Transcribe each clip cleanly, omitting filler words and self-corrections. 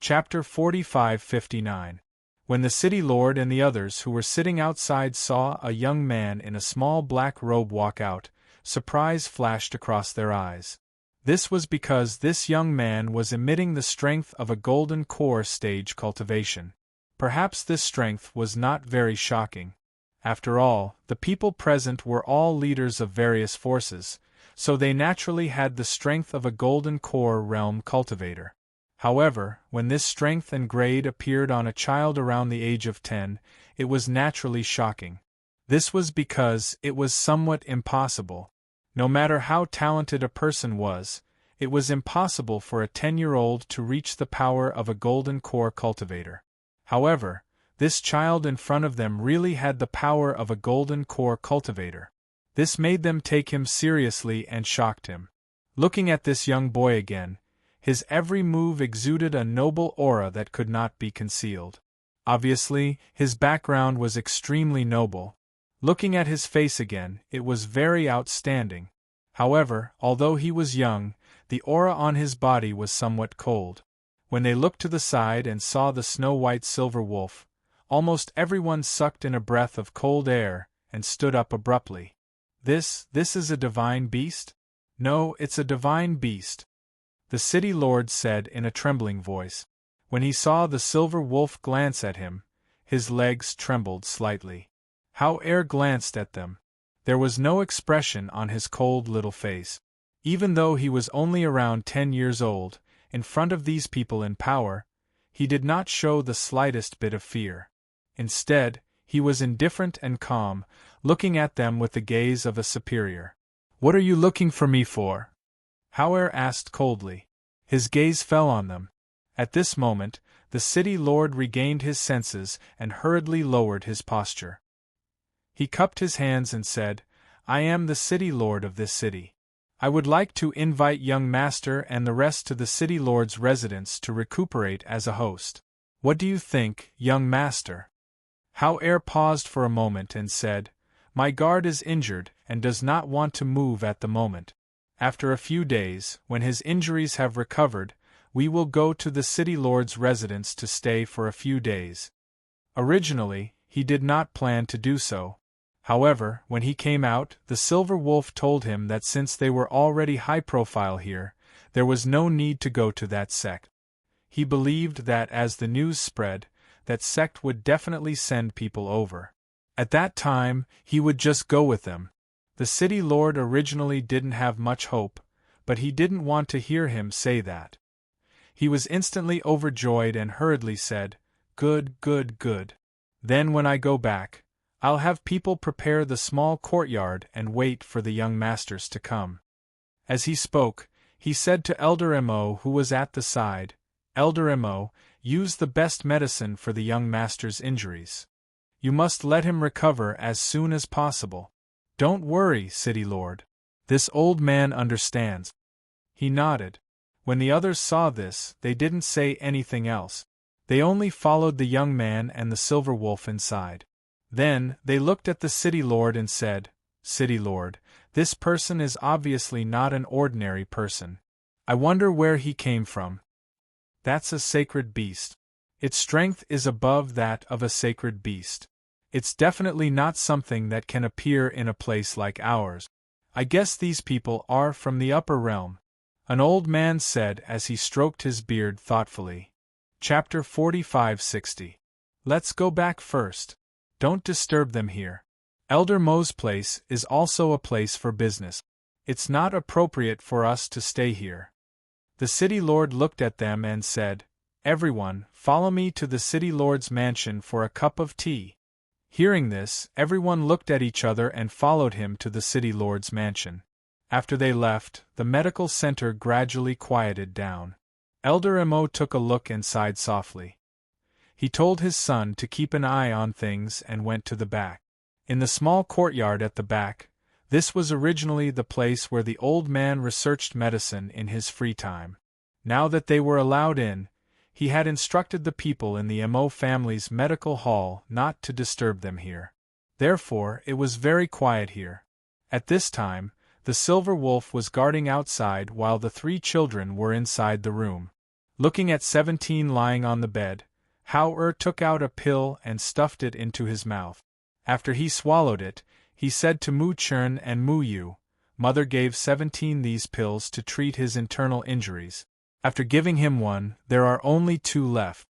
Chapter 45-59. When the city lord and the others who were sitting outside saw a young man in a small black robe walk out, surprise flashed across their eyes. This was because this young man was emitting the strength of a golden core stage cultivation. Perhaps this strength was not very shocking. After all, the people present were all leaders of various forces, so they naturally had the strength of a golden core realm cultivator. However, when this strength and grade appeared on a child around the age of 10, it was naturally shocking. This was because it was somewhat impossible. No matter how talented a person was, it was impossible for a 10-year-old to reach the power of a golden core cultivator. However, this child in front of them really had the power of a golden core cultivator. This made them take him seriously and shocked him. Looking at this young boy again, his every move exuded a noble aura that could not be concealed. Obviously, his background was extremely noble. Looking at his face again, it was very outstanding. However, although he was young, the aura on his body was somewhat cold. When they looked to the side and saw the snow-white silver wolf, almost everyone sucked in a breath of cold air and stood up abruptly. This is a divine beast? No, it's a divine beast, the city lord said in a trembling voice. When he saw the silver wolf glance at him, his legs trembled slightly. How Air glanced at them. There was no expression on his cold little face. Even though he was only around 10 years old, in front of these people in power, he did not show the slightest bit of fear. Instead, he was indifferent and calm, looking at them with the gaze of a superior. "What are you looking for me for?" Hauer asked coldly. His gaze fell on them. At this moment, the city lord regained his senses and hurriedly lowered his posture. He cupped his hands and said, "I am the city lord of this city. I would like to invite young master and the rest to the city lord's residence to recuperate as a host. What do you think, young master?" Hauer paused for a moment and said, "My guard is injured and does not want to move at the moment. After a few days, when his injuries have recovered, we will go to the city lord's residence to stay for a few days." Originally, he did not plan to do so. However, when he came out, the silver wolf told him that since they were already high profile here, there was no need to go to that sect. He believed that as the news spread, that sect would definitely send people over. At that time, he would just go with them. The city lord originally didn't have much hope, but he didn't want to hear him say that. He was instantly overjoyed and hurriedly said, "Good, good, good. Then when I go back, I'll have people prepare the small courtyard and wait for the young masters to come." As he spoke, he said to Elder Mo, who was at the side, "Elder Mo, use the best medicine for the young master's injuries. You must let him recover as soon as possible. Don't worry, city lord. This old man understands." He nodded. When the others saw this, they didn't say anything else. They only followed the young man and the silver wolf inside. Then, they looked at the city lord and said, "City lord, this person is obviously not an ordinary person. I wonder where he came from. That's a sacred beast. Its strength is above that of a sacred beast. It's definitely not something that can appear in a place like ours. I guess these people are from the upper realm," an old man said as he stroked his beard thoughtfully. Chapter 45-60. Let's go back first. Don't disturb them here. Elder Mo's place is also a place for business. It's not appropriate for us to stay here. The city lord looked at them and said, "Everyone, follow me to the city lord's mansion for a cup of tea." Hearing this, everyone looked at each other and followed him to the city lord's mansion. After they left, the medical center gradually quieted down. Elder Mo took a look and sighed softly. He told his son to keep an eye on things and went to the back. In the small courtyard at the back, this was originally the place where the old man researched medicine in his free time. Now that they were allowed in, he had instructed the people in the Mo family's medical hall not to disturb them here. Therefore, it was very quiet here. At this time, the silver wolf was guarding outside while the 3 children were inside the room. Looking at 17 lying on the bed, Hao took out a pill and stuffed it into his mouth. After he swallowed it, he said to Mu Chern and Mu Yu, "Mother gave 17 these pills to treat his internal injuries. After giving him one, there are only 2 left."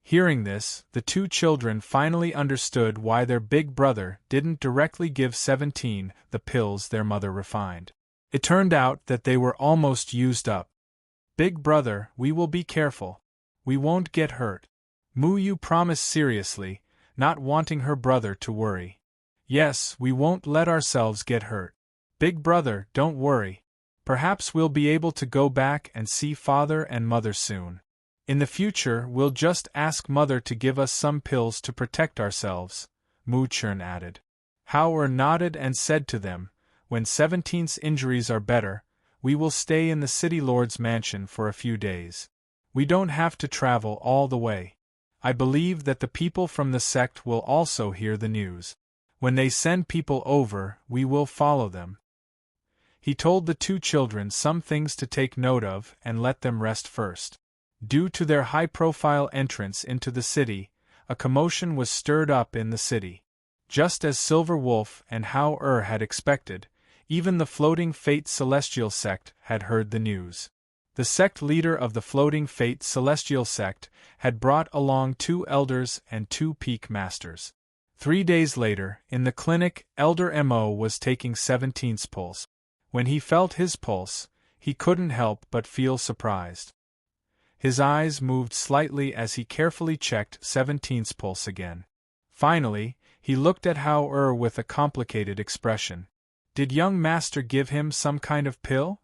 Hearing this, the 2 children finally understood why their big brother didn't directly give 17 the pills their mother refined. It turned out that they were almost used up. "Big brother, we will be careful. We won't get hurt." Mu Yu promised seriously, not wanting her brother to worry. "Yes, we won't let ourselves get hurt. Big brother, don't worry. Perhaps we'll be able to go back and see father and mother soon. In the future, we'll just ask mother to give us some pills to protect ourselves," Mu Chern added. Hao nodded and said to them, "When 17's injuries are better, we will stay in the city lord's mansion for a few days. We don't have to travel all the way. I believe that the people from the sect will also hear the news. When they send people over, we will follow them." He told the 2 children some things to take note of and let them rest first. Due to their high-profile entrance into the city, a commotion was stirred up in the city. Just as Silver Wolf and Hao had expected, even the Floating Fate Celestial Sect had heard the news. The sect leader of the Floating Fate Celestial Sect had brought along 2 elders and 2 peak masters. 3 days later, in the clinic, Elder Mo was taking 17's pulse. When he felt his pulse, he couldn't help but feel surprised. His eyes moved slightly as he carefully checked 17's pulse again. Finally, he looked at Hao with a complicated expression. "Did young master give him some kind of pill?"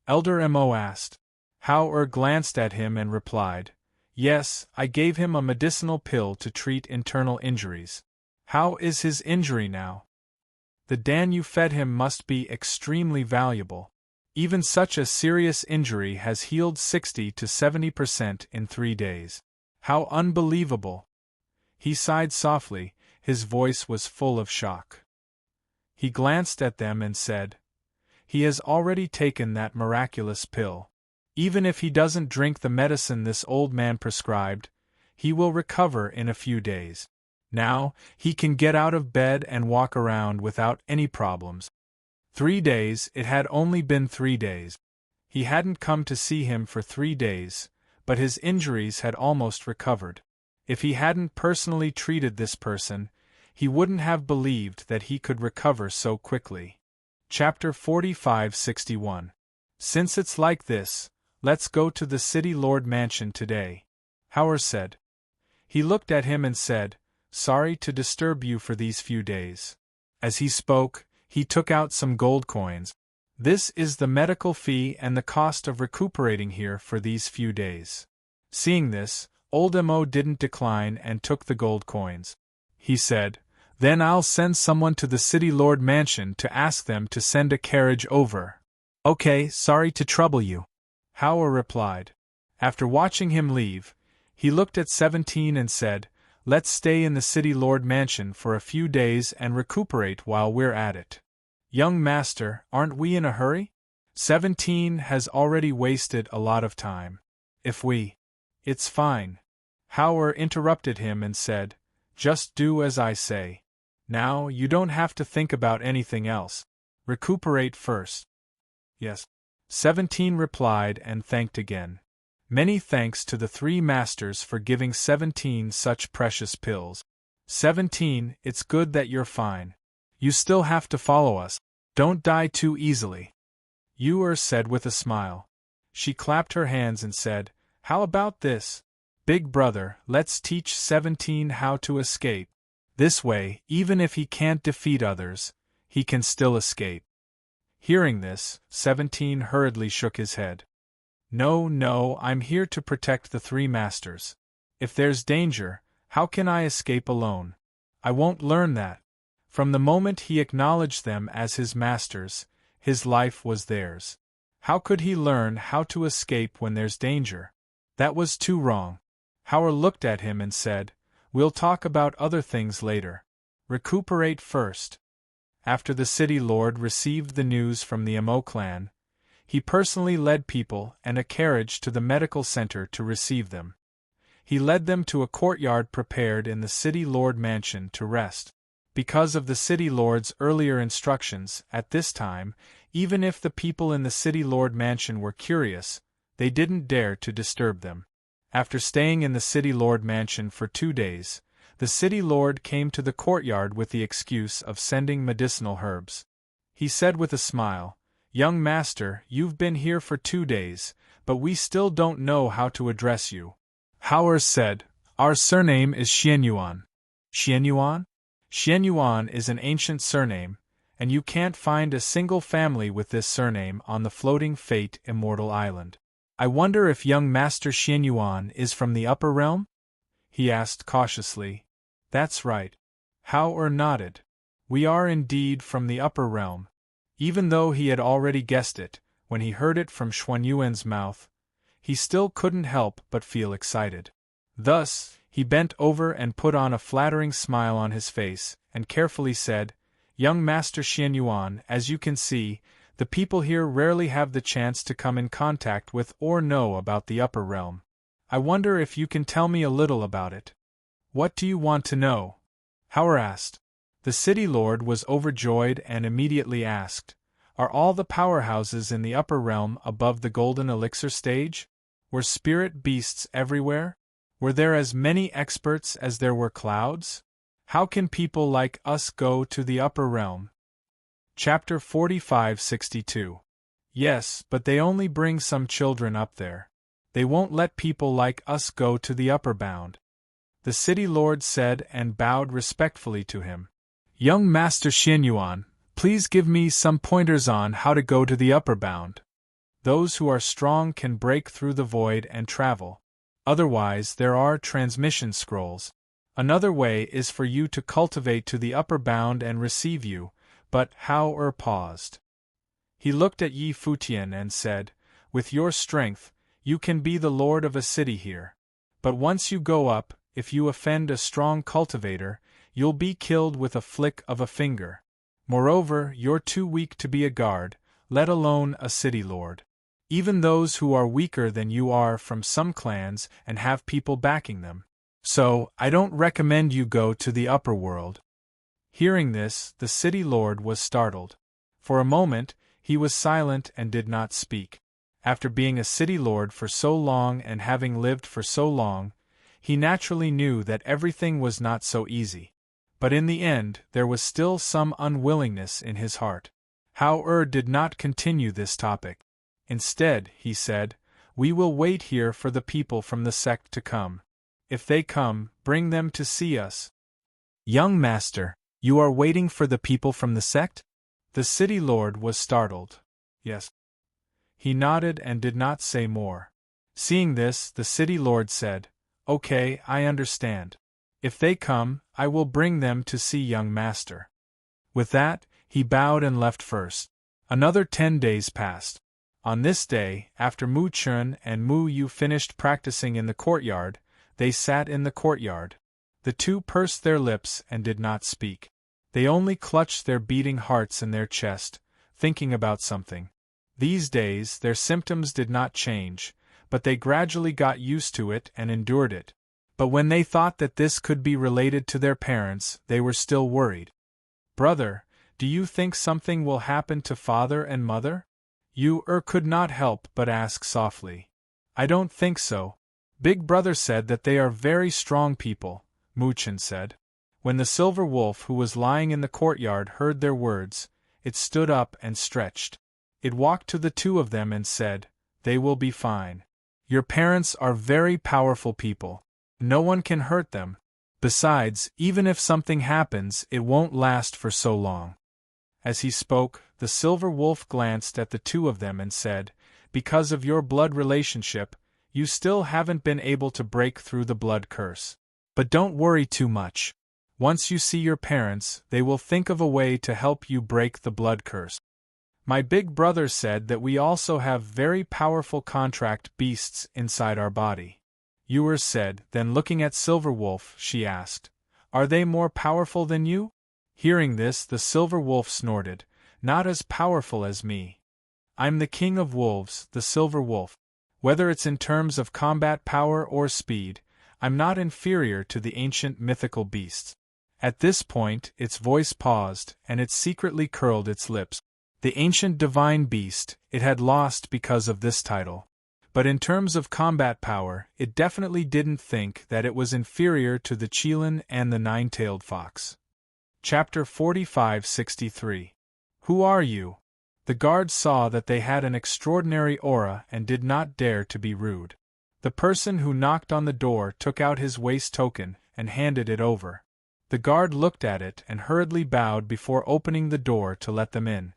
Elder Mo asked. Hao glanced at him and replied, "Yes, I gave him a medicinal pill to treat internal injuries." "How is his injury now?" "The dan you fed him must be extremely valuable. Even such a serious injury has healed 60 to 70% in 3 days. How unbelievable!" He sighed softly, his voice was full of shock. He glanced at them and said, "He has already taken that miraculous pill. Even if he doesn't drink the medicine this old man prescribed, he will recover in a few days. Now, he can get out of bed and walk around without any problems." 3 days, it had only been 3 days. He hadn't come to see him for 3 days, but his injuries had almost recovered. If he hadn't personally treated this person, he wouldn't have believed that he could recover so quickly. Chapter 4561. "Since it's like this, let's go to the City Lord Mansion today," Hao said. He looked at him and said, "Sorry to disturb you for these few days." As he spoke, he took out some gold coins. "This is the medical fee and the cost of recuperating here for these few days." Seeing this, Old Mo didn't decline and took the gold coins. He said, "Then I'll send someone to the City Lord Mansion to ask them to send a carriage over." "Okay, sorry to trouble you," Hao replied. After watching him leave, he looked at 17 and said, "Let's stay in the City Lord Mansion for a few days and recuperate while we're at it." "Young master, aren't we in a hurry? 17 has already wasted a lot of time. If we—" "It's fine." Hao interrupted him and said, "Just do as I say. Now, you don't have to think about anything else. Recuperate first." "Yes." 17 replied and thanked again. Many thanks to the 3 masters for giving 17 such precious pills. 17, it's good that you're fine. You still have to follow us. Don't die too easily," Yu said with a smile. She clapped her hands and said, "How about this? Big brother, let's teach 17 how to escape. This way, even if he can't defeat others, he can still escape." Hearing this, 17 hurriedly shook his head. No, I'm here to protect the 3 masters. If there's danger, how can I escape alone? I won't learn that." From the moment he acknowledged them as his masters, his life was theirs. How could he learn how to escape when there's danger? That was too wrong. Hao looked at him and said, "We'll talk about other things later. Recuperate first." After the city lord received the news from the Mo clan, He personally led people and a carriage to the medical center to receive them. He led them to a courtyard prepared in the city lord mansion to rest. Because of the city lord's earlier instructions, at this time, even if the people in the city lord mansion were curious, they didn't dare to disturb them. After staying in the city lord mansion for 2 days, the city lord came to the courtyard with the excuse of sending medicinal herbs. He said with a smile, "Young master, you've been here for 2 days, but we still don't know how to address you." Howard said, "Our surname is Xianyuan." Xianyuan? Xianyuan is an ancient surname, and you can't find a single family with this surname on the floating Fate Immortal Island. I wonder if young Master Xianyuan is from the upper realm? He asked cautiously. That's right. Howard nodded. We are indeed from the upper realm. Even though he had already guessed it, when he heard it from Xuanyuan's mouth, he still couldn't help but feel excited. Thus, he bent over and put on a flattering smile on his face, and carefully said, "Young Master Xianyuan, as you can see, the people here rarely have the chance to come in contact with or know about the upper realm. I wonder if you can tell me a little about it." "What do you want to know?" Howard asked. The city lord was overjoyed and immediately asked, "Are all the powerhouses in the upper realm above the golden elixir stage? Were spirit beasts everywhere? Were there as many experts as there were clouds? How can people like us go to the upper realm?" Chapter 4562. Yes, but they only bring some children up there. They won't let people like us go to the upper bound. The city lord said and bowed respectfully to him. "Young Master Xianyuan, please give me some pointers on how to go to the upper bound. Those who are strong can break through the void and travel. Otherwise, there are transmission scrolls. Another way is for you to cultivate to the upper bound and receive you," but Howard paused. He looked at Yi Futian and said, "With your strength, you can be the lord of a city here. But once you go up, if you offend a strong cultivator, you'll be killed with a flick of a finger. Moreover, you're too weak to be a guard, let alone a city lord. Even those who are weaker than you are from some clans and have people backing them. So, I don't recommend you go to the upper world." Hearing this, the city lord was startled. For a moment, he was silent and did not speak. After being a city lord for so long and having lived for so long, he naturally knew that everything was not so easy. But in the end, there was still some unwillingness in his heart. Howard did not continue this topic. Instead, he said, "We will wait here for the people from the sect to come. If they come, bring them to see us." "Young master, you are waiting for the people from the sect?" The city lord was startled. "Yes." He nodded and did not say more. Seeing this, the city lord said, "Okay, I understand. If they come, I will bring them to see young master." With that, he bowed and left first. Another 10 days passed. On this day, after Mu Chun and Mu Yu finished practicing in the courtyard, they sat in the courtyard. The two pursed their lips and did not speak. They only clutched their beating hearts in their chest, thinking about something. These days, their symptoms did not change, but they gradually got used to it and endured it. But when they thought that this could be related to their parents, they were still worried. "Brother, do you think something will happen to father and mother?" Yu could not help but ask softly. "I don't think so. Big brother said that they are very strong people," Mu Chun said. When the silver wolf who was lying in the courtyard heard their words, it stood up and stretched. It walked to the two of them and said, "They will be fine. Your parents are very powerful people. No one can hurt them. Besides, even if something happens, it won't last for so long." As he spoke, the silver wolf glanced at the two of them and said, "Because of your blood relationship, you still haven't been able to break through the blood curse. But don't worry too much. Once you see your parents, they will think of a way to help you break the blood curse. My big brother said that we also have very powerful contract beasts inside our body." Yu said, then looking at Silver Wolf, she asked, "Are they more powerful than you?" Hearing this, the Silver Wolf snorted, "Not as powerful as me. I'm the king of wolves, the silver wolf. Whether it's in terms of combat power or speed, I'm not inferior to the ancient mythical beasts. At this point, its voice paused, and it secretly curled its lips. The ancient divine beast, it had lost because of this title. But in terms of combat power, it definitely didn't think that it was inferior to the Chelan and the nine-tailed fox. Chapter 45-63. Who are you? The guards saw that they had an extraordinary aura and did not dare to be rude. The person who knocked on the door took out his waist token and handed it over. The guard looked at it and hurriedly bowed before opening the door to let them in.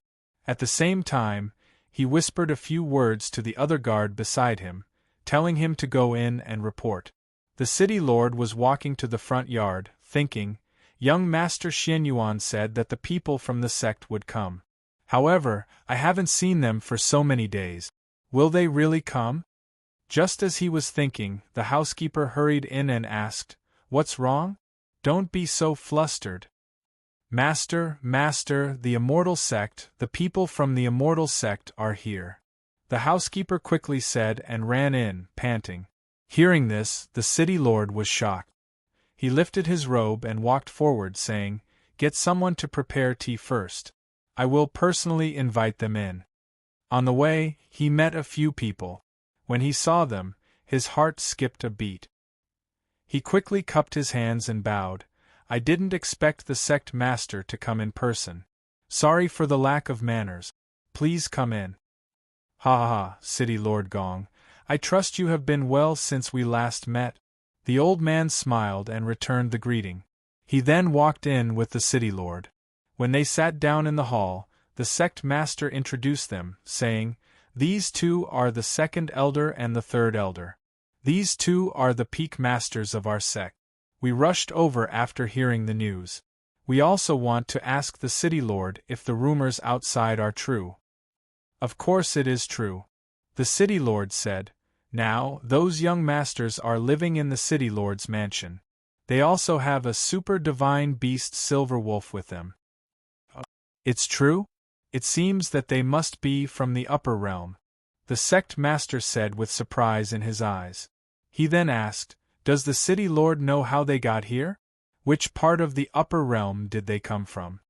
At the same time, he whispered a few words to the other guard beside him, telling him to go in and report. The city lord was walking to the front yard, thinking. Young Master Xianyuan said that the people from the sect would come. However, I haven't seen them for so many days. Will they really come? Just as he was thinking, the housekeeper hurried in and asked, "What's wrong? Don't be so flustered." Master, the immortal sect, the people from the immortal sect are here," the housekeeper quickly said and ran in, panting. Hearing this, the city lord was shocked. He lifted his robe and walked forward, saying, "Get someone to prepare tea first. I will personally invite them in." On the way, he met a few people. When he saw them, his heart skipped a beat. He quickly cupped his hands and bowed. "I didn't expect the sect master to come in person. Sorry for the lack of manners. Please come in." "Ha ha ha, City Lord Gong. I trust you have been well since we last met." The old man smiled and returned the greeting. He then walked in with the city lord. When they sat down in the hall, the sect master introduced them, saying, "These two are the second elder and the third elder. These two are the peak masters of our sect. We rushed over after hearing the news. We also want to ask the city lord if the rumors outside are true." "Of course it is true," the city lord said. "Now, those young masters are living in the city lord's mansion. They also have a super divine beast silver wolf with them." "It's true? It seems that they must be from the upper realm," the sect master said with surprise in his eyes. He then asked, "Does the city lord know how they got here? Which part of the upper realm did they come from?"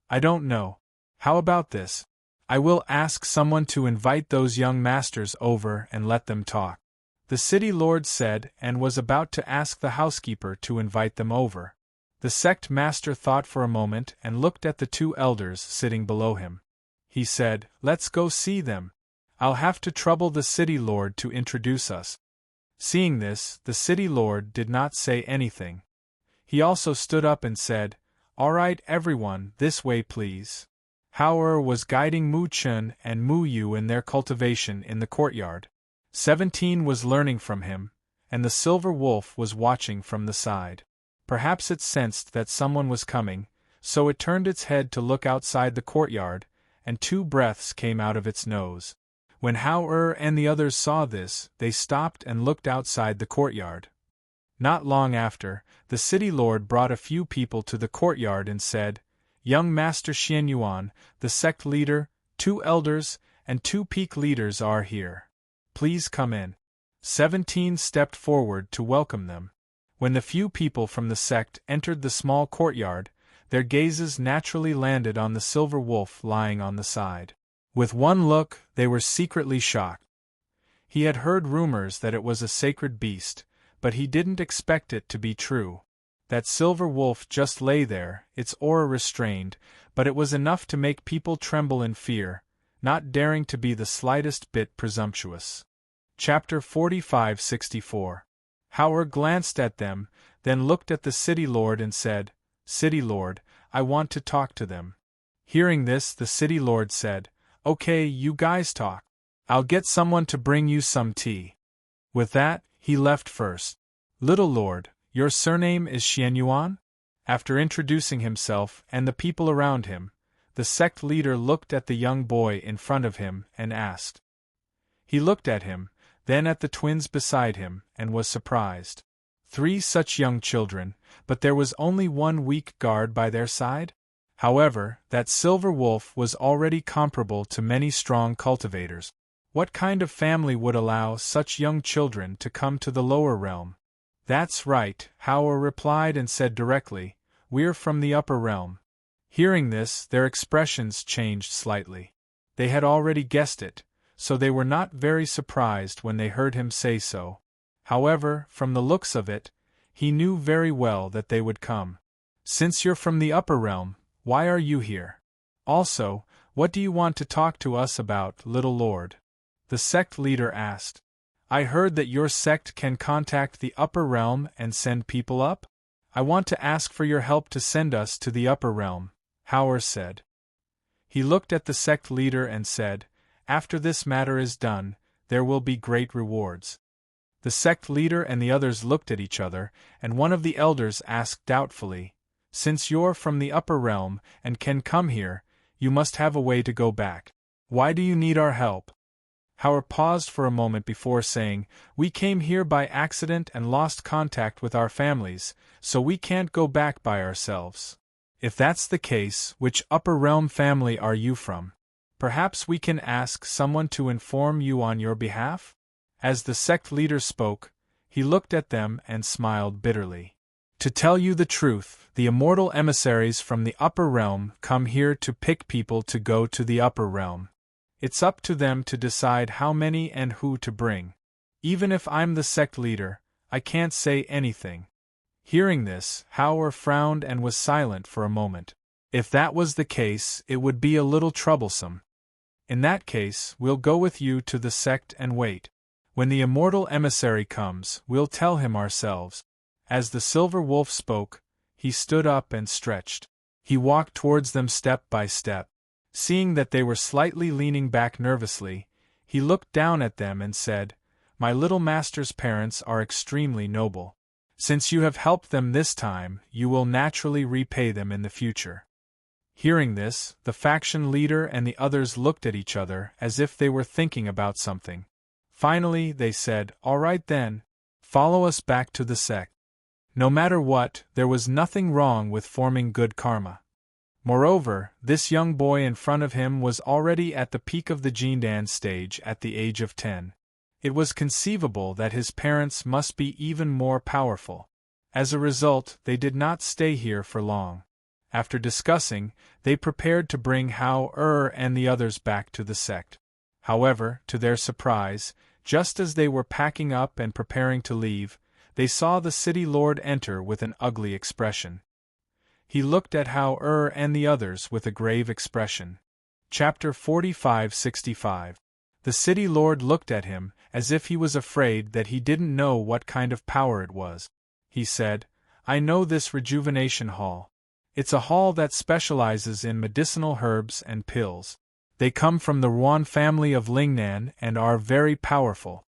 "I don't know. How about this? I will ask someone to invite those young masters over and let them talk," the city lord said, and was about to ask the housekeeper to invite them over. The sect master thought for a moment and looked at the two elders sitting below him. He said, "Let's go see them. I'll have to trouble the city lord to introduce us." Seeing this, the city lord did not say anything. He also stood up and said, "All right everyone, this way please." Hao was guiding Mu Chun and Mu Yu in their cultivation in the courtyard. 17 was learning from him, and the silver wolf was watching from the side. Perhaps it sensed that someone was coming, so it turned its head to look outside the courtyard, and 2 breaths came out of its nose. When Hao and the others saw this, they stopped and looked outside the courtyard. Not long after, the city lord brought a few people to the courtyard and said, "Young Master Xianyuan, the sect leader, 2 elders, and 2 peak leaders are here. Please come in." 17 stepped forward to welcome them. When the few people from the sect entered the small courtyard, their gazes naturally landed on the silver wolf lying on the side. With one look, they were secretly shocked. He had heard rumors that it was a sacred beast, but he didn't expect it to be true. That silver wolf just lay there, its aura restrained, but it was enough to make people tremble in fear, not daring to be the slightest bit presumptuous. Chapter 45-64. Hao glanced at them, then looked at the city lord and said, "City lord, I want to talk to them." Hearing this, the city lord said, "Okay, you guys talk. I'll get someone to bring you some tea." With that, he left first. "Little lord, your surname is Xianyuan?" After introducing himself and the people around him, the sect leader looked at the young boy in front of him and asked. He looked at him, then at the twins beside him, and was surprised. 3 such young children, but there was only one weak guard by their side? However, that silver wolf was already comparable to many strong cultivators. What kind of family would allow such young children to come to the lower realm? That's right, Howard replied and said directly, we're from the upper realm. Hearing this, their expressions changed slightly. They had already guessed it, so they were not very surprised when they heard him say so. However, from the looks of it, he knew very well that they would come. Since you're from the upper realm, why are you here? Also, what do you want to talk to us about, little lord? The sect leader asked. I heard that your sect can contact the upper realm and send people up? I want to ask for your help to send us to the upper realm, Howard said. He looked at the sect leader and said, after this matter is done, there will be great rewards. The sect leader and the others looked at each other, and one of the elders asked doubtfully, since you're from the upper realm and can come here, you must have a way to go back. Why do you need our help? Howard paused for a moment before saying, we came here by accident and lost contact with our families, so we can't go back by ourselves. If that's the case, which upper realm family are you from? Perhaps we can ask someone to inform you on your behalf? As the sect leader spoke, he looked at them and smiled bitterly. To tell you the truth, the immortal emissaries from the upper realm come here to pick people to go to the upper realm. It's up to them to decide how many and who to bring. Even if I'm the sect leader, I can't say anything. Hearing this, Howard frowned and was silent for a moment. If that was the case, it would be a little troublesome. In that case, we'll go with you to the sect and wait. When the immortal emissary comes, we'll tell him ourselves. As the silver wolf spoke, he stood up and stretched. He walked towards them step by step. Seeing that they were slightly leaning back nervously, he looked down at them and said, my little master's parents are extremely noble. Since you have helped them this time, you will naturally repay them in the future. Hearing this, the faction leader and the others looked at each other as if they were thinking about something. Finally, they said, all right then, follow us back to the sect. No matter what, there was nothing wrong with forming good karma. Moreover, this young boy in front of him was already at the peak of the Jindan stage at the age of 10. It was conceivable that his parents must be even more powerful. As a result, they did not stay here for long. After discussing, they prepared to bring Hao and the others back to the sect. However, to their surprise, just as they were packing up and preparing to leave, they saw the city lord enter with an ugly expression. He looked at Hao and the others with a grave expression. Chapter 45-65. The city lord looked at him, as if he was afraid that he didn't know what kind of power it was. He said, I know this rejuvenation hall. It's a hall that specializes in medicinal herbs and pills. They come from the Ruan family of Lingnan and are very powerful.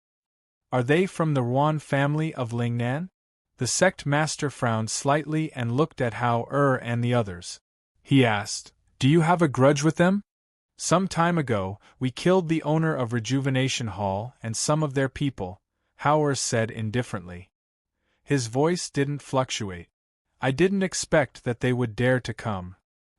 Are they from the Ruan family of Lingnan? The sect master frowned slightly and looked at Hao and the others. He asked, do you have a grudge with them? Some time ago, we killed the owner of Rejuvenation Hall and some of their people, Hao said indifferently. His voice didn't fluctuate. I didn't expect that they would dare to come.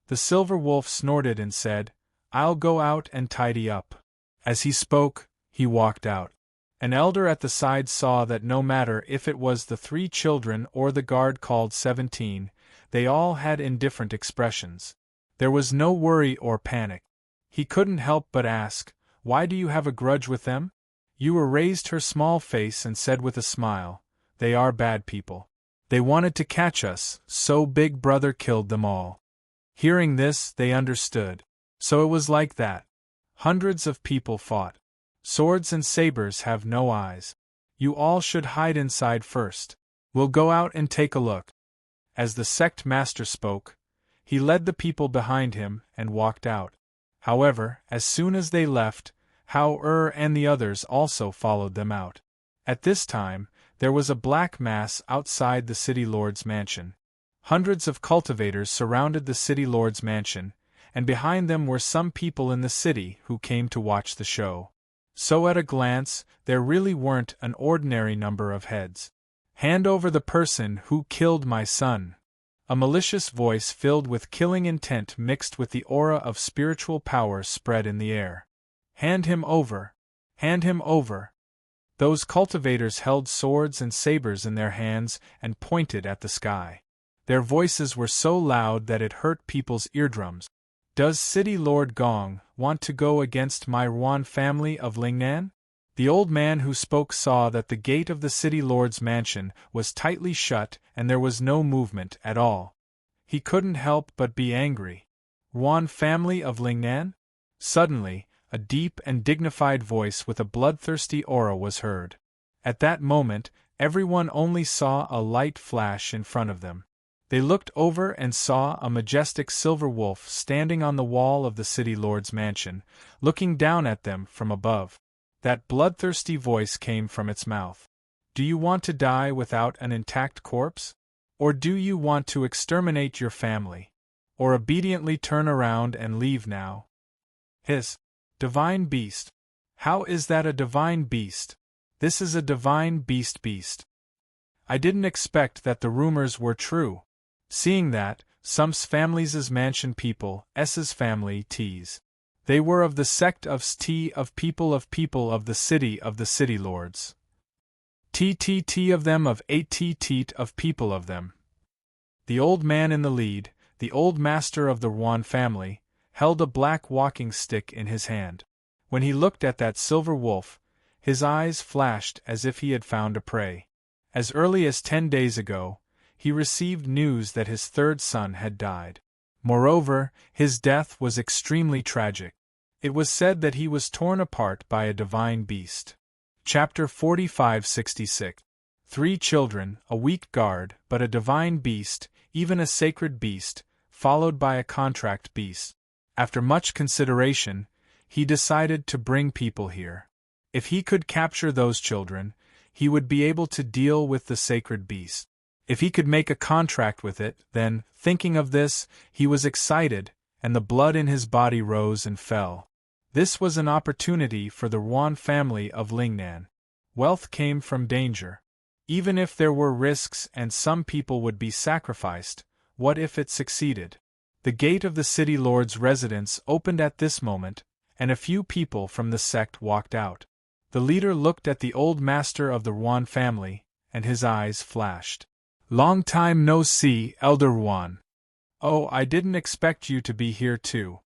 The silver wolf snorted and said, I'll go out and tidy up. As he spoke, he walked out. An elder at the side saw that no matter if it was the 3 children or the guard called 17, they all had indifferent expressions. There was no worry or panic. He couldn't help but ask, why do you have a grudge with them? Yua raised her small face and said with a smile, they are bad people. They wanted to catch us, so Big Brother killed them all. Hearing this, they understood. So it was like that. Hundreds of people fought. Swords and sabers have no eyes. You all should hide inside first. We'll go out and take a look. As the sect master spoke, he led the people behind him and walked out. However, as soon as they left, Hao and the others also followed them out. At this time, there was a black mass outside the city lord's mansion. Hundreds of cultivators surrounded the city lord's mansion, and behind them were some people in the city who came to watch the show. So at a glance, there really weren't an ordinary number of heads. Hand over the person who killed my son. A malicious voice filled with killing intent mixed with the aura of spiritual power spread in the air. "Hand him over! Hand him over!" Those cultivators held swords and sabers in their hands and pointed at the sky. Their voices were so loud that it hurt people's eardrums. "Does City Lord Gong want to go against my Yuan family of Lingnan?" The old man who spoke saw that the gate of the city lord's mansion was tightly shut and there was no movement at all. He couldn't help but be angry. Yuan family of Lingnan? Suddenly, a deep and dignified voice with a bloodthirsty aura was heard. At that moment, everyone only saw a light flash in front of them. They looked over and saw a majestic silver wolf standing on the wall of the city lord's mansion, looking down at them from above. That bloodthirsty voice came from its mouth. "Do you want to die without an intact corpse? Or do you want to exterminate your family? Or obediently turn around and leave now?" "His divine beast. How is that a divine beast? This is a divine beast. I didn't expect that the rumors were true. Seeing that, some's family's mansion people, S's family T's. They were of the sect of St of people of the city lords. T of them of 8 of people of them." The old man in the lead, the old master of the Yuan family, held a black walking stick in his hand. When he looked at that silver wolf, his eyes flashed as if he had found a prey. As early as 10 days ago, he received news that his third son had died. Moreover, his death was extremely tragic. It was said that he was torn apart by a divine beast. Chapter 4566. 3 children, a weak guard, but a divine beast, even a sacred beast, followed by a contract beast. After much consideration, he decided to bring people here. If he could capture those children, he would be able to deal with the sacred beast. If he could make a contract with it, then, thinking of this, he was excited, and the blood in his body rose and fell. This was an opportunity for the Yuan family of Lingnan. Wealth came from danger. Even if there were risks and some people would be sacrificed, what if it succeeded? The gate of the city lord's residence opened at this moment, and a few people from the sect walked out. The leader looked at the old master of the Yuan family, and his eyes flashed. "Long time no see, Elder Yuan. Oh, I didn't expect you to be here too."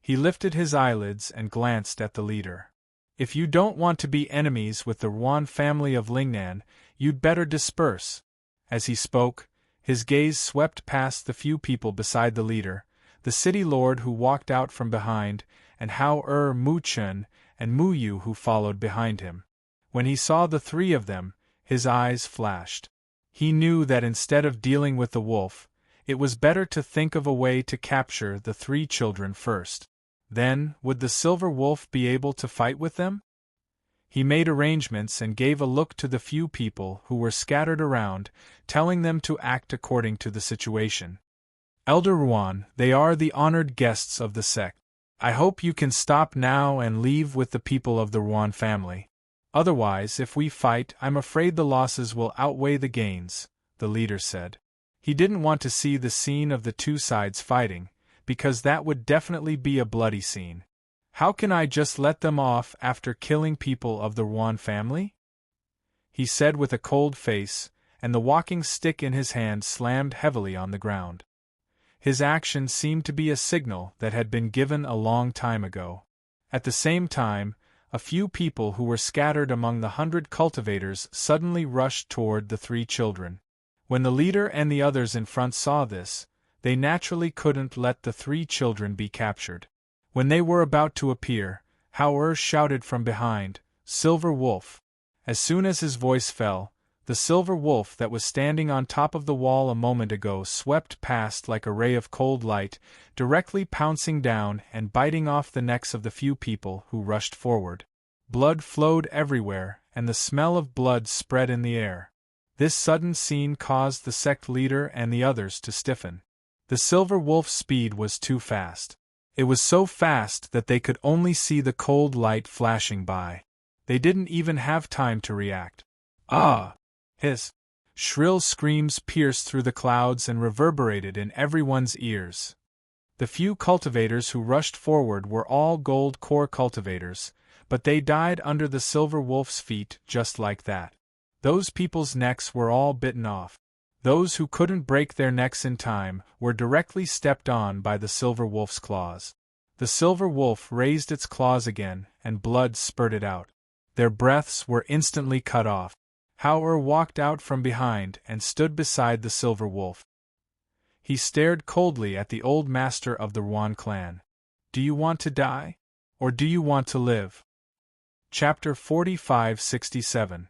He lifted his eyelids and glanced at the leader. "If you don't want to be enemies with the Yuan family of Lingnan, you'd better disperse." As he spoke, his gaze swept past the few people beside the leader, the city lord who walked out from behind, and Hao Mu Chun and Mu Yu who followed behind him. When he saw the 3 of them, his eyes flashed. He knew that instead of dealing with the wolf, it was better to think of a way to capture the 3 children first. Then, would the silver wolf be able to fight with them? He made arrangements and gave a look to the few people who were scattered around, telling them to act according to the situation. "Elder Yuan, they are the honored guests of the sect. I hope you can stop now and leave with the people of the Yuan family. Otherwise, if we fight, I'm afraid the losses will outweigh the gains," the leader said. He didn't want to see the scene of the 2 sides fighting, because that would definitely be a bloody scene. "How can I just let them off after killing people of the Yuan family?" he said with a cold face, and the walking stick in his hand slammed heavily on the ground. His action seemed to be a signal that had been given a long time ago. At the same time, a few people who were scattered among the 100 cultivators suddenly rushed toward the 3 children. When the leader and the others in front saw this, they naturally couldn't let the 3 children be captured. When they were about to appear, Hao shouted from behind, "Silver Wolf!" As soon as his voice fell, the silver wolf that was standing on top of the wall a moment ago swept past like a ray of cold light, directly pouncing down and biting off the necks of the few people who rushed forward. Blood flowed everywhere, and the smell of blood spread in the air. This sudden scene caused the sect leader and the others to stiffen. The silver wolf's speed was too fast. It was so fast that they could only see the cold light flashing by. They didn't even have time to react. "Ah!" His Shrill screams pierced through the clouds and reverberated in everyone's ears. The few cultivators who rushed forward were all gold core cultivators, but they died under the silver wolf's feet just like that. Those people's necks were all bitten off. Those who couldn't break their necks in time were directly stepped on by the silver wolf's claws. The silver wolf raised its claws again, and blood spurted out. Their breaths were instantly cut off. Howler walked out from behind and stood beside the silver wolf. He stared coldly at the old master of the Ruan clan. Do you want to die? Or do you want to live? Chapter 45-67.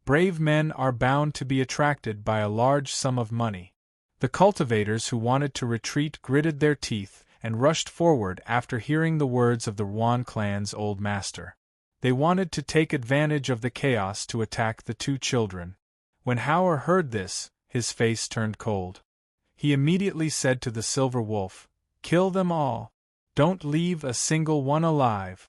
Brave men are bound to be attracted by a large sum of money. The cultivators who wanted to retreat gritted their teeth and rushed forward after hearing the words of the Ruan clan's old master. They wanted to take advantage of the chaos to attack the two children. When Howler heard this, his face turned cold. He immediately said to the silver wolf, "Kill them all. Don't leave a single one alive."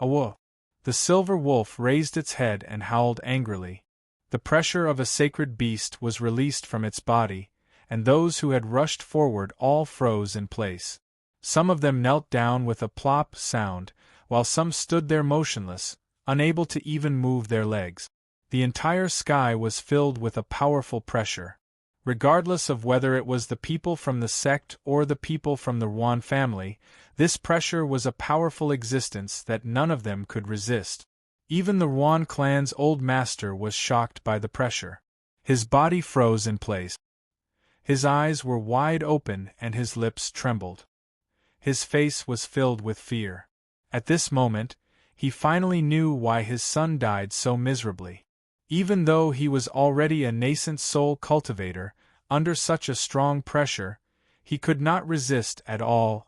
Awoof! The silver wolf raised its head and howled angrily. The pressure of a sacred beast was released from its body, and those who had rushed forward all froze in place. Some of them knelt down with a plop sound, while some stood there motionless, unable to even move their legs. The entire sky was filled with a powerful pressure. Regardless of whether it was the people from the sect or the people from the Ruan family, this pressure was a powerful existence that none of them could resist. Even the Ruan clan's old master was shocked by the pressure. His body froze in place. His eyes were wide open and his lips trembled. His face was filled with fear. At this moment, he finally knew why his son died so miserably. Even though he was already a nascent soul cultivator, under such a strong pressure, he could not resist at all.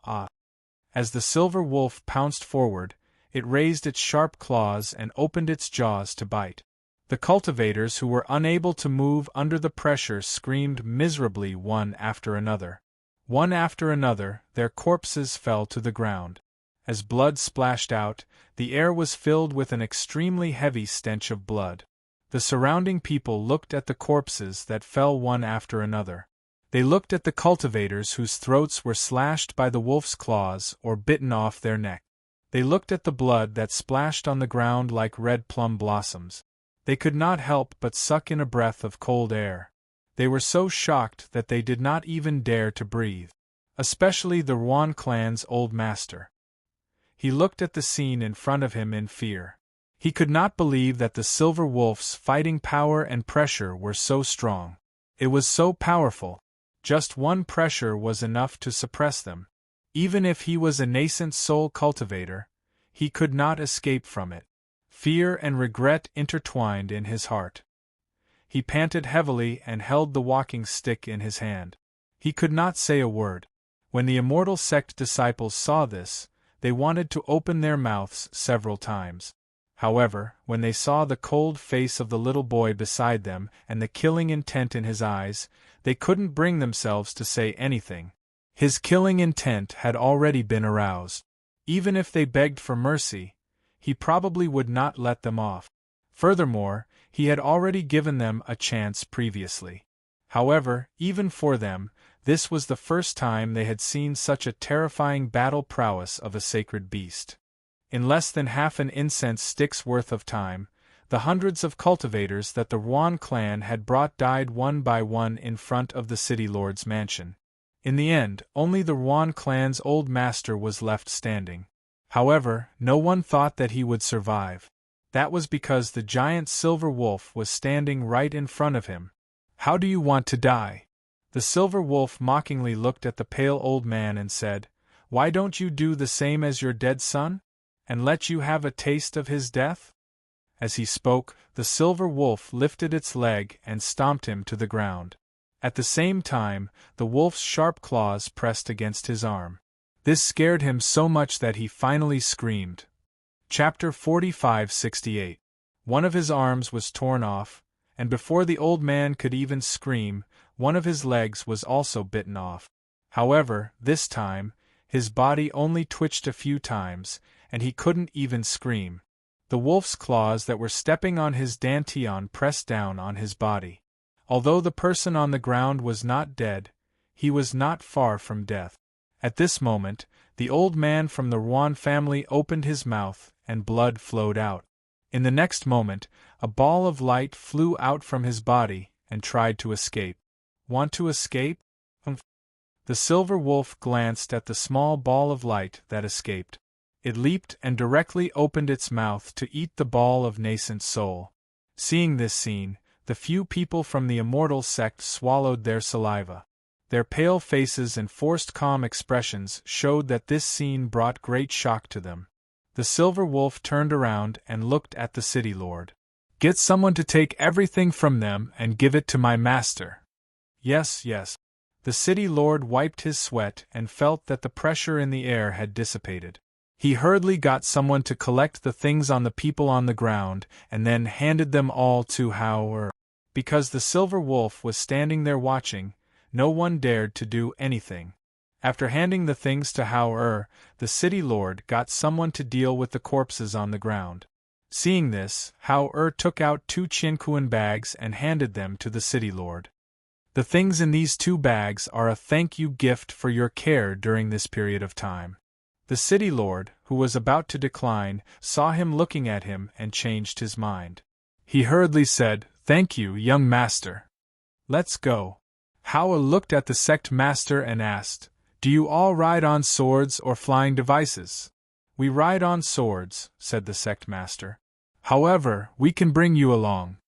As the silver wolf pounced forward, it raised its sharp claws and opened its jaws to bite. The cultivators who were unable to move under the pressure screamed miserably one after another. One after another, their corpses fell to the ground. As blood splashed out, the air was filled with an extremely heavy stench of blood. The surrounding people looked at the corpses that fell one after another. They looked at the cultivators whose throats were slashed by the wolf's claws or bitten off their neck. They looked at the blood that splashed on the ground like red plum blossoms. They could not help but suck in a breath of cold air. They were so shocked that they did not even dare to breathe. Especially the Ruan clan's old master. He looked at the scene in front of him in fear. He could not believe that the silver wolf's fighting power and pressure were so strong. It was so powerful. Just one pressure was enough to suppress them. Even if he was a nascent soul cultivator, he could not escape from it. Fear and regret intertwined in his heart. He panted heavily and held the walking stick in his hand. He could not say a word. When the immortal sect disciples saw this, they wanted to open their mouths several times. However, when they saw the cold face of the little boy beside them and the killing intent in his eyes, they couldn't bring themselves to say anything. His killing intent had already been aroused. Even if they begged for mercy, he probably would not let them off. Furthermore, he had already given them a chance previously. However, even for them, this was the first time they had seen such a terrifying battle prowess of a sacred beast. In less than half an incense stick's worth of time, the hundreds of cultivators that the Ruan clan had brought died one by one in front of the city lord's mansion. In the end, only the Ruan clan's old master was left standing. However, no one thought that he would survive. That was because the giant silver wolf was standing right in front of him. "How do you want to die?" The silver wolf mockingly looked at the pale old man and said, "Why don't you do the same as your dead son? And let you have a taste of his death?" As he spoke, the silver wolf lifted its leg and stomped him to the ground. At the same time, the wolf's sharp claws pressed against his arm. This scared him so much that he finally screamed. Chapter 45-68. One of his arms was torn off, and before the old man could even scream, one of his legs was also bitten off. However, this time, his body only twitched a few times, and he couldn't even scream. The wolf's claws that were stepping on his dantian pressed down on his body. Although the person on the ground was not dead, he was not far from death. At this moment, the old man from the Ruan family opened his mouth, and blood flowed out. In the next moment, a ball of light flew out from his body, and tried to escape. Want to escape? The silver wolf glanced at the small ball of light that escaped. It leaped and directly opened its mouth to eat the ball of nascent soul. Seeing this scene, the few people from the immortal sect swallowed their saliva. Their pale faces and forced calm expressions showed that this scene brought great shock to them. The silver wolf turned around and looked at the city lord. "Get someone to take everything from them and give it to my master." "Yes, yes." The city lord wiped his sweat and felt that the pressure in the air had dissipated. He hurriedly got someone to collect the things on the people on the ground and then handed them all to Hao-er. Because the silver wolf was standing there watching, no one dared to do anything. After handing the things to Hao-er, the city lord got someone to deal with the corpses on the ground. Seeing this, Hao-er took out 2 Qianquan bags and handed them to the city lord. "The things in these 2 bags are a thank you gift for your care during this period of time." The city lord, who was about to decline, saw him looking at him and changed his mind. He hurriedly said, "Thank you, young master. Let's go." Hao looked at the sect master and asked, "Do you all ride on swords or flying devices?" "We ride on swords," said the sect master. "However, we can bring you along."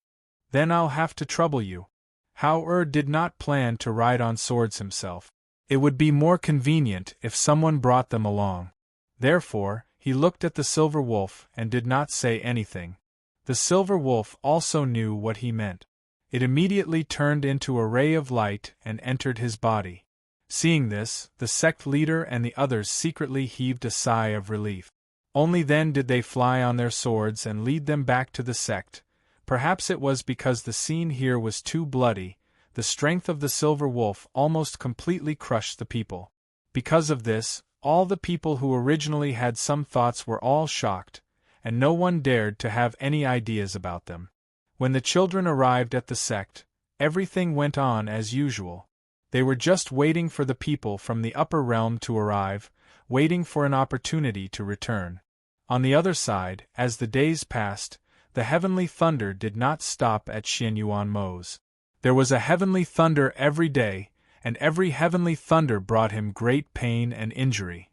"Then I'll have to trouble you." Hao did not plan to ride on swords himself. It would be more convenient if someone brought them along. Therefore, he looked at the silver wolf and did not say anything. The silver wolf also knew what he meant. It immediately turned into a ray of light and entered his body. Seeing this, the sect leader and the others secretly heaved a sigh of relief. Only then did they fly on their swords and lead them back to the sect. Perhaps it was because the scene here was too bloody. The strength of the silver wolf almost completely crushed the people. Because of this, all the people who originally had some thoughts were all shocked, and no one dared to have any ideas about them. When the children arrived at the sect, everything went on as usual. They were just waiting for the people from the upper realm to arrive, waiting for an opportunity to return. On the other side, as the days passed, the heavenly thunder did not stop at Xianyuan. There was a heavenly thunder every day, and every heavenly thunder brought him great pain and injury.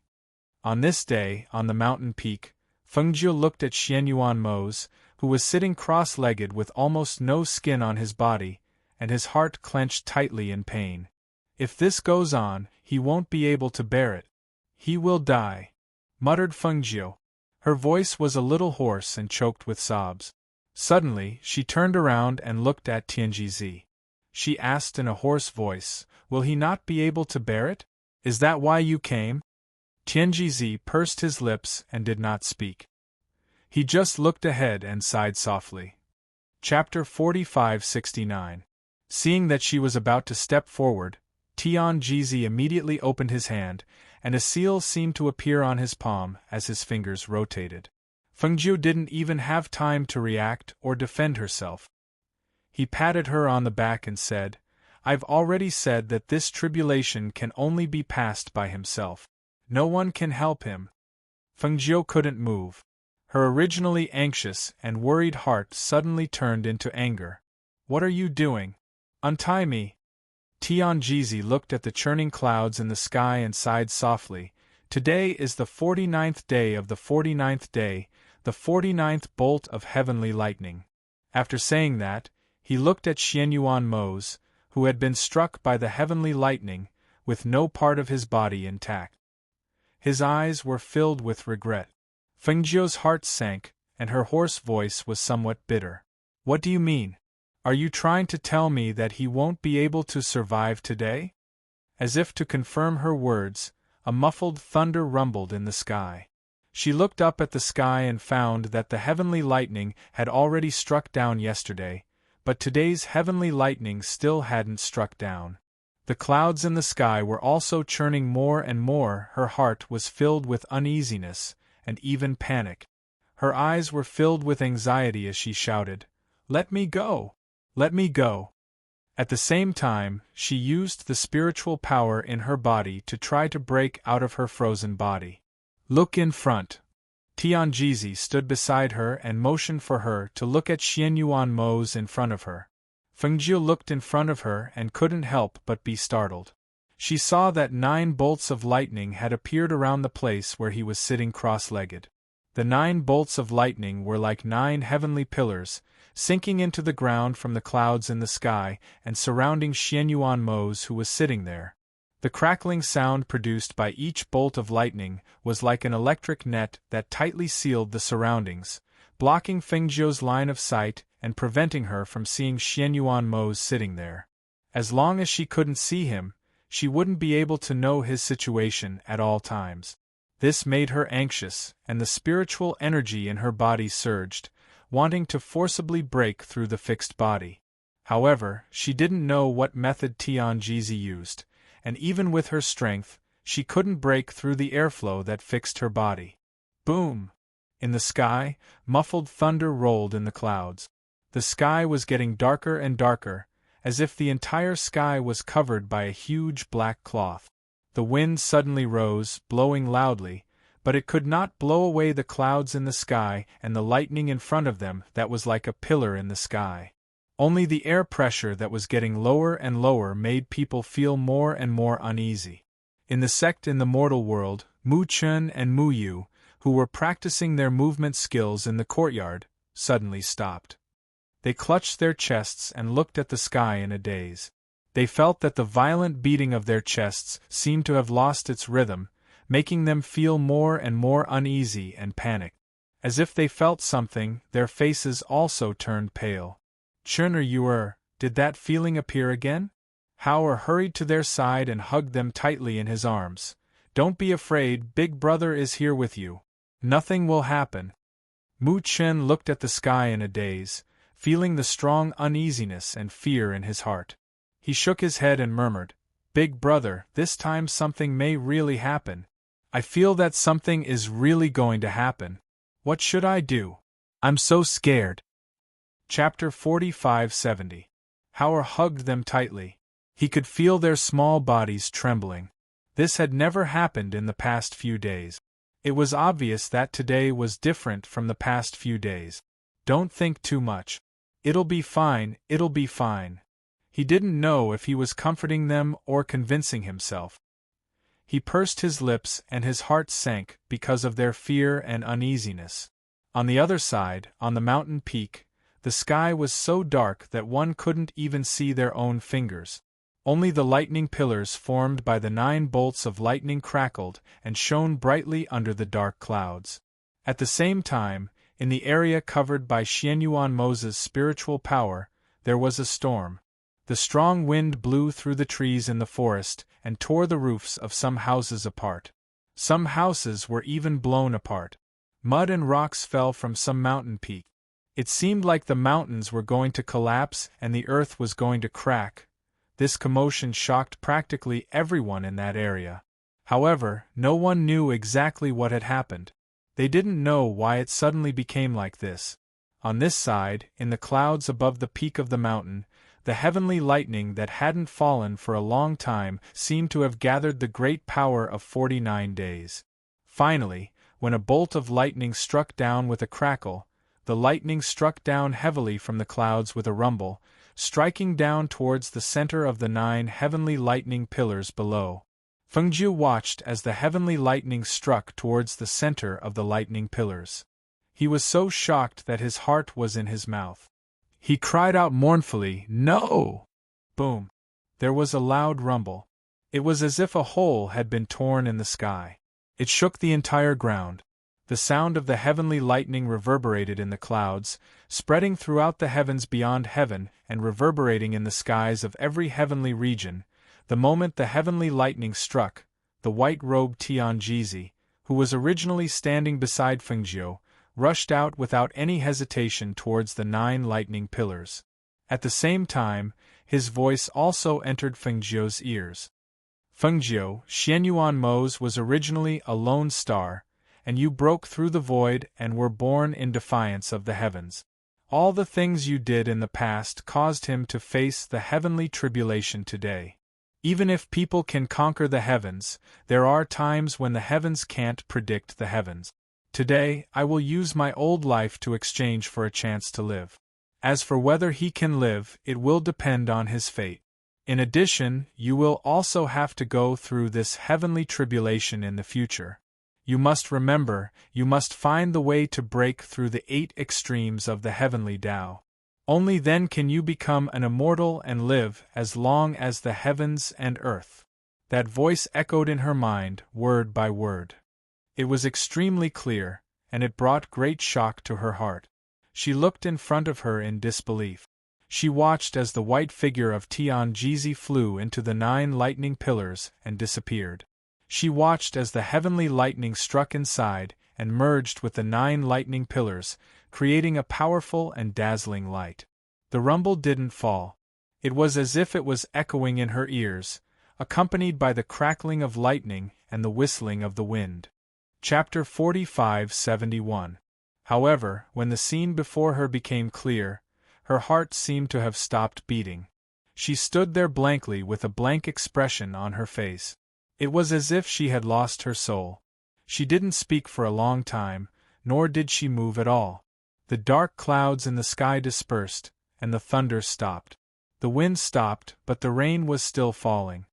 On this day, on the mountain peak, Fengjiu looked at Xianyuan, who was sitting cross-legged with almost no skin on his body, and his heart clenched tightly in pain. "If this goes on, he won't be able to bear it. He will die," muttered Fengjiu. Her voice was a little hoarse and choked with sobs. Suddenly, she turned around and looked at Tianjizi. She asked in a hoarse voice, "Will he not be able to bear it? Is that why you came?" Tianjizi pursed his lips and did not speak. He just looked ahead and sighed softly. Chapter 45-69. Seeing that she was about to step forward, Tianjizi immediately opened his hand, and a seal seemed to appear on his palm as his fingers rotated. Fengjiu didn't even have time to react or defend herself. He patted her on the back and said, "I've already said that this tribulation can only be passed by himself. No one can help him." Fengjiu couldn't move. Her originally anxious and worried heart suddenly turned into anger. "What are you doing? Untie me." Tianjizi looked at the churning clouds in the sky and sighed softly. "Today is the 49th day of the 49th day, the 49th bolt of heavenly lightning." After saying that, he looked at Xianyuan, who had been struck by the heavenly lightning, with no part of his body intact. His eyes were filled with regret. Fengjiu's heart sank, and her hoarse voice was somewhat bitter. "What do you mean? Are you trying to tell me that he won't be able to survive today?" As if to confirm her words, a muffled thunder rumbled in the sky. She looked up at the sky and found that the heavenly lightning had already struck down yesterday, but today's heavenly lightning still hadn't struck down. The clouds in the sky were also churning more and more. Her heart was filled with uneasiness, and even panic. Her eyes were filled with anxiety as she shouted, "Let me go! Let me go!" At the same time, she used the spiritual power in her body to try to break out of her frozen body. Look in front. Tianjizi stood beside her and motioned for her to look at Xianyuan Mo's in front of her. Fengjiu looked in front of her and couldn't help but be startled. She saw that 9 bolts of lightning had appeared around the place where he was sitting cross-legged. The 9 bolts of lightning were like 9 heavenly pillars, sinking into the ground from the clouds in the sky and surrounding Xianyuan Mo's who was sitting there. The crackling sound produced by each bolt of lightning was like an electric net that tightly sealed the surroundings, blocking Fengjiu's line of sight and preventing her from seeing Xianyuan Mo's sitting there. As long as she couldn't see him, she wouldn't be able to know his situation at all times. This made her anxious, and the spiritual energy in her body surged, wanting to forcibly break through the fixed body. However, she didn't know what method Tianjizi used, and even with her strength, she couldn't break through the airflow that fixed her body. Boom! In the sky, muffled thunder rolled in the clouds. The sky was getting darker and darker, as if the entire sky was covered by a huge black cloth. The wind suddenly rose, blowing loudly, but it could not blow away the clouds in the sky and the lightning in front of them that was like a pillar in the sky. Only the air pressure that was getting lower and lower made people feel more and more uneasy. In the sect in the mortal world, Mu Chun and Mu Yu, who were practicing their movement skills in the courtyard, suddenly stopped. They clutched their chests and looked at the sky in a daze. They felt that the violent beating of their chests seemed to have lost its rhythm, making them feel more and more uneasy and panicked. As if they felt something, their faces also turned pale. Chun or Yu, did that feeling appear again? Hao hurried to their side and hugged them tightly in his arms. Don't be afraid, Big Brother is here with you. Nothing will happen. Mu Chen looked at the sky in a daze, feeling the strong uneasiness and fear in his heart. He shook his head and murmured, Big Brother, this time something may really happen. I feel that something is really going to happen. What should I do? I'm so scared. Chapter 45-70. Hao hugged them tightly. He could feel their small bodies trembling. This had never happened in the past few days. It was obvious that today was different from the past few days. Don't think too much. It'll be fine, it'll be fine. He didn't know if he was comforting them or convincing himself. He pursed his lips and his heart sank because of their fear and uneasiness. On the other side, on the mountain peak, the sky was so dark that one couldn't even see their own fingers. Only the lightning pillars formed by the 9 bolts of lightning crackled and shone brightly under the dark clouds. At the same time, in the area covered by Xianyuan Mo's spiritual power, there was a storm. The strong wind blew through the trees in the forest and tore the roofs of some houses apart. Some houses were even blown apart. Mud and rocks fell from some mountain peak. It seemed like the mountains were going to collapse and the earth was going to crack. This commotion shocked practically everyone in that area. However, no one knew exactly what had happened. They didn't know why it suddenly became like this. On this side, in the clouds above the peak of the mountain, the heavenly lightning that hadn't fallen for a long time seemed to have gathered the great power of 49 days. Finally, when a bolt of lightning struck down with a crackle, the lightning struck down heavily from the clouds with a rumble, striking down towards the center of the 9 heavenly lightning pillars below. Fengjiu watched as the heavenly lightning struck towards the center of the lightning pillars. He was so shocked that his heart was in his mouth. He cried out mournfully, "No!" Boom! There was a loud rumble. It was as if a hole had been torn in the sky. It shook the entire ground. The sound of the heavenly lightning reverberated in the clouds, spreading throughout the heavens beyond heaven and reverberating in the skies of every heavenly region. The moment the heavenly lightning struck, the white-robed Tianjizi, who was originally standing beside Fengjiu, rushed out without any hesitation towards the 9 lightning pillars. At the same time, his voice also entered Fengjiu's ears. Fengjiu, Xianyuan Mo's was originally a lone star, and you broke through the void and were born in defiance of the heavens. All the things you did in the past caused him to face the heavenly tribulation today. Even if people can conquer the heavens, there are times when the heavens can't predict the heavens. Today, I will use my old life to exchange for a chance to live. As for whether he can live, it will depend on his fate. In addition, you will also have to go through this heavenly tribulation in the future. You must remember, you must find the way to break through the 8 extremes of the heavenly Tao. Only then can you become an immortal and live as long as the heavens and earth. That voice echoed in her mind, word by word. It was extremely clear, and it brought great shock to her heart. She looked in front of her in disbelief. She watched as the white figure of Tianjizi flew into the 9 lightning pillars and disappeared. She watched as the heavenly lightning struck inside and merged with the 9 lightning pillars, creating a powerful and dazzling light. The rumble didn't fall. It was as if it was echoing in her ears, accompanied by the crackling of lightning and the whistling of the wind. Chapter 45-71. However, when the scene before her became clear, her heart seemed to have stopped beating. She stood there blankly with a blank expression on her face. It was as if she had lost her soul. She didn't speak for a long time, nor did she move at all. The dark clouds in the sky dispersed, and the thunder stopped. The wind stopped, but the rain was still falling.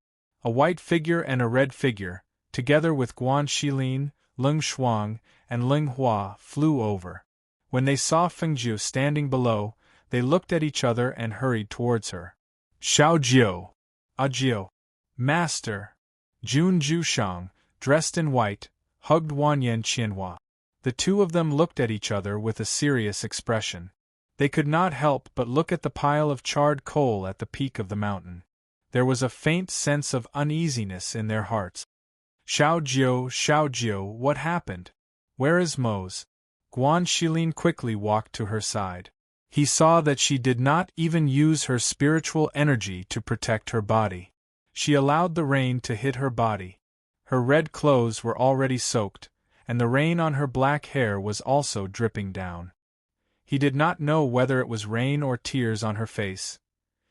A white figure and a red figure, together with Guan Xilin, Leng Shuang, and Ling Hua, flew over. When they saw Fengjiu standing below, they looked at each other and hurried towards her. Xiao Jiu! Jiu! Master! Jun Jushang, dressed in white, hugged Wanyan Qianhua. The two of them looked at each other with a serious expression. They could not help but look at the pile of charred coal at the peak of the mountain. There was a faint sense of uneasiness in their hearts. Xiao Jiu, what happened? Where is Mose? Guan Xilin quickly walked to her side. He saw that she did not even use her spiritual energy to protect her body. She allowed the rain to hit her body. Her red clothes were already soaked, and the rain on her black hair was also dripping down. He did not know whether it was rain or tears on her face.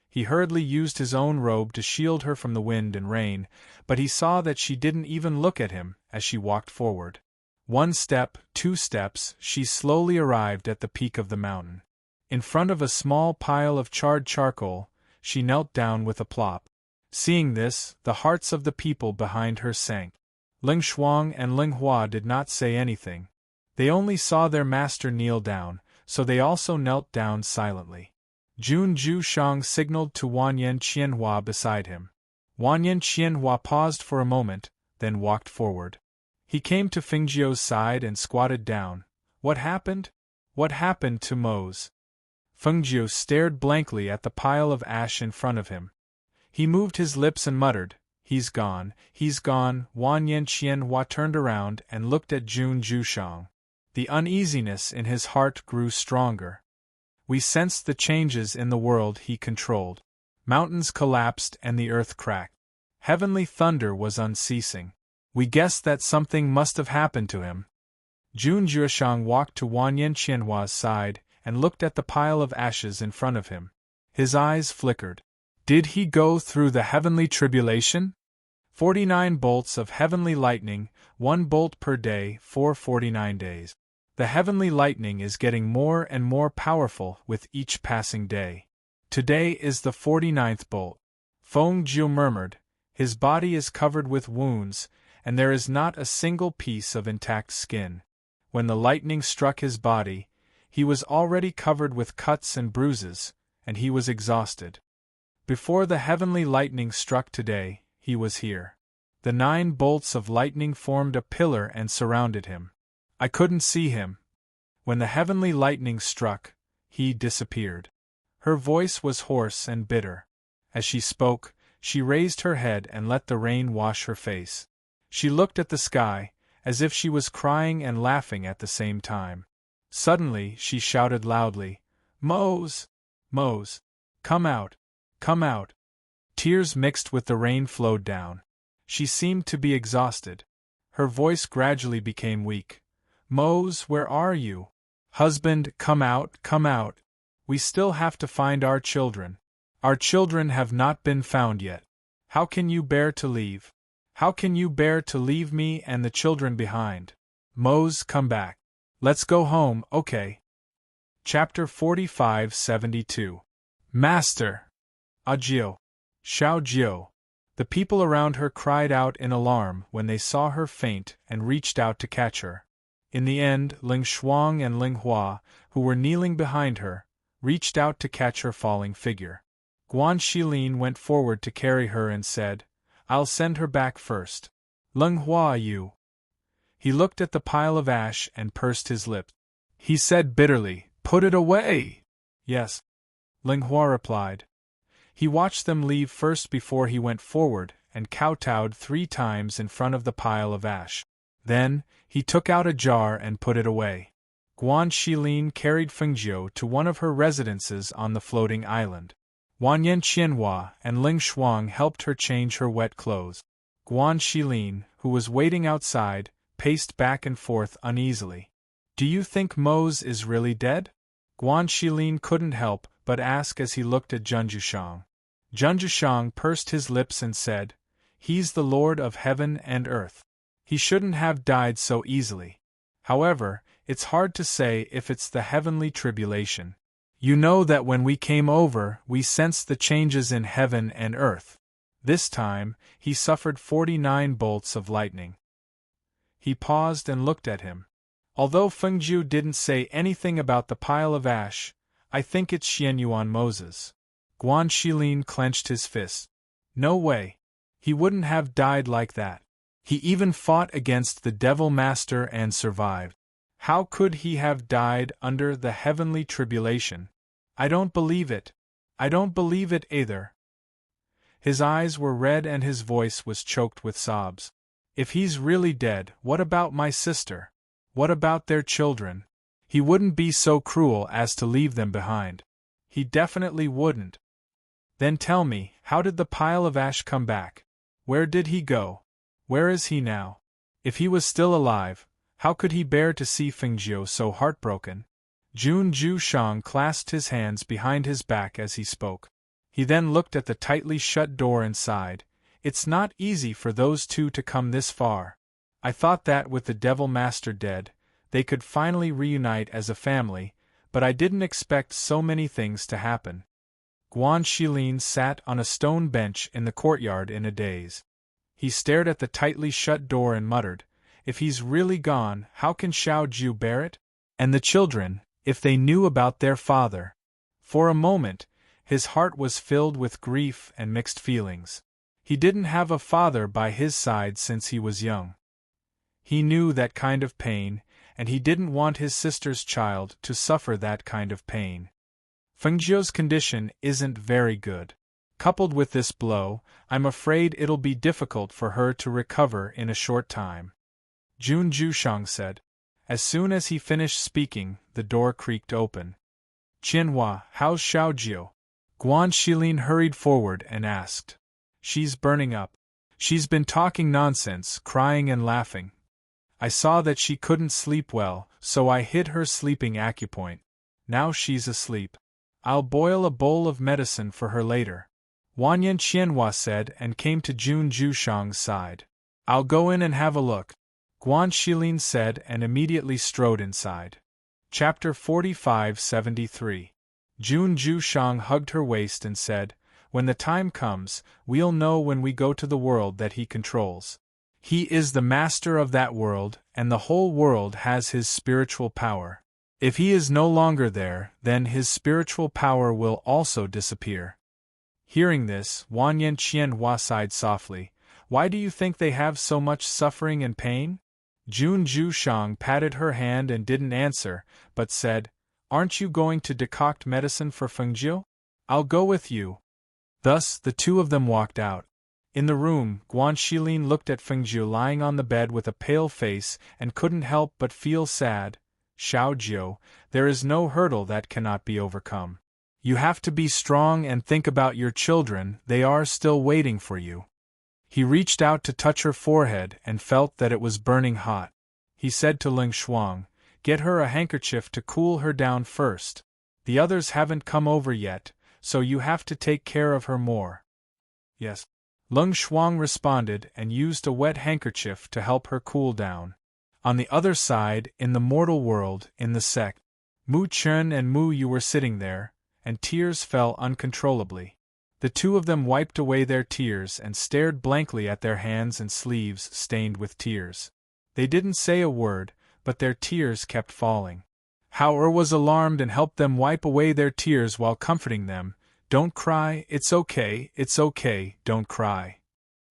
He hurriedly used his own robe to shield her from the wind and rain, but he saw that she didn't even look at him as she walked forward. 1 step, 2 steps, she slowly arrived at the peak of the mountain. In front of a small pile of charred charcoal, she knelt down with a plop. Seeing this, the hearts of the people behind her sank. Ling Shuang and Ling Hua did not say anything. They only saw their master kneel down, so they also knelt down silently. Jun Jushang signaled to Wanyan Qianhua beside him. Wanyan Qianhua paused for a moment, then walked forward. He came to Fengjiu's side and squatted down. What happened? What happened to Mose? Fengjiu stared blankly at the pile of ash in front of him. He moved his lips and muttered, He's gone, he's gone." Wanyan Qianhua turned around and looked at Jun Jushang. The uneasiness in his heart grew stronger. We sensed the changes in the world he controlled. Mountains collapsed and the earth cracked. Heavenly thunder was unceasing. We guessed that something must have happened to him. Jun Jushang walked to Wanyan Qianhua's side and looked at the pile of ashes in front of him. His eyes flickered. Did he go through the heavenly tribulation? 49 bolts of heavenly lightning, 1 bolt per day for 49 days. The heavenly lightning is getting more and more powerful with each passing day. Today is the 49th bolt. Feng Jiu murmured, his body is covered with wounds, and there is not a single piece of intact skin. When the lightning struck his body, he was already covered with cuts and bruises, and he was exhausted. Before the heavenly lightning struck today, he was here. The 9 bolts of lightning formed a pillar and surrounded him. I couldn't see him. When the heavenly lightning struck, he disappeared. Her voice was hoarse and bitter. As she spoke, she raised her head and let the rain wash her face. She looked at the sky, as if she was crying and laughing at the same time. Suddenly, she shouted loudly, Mose! Mose! Come out! Come out! Tears mixed with the rain flowed down. She seemed to be exhausted. Her voice gradually became weak. Mose, where are you? Husband, come out, come out! We still have to find our children. Our children have not been found yet. How can you bear to leave? How can you bear to leave me and the children behind? Mose, come back. Let's go home, okay? Chapter 45-72. Master! Ajio! Xiao Jiu! The people around her cried out in alarm when they saw her faint and reached out to catch her. In the end, Ling Shuang and Ling Hua, who were kneeling behind her, reached out to catch her falling figure. Guan Shilin went forward to carry her and said, I'll send her back first. Ling Hua, you. He looked at the pile of ash and pursed his lips. He said bitterly, Put it away! Yes. Ling Hua replied. He watched them leave first before he went forward and kowtowed 3 times in front of the pile of ash. Then, he took out a jar and put it away. Guan Shilin carried Fengjiu to one of her residences on the floating island. Wanyan Qianhua and Ling Shuang helped her change her wet clothes. Guan Shilin, who was waiting outside, paced back and forth uneasily. Do you think Mose is really dead? Guan Shilin couldn't help but ask as he looked at Junjushang. Junjushang pursed his lips and said, He's the Lord of heaven and earth. He shouldn't have died so easily. However, it's hard to say if it's the heavenly tribulation. You know that when we came over, we sensed the changes in heaven and earth. This time, he suffered 49 bolts of lightning. He paused and looked at him. Although Fengjiu didn't say anything about the pile of ash, I think it's Xianyuan Moses. Guan Shilin clenched his fist. No way. He wouldn't have died like that. He even fought against the Devil Master and survived. How could he have died under the heavenly tribulation? I don't believe it. I don't believe it either. His eyes were red and his voice was choked with sobs. If he's really dead, what about my sister? What about their children? He wouldn't be so cruel as to leave them behind. He definitely wouldn't. Then tell me, how did the pile of ash come back? Where did he go? Where is he now? If he was still alive, how could he bear to see Fengjiu so heartbroken? Junjushang clasped his hands behind his back as he spoke. He then looked at the tightly shut door and sighed. It's not easy for those two to come this far. I thought that with the Devil Master dead, they could finally reunite as a family, but I didn't expect so many things to happen. Guan Shilin sat on a stone bench in the courtyard in a daze. He stared at the tightly shut door and muttered, If he's really gone, how can Xiao Jiu bear it? And the children, if they knew about their father. For a moment, his heart was filled with grief and mixed feelings. He didn't have a father by his side since he was young. He knew that kind of pain, and he didn't want his sister's child to suffer that kind of pain. Fengjiu's condition isn't very good. Coupled with this blow, I'm afraid it'll be difficult for her to recover in a short time. Junjushang said. As soon as he finished speaking, the door creaked open. Qianhua, how's Xiao Jiu? Guan Shilin hurried forward and asked. She's burning up. She's been talking nonsense, crying and laughing. I saw that she couldn't sleep well, so I hid her sleeping acupoint. Now she's asleep. I'll boil a bowl of medicine for her later. Wanyan Qianhua said and came to Junjushang's side. I'll go in and have a look. Guan Shilin said and immediately strode inside. Chapter 45-73. Junjushang hugged her waist and said, When the time comes, we'll know when we go to the world that he controls. He is the master of that world, and the whole world has his spiritual power. If he is no longer there, then his spiritual power will also disappear. Hearing this, Wanyan Qianhua sighed softly. Why do you think they have so much suffering and pain? Junjushang patted her hand and didn't answer, but said, Aren't you going to decoct medicine for Fengjiu? I'll go with you. Thus, the two of them walked out. In the room, Guan Shilin looked at Fengjiu lying on the bed with a pale face and couldn't help but feel sad. Xiao Jiu, there is no hurdle that cannot be overcome. You have to be strong and think about your children, they are still waiting for you. He reached out to touch her forehead and felt that it was burning hot. He said to Ling Shuang, Get her a handkerchief to cool her down first. The others haven't come over yet, so you have to take care of her more. Yes. Lung Shuang responded and used a wet handkerchief to help her cool down. On the other side, in the mortal world, in the sect, Mu Chen and Mu Yu were sitting there, and tears fell uncontrollably. The two of them wiped away their tears and stared blankly at their hands and sleeves stained with tears. They didn't say a word, but their tears kept falling. Hao was alarmed and helped them wipe away their tears while comforting them. Don't cry, it's okay, don't cry.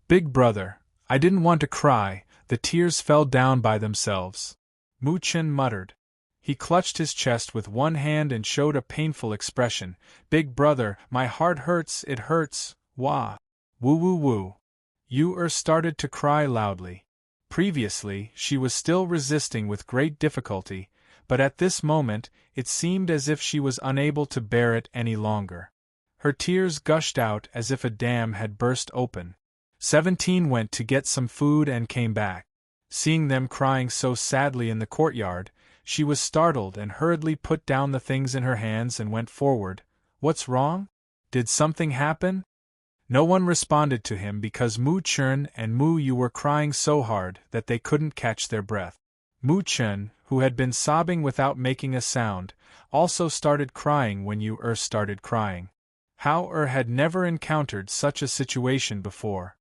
Big brother, I didn't want to cry, the tears fell down by themselves. Mu Chen muttered. He clutched his chest with one hand and showed a painful expression. Big brother, my heart hurts, it hurts, wah. Woo woo woo. Yu started to cry loudly. Previously, she was still resisting with great difficulty, but at this moment, it seemed as if she was unable to bear it any longer. Her tears gushed out as if a dam had burst open. 17 went to get some food and came back. Seeing them crying so sadly in the courtyard, she was startled and hurriedly put down the things in her hands and went forward. What's wrong? Did something happen? No one responded to him because Mu Chen and Mu Yu were crying so hard that they couldn't catch their breath. Mu Chen, who had been sobbing without making a sound, also started crying when Yu started crying. Hao had never encountered such a situation before.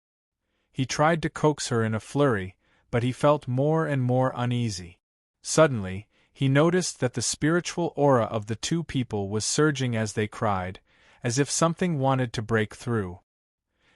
He tried to coax her in a flurry, but he felt more and more uneasy. Suddenly, he noticed that the spiritual aura of the two people was surging as they cried, as if something wanted to break through.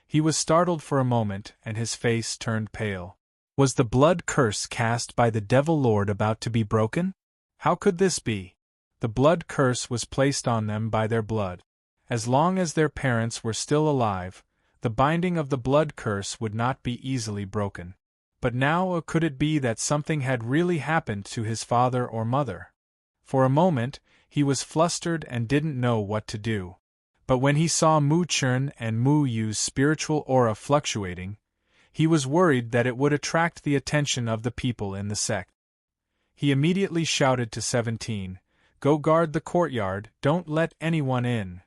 He was startled for a moment and his face turned pale. Was the blood curse cast by the Devil Lord about to be broken? How could this be? The blood curse was placed on them by their blood. As long as their parents were still alive, the binding of the blood curse would not be easily broken. But now could it be that something had really happened to his father or mother? For a moment, he was flustered and didn't know what to do. But when he saw Mu Chen and Mu Yu's spiritual aura fluctuating, he was worried that it would attract the attention of the people in the sect. He immediately shouted to 17, "Go guard the courtyard, don't let anyone in."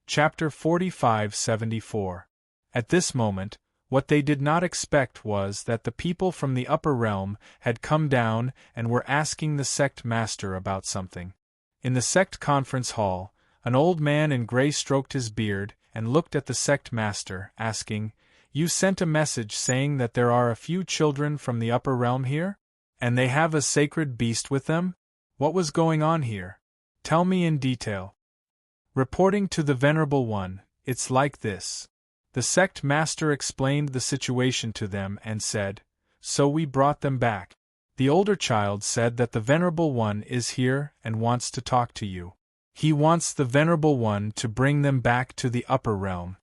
Chapter 45-74. At this moment, what they did not expect was that the people from the upper realm had come down and were asking the sect master about something. In the sect conference hall, an old man in gray stroked his beard and looked at the sect master, asking, "You sent a message saying that there are a few children from the upper realm here? And they have a sacred beast with them? What was going on here? Tell me in detail." Reporting to the Venerable One, it's like this. The sect master explained the situation to them and said, "So we brought them back." The older child said that the Venerable One is here and wants to talk to you. He wants the Venerable One to bring them back to the upper realm.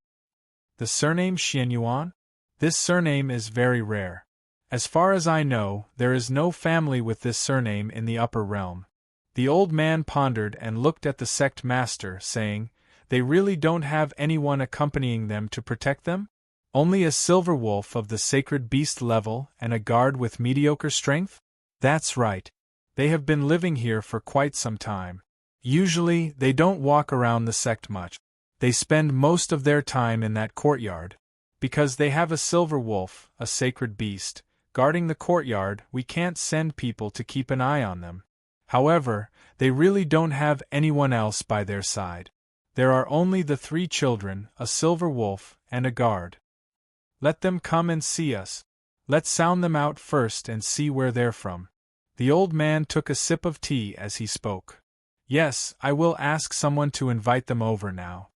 The surname Xianyuan? This surname is very rare. As far as I know, there is no family with this surname in the upper realm. The old man pondered and looked at the sect master, saying, "They really don't have anyone accompanying them to protect them? Only a silver wolf of the sacred beast level and a guard with mediocre strength?" That's right. They have been living here for quite some time. Usually, they don't walk around the sect much. They spend most of their time in that courtyard. Because they have a silver wolf, a sacred beast, guarding the courtyard, we can't send people to keep an eye on them. However, they really don't have anyone else by their side. There are only the 3 children, a silver wolf, and a guard. Let them come and see us. Let's sound them out first and see where they're from. The old man took a sip of tea as he spoke. Yes, I will ask someone to invite them over now.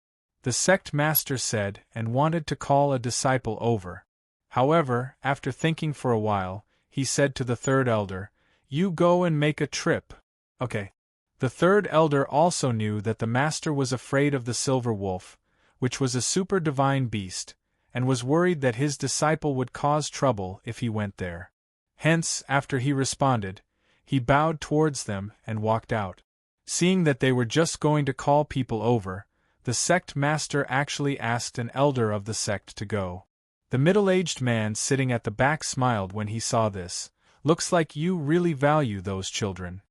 The sect master said and wanted to call a disciple over. However, after thinking for a while, he said to the third elder, "You go and make a trip." Okay. The third elder also knew that the master was afraid of the silver wolf, which was a super divine beast, and was worried that his disciple would cause trouble if he went there. Hence, after he responded, he bowed towards them and walked out. Seeing that they were just going to call people over, the sect master actually asked an elder of the sect to go. The middle-aged man sitting at the back smiled when he saw this. "Looks like you really value those children."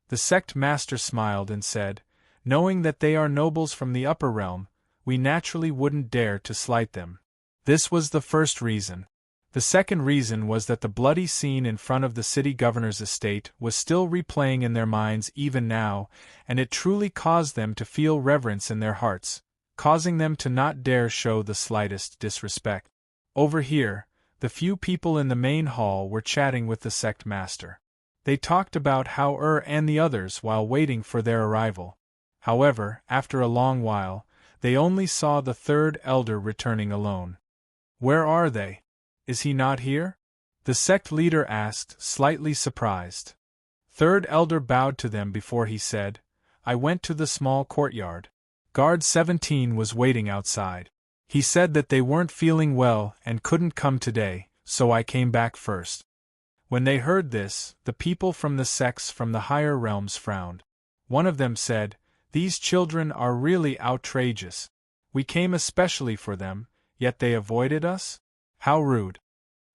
The sect master smiled and said, Knowing that they are nobles from the upper realm, we naturally wouldn't dare to slight them. This was the first reason. The second reason was that the bloody scene in front of the city governor's estate was still replaying in their minds even now, and it truly caused them to feel reverence in their hearts, causing them to not dare show the slightest disrespect. Over here, the few people in the main hall were chatting with the sect master. They talked about how and the others while waiting for their arrival. However, after a long while, they only saw the third elder returning alone. Where are they? Is he not here? The sect leader asked, slightly surprised. Third elder bowed to them before he said, I went to the small courtyard. Guard 17 was waiting outside. He said that they weren't feeling well and couldn't come today, so I came back first. When they heard this, the people from the sects from the higher realms frowned. One of them said, These children are really outrageous. We came especially for them, yet they avoided us? How rude.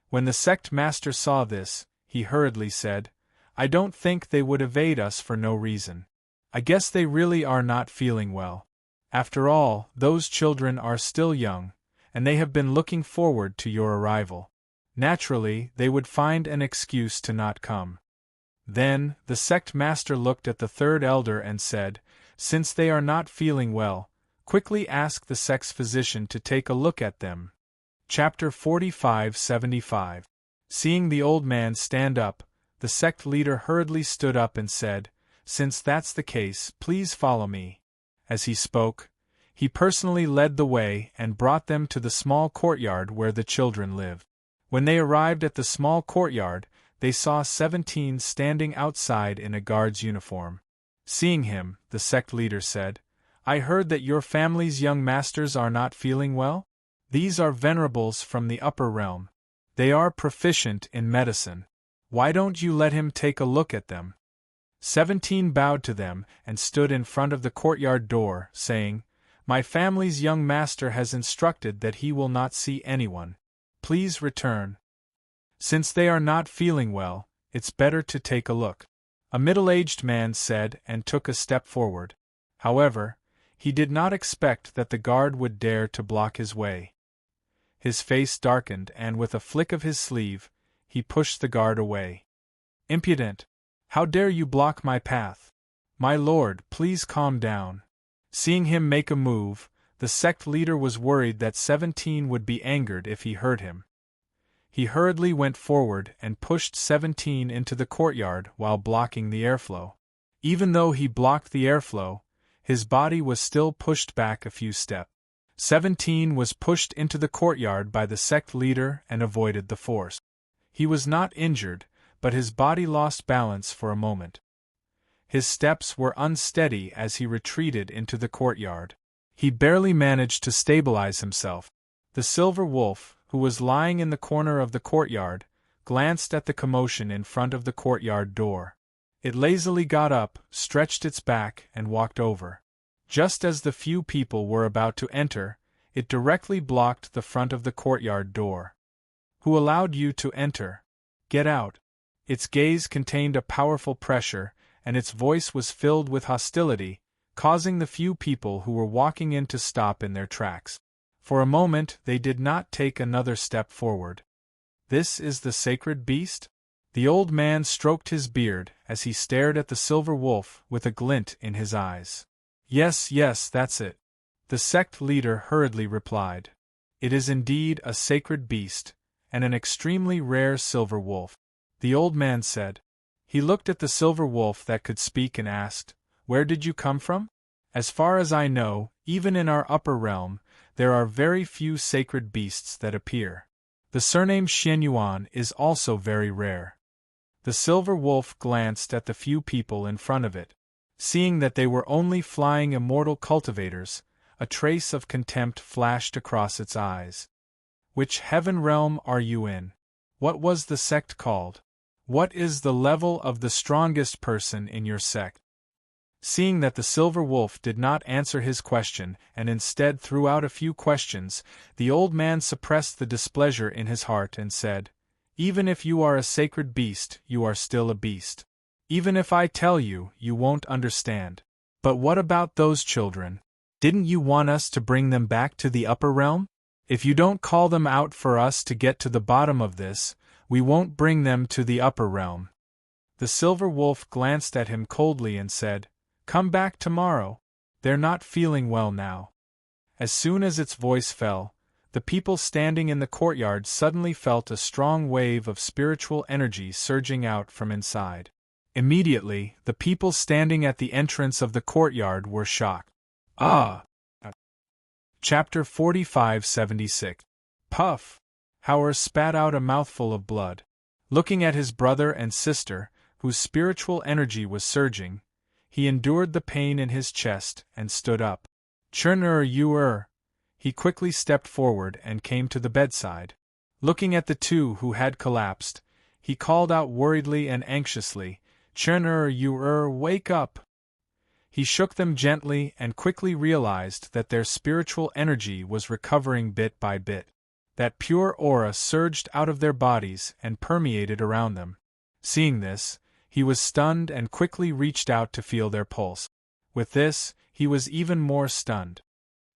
When the sect master saw this, he hurriedly said, I don't think they would evade us for no reason. I guess they really are not feeling well. After all, those children are still young, and they have been looking forward to your arrival. Naturally, they would find an excuse to not come. Then, the sect master looked at the third elder and said, Since they are not feeling well, quickly ask the sect's physician to take a look at them. Chapter 45-75. Seeing the old man stand up, the sect leader hurriedly stood up and said, Since that's the case, please follow me. As he spoke, he personally led the way and brought them to the small courtyard where the children lived. When they arrived at the small courtyard, they saw 17 standing outside in a guard's uniform. Seeing him, the sect leader said, I heard that your family's young masters are not feeling well? These are venerables from the upper realm. They are proficient in medicine. Why don't you let him take a look at them? 17 bowed to them and stood in front of the courtyard door, saying, My family's young master has instructed that he will not see anyone. Please return. Since they are not feeling well, it's better to take a look. A middle-aged man said and took a step forward. However, he did not expect that the guard would dare to block his way. His face darkened and with a flick of his sleeve, he pushed the guard away. Impudent! How dare you block my path? My lord, please calm down. Seeing him make a move, the sect leader was worried that 17 would be angered if he hurt him. He hurriedly went forward and pushed 17 into the courtyard while blocking the airflow. Even though he blocked the airflow, his body was still pushed back a few steps. 17 was pushed into the courtyard by the sect leader and avoided the force. He was not injured, but his body lost balance for a moment. His steps were unsteady as he retreated into the courtyard. He barely managed to stabilize himself. The silver wolf, who was lying in the corner of the courtyard, glanced at the commotion in front of the courtyard door. It lazily got up, stretched its back, and walked over. Just as the few people were about to enter, it directly blocked the front of the courtyard door. Who allowed you to enter? Get out. Its gaze contained a powerful pressure, and its voice was filled with hostility, causing the few people who were walking in to stop in their tracks. For a moment they did not take another step forward. This is the sacred beast? The old man stroked his beard as he stared at the silver wolf with a glint in his eyes. Yes, that's it. The sect leader hurriedly replied. It is indeed a sacred beast, and an extremely rare silver wolf. The old man said. He looked at the silver wolf that could speak and asked, Where did you come from? As far as I know, even in our upper realm, there are very few sacred beasts that appear. The surname Xianyuan is also very rare. The silver wolf glanced at the few people in front of it. Seeing that they were only flying immortal cultivators, a trace of contempt flashed across its eyes. Which heaven realm are you in? What was the sect called? What is the level of the strongest person in your sect? Seeing that the silver wolf did not answer his question and instead threw out a few questions, the old man suppressed the displeasure in his heart and said, Even if you are a sacred beast, you are still a beast. Even if I tell you, you won't understand. But what about those children? Didn't you want us to bring them back to the upper realm? If you don't call them out for us to get to the bottom of this, we won't bring them to the upper realm." The silver wolf glanced at him coldly and said, "Come back tomorrow. They're not feeling well now." As soon as its voice fell, the people standing in the courtyard suddenly felt a strong wave of spiritual energy surging out from inside. Immediately, the people standing at the entrance of the courtyard were shocked. Ah! Chapter 45:76. Puff! Howard spat out a mouthful of blood. Looking at his brother and sister, whose spiritual energy was surging, he endured the pain in his chest and stood up. "Churn-er-you-er!" He quickly stepped forward and came to the bedside. Looking at the two who had collapsed, he called out worriedly and anxiously, "Churn-er-you-er, wake up!" He shook them gently and quickly realized that their spiritual energy was recovering bit by bit. That pure aura surged out of their bodies and permeated around them. Seeing this, he was stunned and quickly reached out to feel their pulse. With this, he was even more stunned.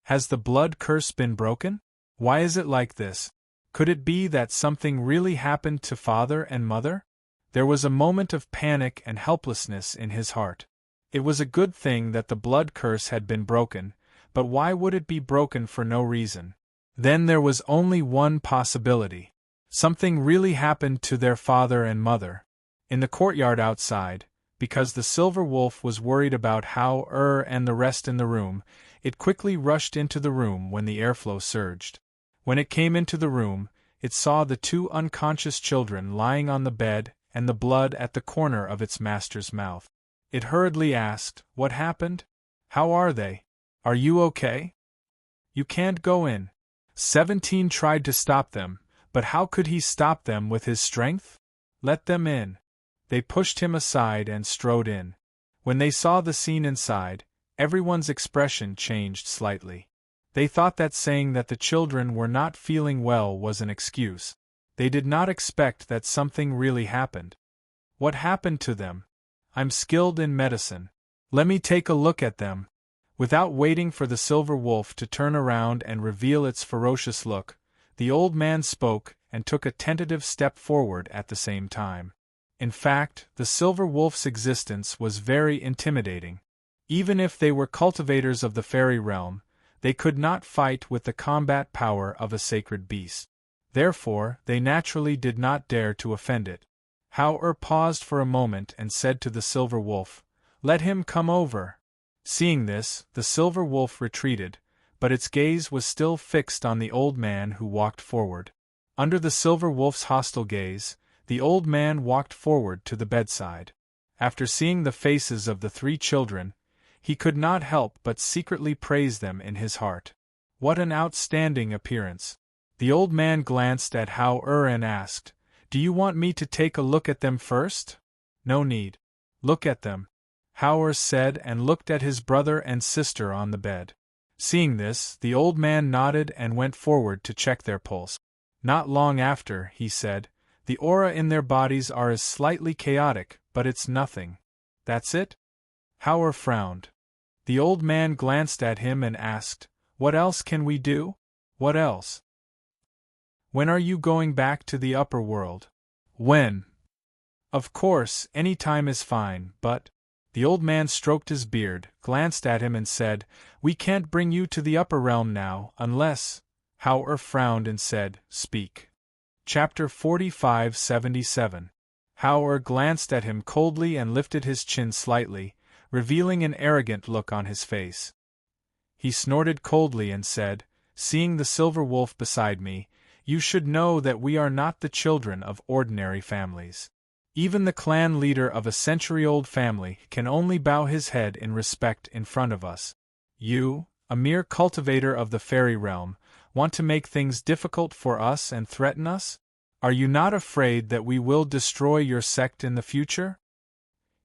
Has the blood curse been broken? Why is it like this? Could it be that something really happened to father and mother? There was a moment of panic and helplessness in his heart. It was a good thing that the blood curse had been broken, but why would it be broken for no reason? Then there was only one possibility. Something really happened to their father and mother. In the courtyard outside, because the silver wolf was worried about Howard and the rest in the room, it quickly rushed into the room when the airflow surged. When it came into the room, it saw the two unconscious children lying on the bed and the blood at the corner of its master's mouth. It hurriedly asked, "What happened? How are they? Are you okay? You can't go in." 17 tried to stop them, but how could he stop them with his strength? "Let them in." They pushed him aside and strode in. When they saw the scene inside, everyone's expression changed slightly. They thought that saying that the children were not feeling well was an excuse. They did not expect that something really happened. "What happened to them? I'm skilled in medicine. Let me take a look at them." Without waiting for the silver wolf to turn around and reveal its ferocious look, the old man spoke and took a tentative step forward at the same time. In fact, the silver wolf's existence was very intimidating. Even if they were cultivators of the fairy realm, they could not fight with the combat power of a sacred beast. Therefore, they naturally did not dare to offend it. Howard paused for a moment and said to the silver wolf, "Let him come over." Seeing this, the silver wolf retreated, but its gaze was still fixed on the old man who walked forward. Under the silver wolf's hostile gaze, the old man walked forward to the bedside. After seeing the faces of the 3 children, he could not help but secretly praise them in his heart. What an outstanding appearance! The old man glanced at Howard and asked, "Do you want me to take a look at them first?" "No need. Look at them," Howard said and looked at his brother and sister on the bed. Seeing this, the old man nodded and went forward to check their pulse. Not long after, he said, "The aura in their bodies are slightly chaotic, but it's nothing." "That's it?" Howard frowned. The old man glanced at him and asked, "What else can we do?" "What else?" "When are you going back to the upper world?" "When?" "Of course, any time is fine, but—" The old man stroked his beard, glanced at him and said, "We can't bring you to the upper realm now, unless—" Howard frowned and said, "Speak." Chapter 45:77. Howard glanced at him coldly and lifted his chin slightly, revealing an arrogant look on his face. He snorted coldly and said, "Seeing the silver wolf beside me, you should know that we are not the children of ordinary families. Even the clan leader of a century-old family can only bow his head in respect in front of us. You, a mere cultivator of the fairy realm, want to make things difficult for us and threaten us? Are you not afraid that we will destroy your sect in the future?"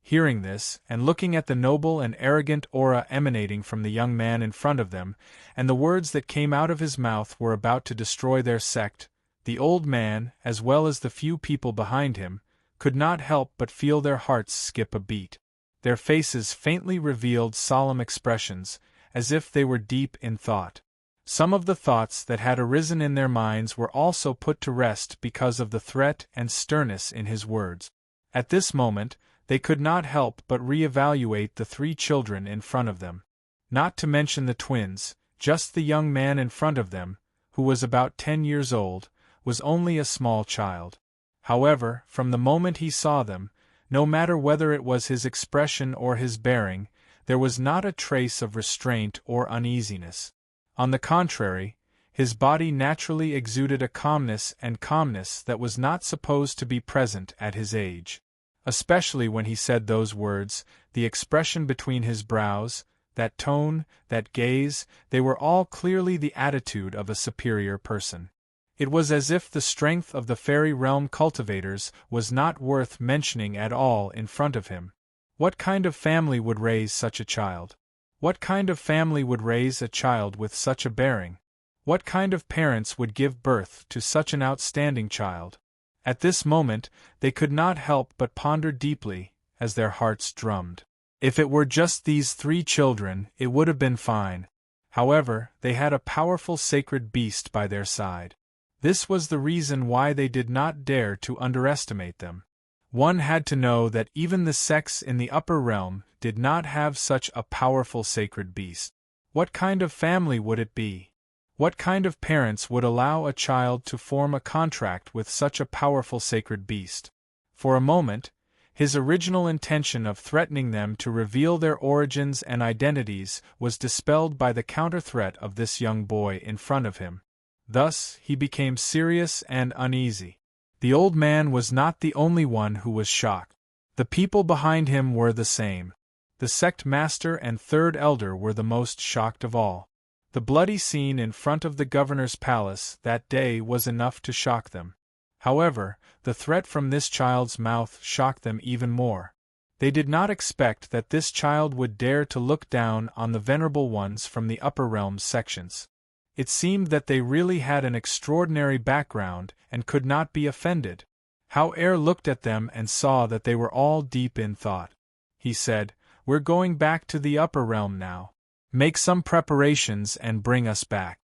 Hearing this, and looking at the noble and arrogant aura emanating from the young man in front of them, and the words that came out of his mouth were about to destroy their sect, the old man, as well as the few people behind him, could not help but feel their hearts skip a beat. Their faces faintly revealed solemn expressions, as if they were deep in thought. Some of the thoughts that had arisen in their minds were also put to rest because of the threat and sternness in his words. At this moment, they could not help but re-evaluate the three children in front of them. Not to mention the twins, just the young man in front of them, who was about 10 years old, was only a small child. However, from the moment he saw them, no matter whether it was his expression or his bearing, there was not a trace of restraint or uneasiness. On the contrary, his body naturally exuded a calmness that was not supposed to be present at his age. Especially when he said those words, the expression between his brows, that tone, that gaze, they were all clearly the attitude of a superior person. It was as if the strength of the fairy realm cultivators was not worth mentioning at all in front of him. What kind of family would raise such a child? What kind of family would raise a child with such a bearing? What kind of parents would give birth to such an outstanding child? At this moment, they could not help but ponder deeply, as their hearts drummed. If it were just these three children, it would have been fine. However, they had a powerful sacred beast by their side. This was the reason why they did not dare to underestimate them. One had to know that even the sex in the upper realm did not have such a powerful sacred beast. What kind of family would it be? What kind of parents would allow a child to form a contract with such a powerful sacred beast? For a moment, his original intention of threatening them to reveal their origins and identities was dispelled by the counter-threat of this young boy in front of him. Thus, he became serious and uneasy. The old man was not the only one who was shocked. The people behind him were the same. The sect master and third elder were the most shocked of all. The bloody scene in front of the governor's palace that day was enough to shock them. However, the threat from this child's mouth shocked them even more. They did not expect that this child would dare to look down on the venerable ones from the upper realm sections. It seemed that they really had an extraordinary background and could not be offended. How looked at them and saw that they were all deep in thought. He said, "We're going back to the upper realm now. Make some preparations and bring us back."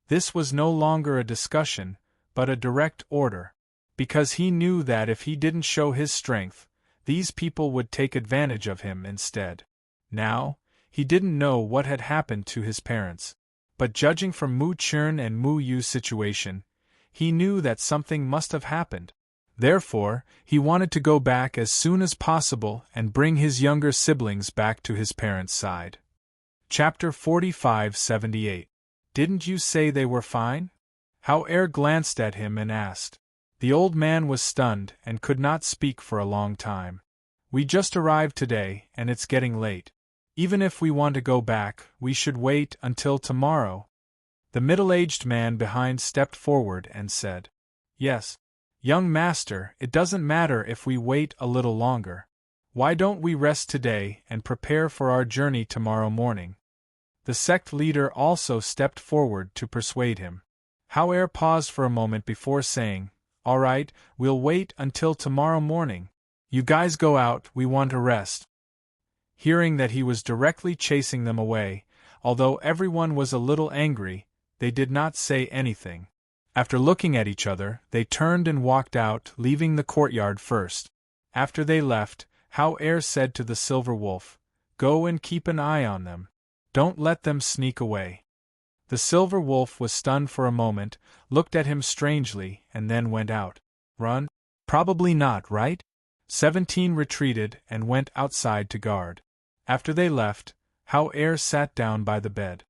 This was no longer a discussion, but a direct order, because he knew that if he didn't show his strength, these people would take advantage of him instead. Now, he didn't know what had happened to his parents, but judging from Mu Churn and Mu Yu's situation, he knew that something must have happened. Therefore, he wanted to go back as soon as possible and bring his younger siblings back to his parents' side. Chapter 45-78. Didn't you say they were fine? How glanced at him and asked. The old man was stunned and could not speak for a long time. "We just arrived today, and it's getting late. Even if we want to go back, we should wait until tomorrow." The middle-aged man behind stepped forward and said, "Yes, young master, it doesn't matter if we wait a little longer. Why don't we rest today and prepare for our journey tomorrow morning?" The sect leader also stepped forward to persuade him. How paused for a moment before saying, "All right, we'll wait until tomorrow morning. You guys go out, we want to rest." Hearing that he was directly chasing them away, although everyone was a little angry, they did not say anything. After looking at each other, they turned and walked out, leaving the courtyard first. After they left, How said to the silver wolf, "Go and keep an eye on them. Don't let them sneak away." The silver wolf was stunned for a moment, looked at him strangely, and then went out. "Run? Probably not, right?" 17 retreated and went outside to guard. After they left, How sat down by the bed.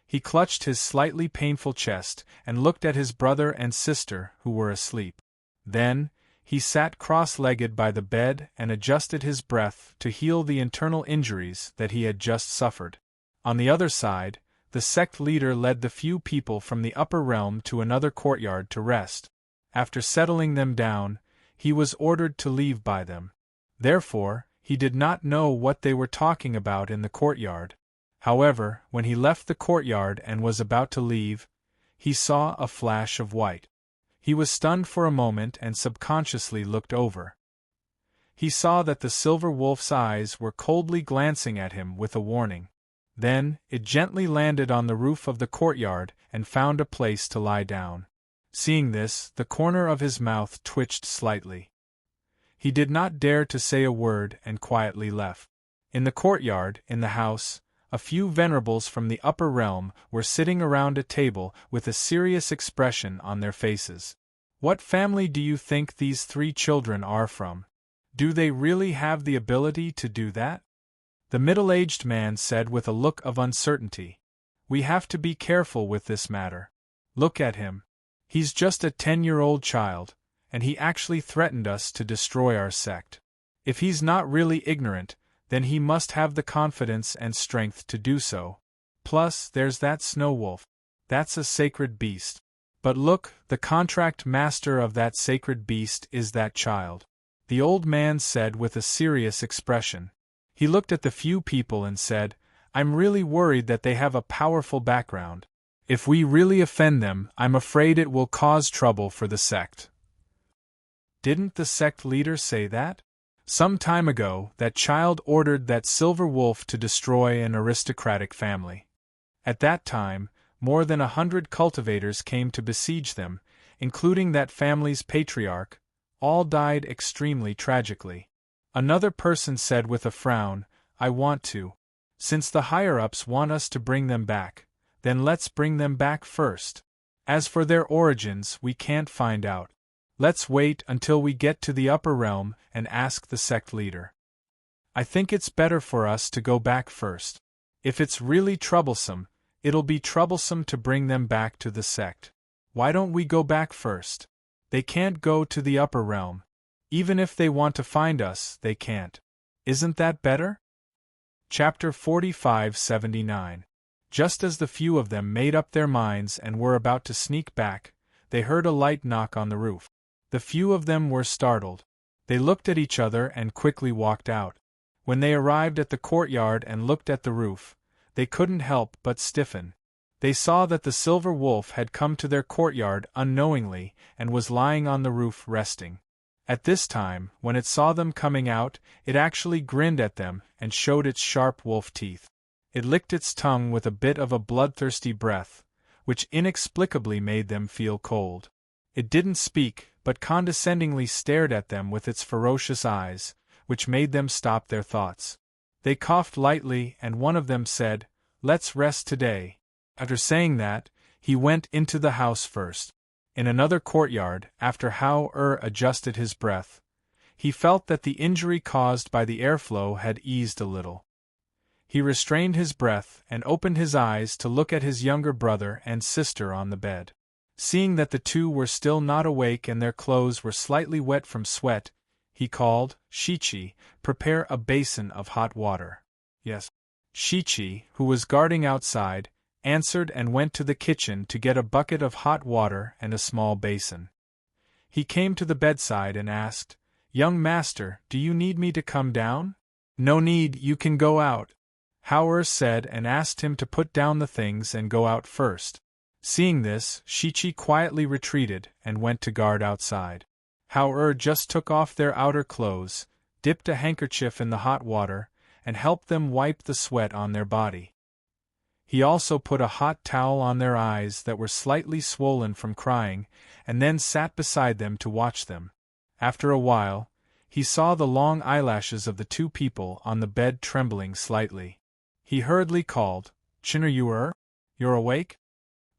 He clutched his slightly painful chest and looked at his brother and sister, who were asleep. Then, he sat cross-legged by the bed and adjusted his breath to heal the internal injuries that he had just suffered. On the other side, the sect leader led the few people from the upper realm to another courtyard to rest. After settling them down, he was ordered to leave by them. Therefore, he did not know what they were talking about in the courtyard. However, when he left the courtyard and was about to leave, he saw a flash of white. He was stunned for a moment and subconsciously looked over. He saw that the silver wolf's eyes were coldly glancing at him with a warning. Then, it gently landed on the roof of the courtyard and found a place to lie down. Seeing this, the corner of his mouth twitched slightly. He did not dare to say a word and quietly left. In the courtyard, in the house, a few venerables from the upper realm were sitting around a table with a serious expression on their faces. What family do you think these 3 children are from? Do they really have the ability to do that? The middle-aged man said with a look of uncertainty. We have to be careful with this matter. Look at him. He's just a 10-year-old child, and he actually threatened us to destroy our sect. If he's not really ignorant, then he must have the confidence and strength to do so. Plus, there's that snow wolf. That's a sacred beast. But look, the contract master of that sacred beast is that child. The old man said with a serious expression. He looked at the few people and said, I'm really worried that they have a powerful background. If we really offend them, I'm afraid it will cause trouble for the sect. Didn't the sect leader say that? Some time ago, that child ordered that silver wolf to destroy an aristocratic family. At that time, more than 100 cultivators came to besiege them, including that family's patriarch. All died extremely tragically. Another person said with a frown, I want to. Since the higher-ups want us to bring them back, then let's bring them back first. As for their origins, we can't find out. Let's wait until we get to the upper realm and ask the sect leader. I think it's better for us to go back first. If it's really troublesome, it'll be troublesome to bring them back to the sect. Why don't we go back first? They can't go to the upper realm. Even if they want to find us, they can't. Isn't that better? Chapter 45-79. Just as the few of them made up their minds and were about to sneak back, they heard a light knock on the roof. The few of them were startled. They looked at each other and quickly walked out. When they arrived at the courtyard and looked at the roof, they couldn't help but stiffen. They saw that the silver wolf had come to their courtyard unknowingly and was lying on the roof resting. At this time, when it saw them coming out, it actually grinned at them and showed its sharp wolf teeth. It licked its tongue with a bit of a bloodthirsty breath, which inexplicably made them feel cold. It didn't speak, but condescendingly stared at them with its ferocious eyes, which made them stop their thoughts. They coughed lightly and one of them said, Let's rest today. After saying that, he went into the house first. In another courtyard, after Hao adjusted his breath, he felt that the injury caused by the airflow had eased a little. He restrained his breath and opened his eyes to look at his younger brother and sister on the bed. Seeing that the two were still not awake and their clothes were slightly wet from sweat, he called, Shichi, prepare a basin of hot water. Yes. Shichi, who was guarding outside, answered and went to the kitchen to get a bucket of hot water and a small basin. He came to the bedside and asked, Young master, do you need me to come down? No need, you can go out. Hao said and asked him to put down the things and go out first. Seeing this, Shichi quietly retreated and went to guard outside. Hao just took off their outer clothes, dipped a handkerchief in the hot water, and helped them wipe the sweat on their body. He also put a hot towel on their eyes that were slightly swollen from crying, and then sat beside them to watch them. After a while, he saw the long eyelashes of the two people on the bed trembling slightly. He hurriedly called, Chinner, you're awake?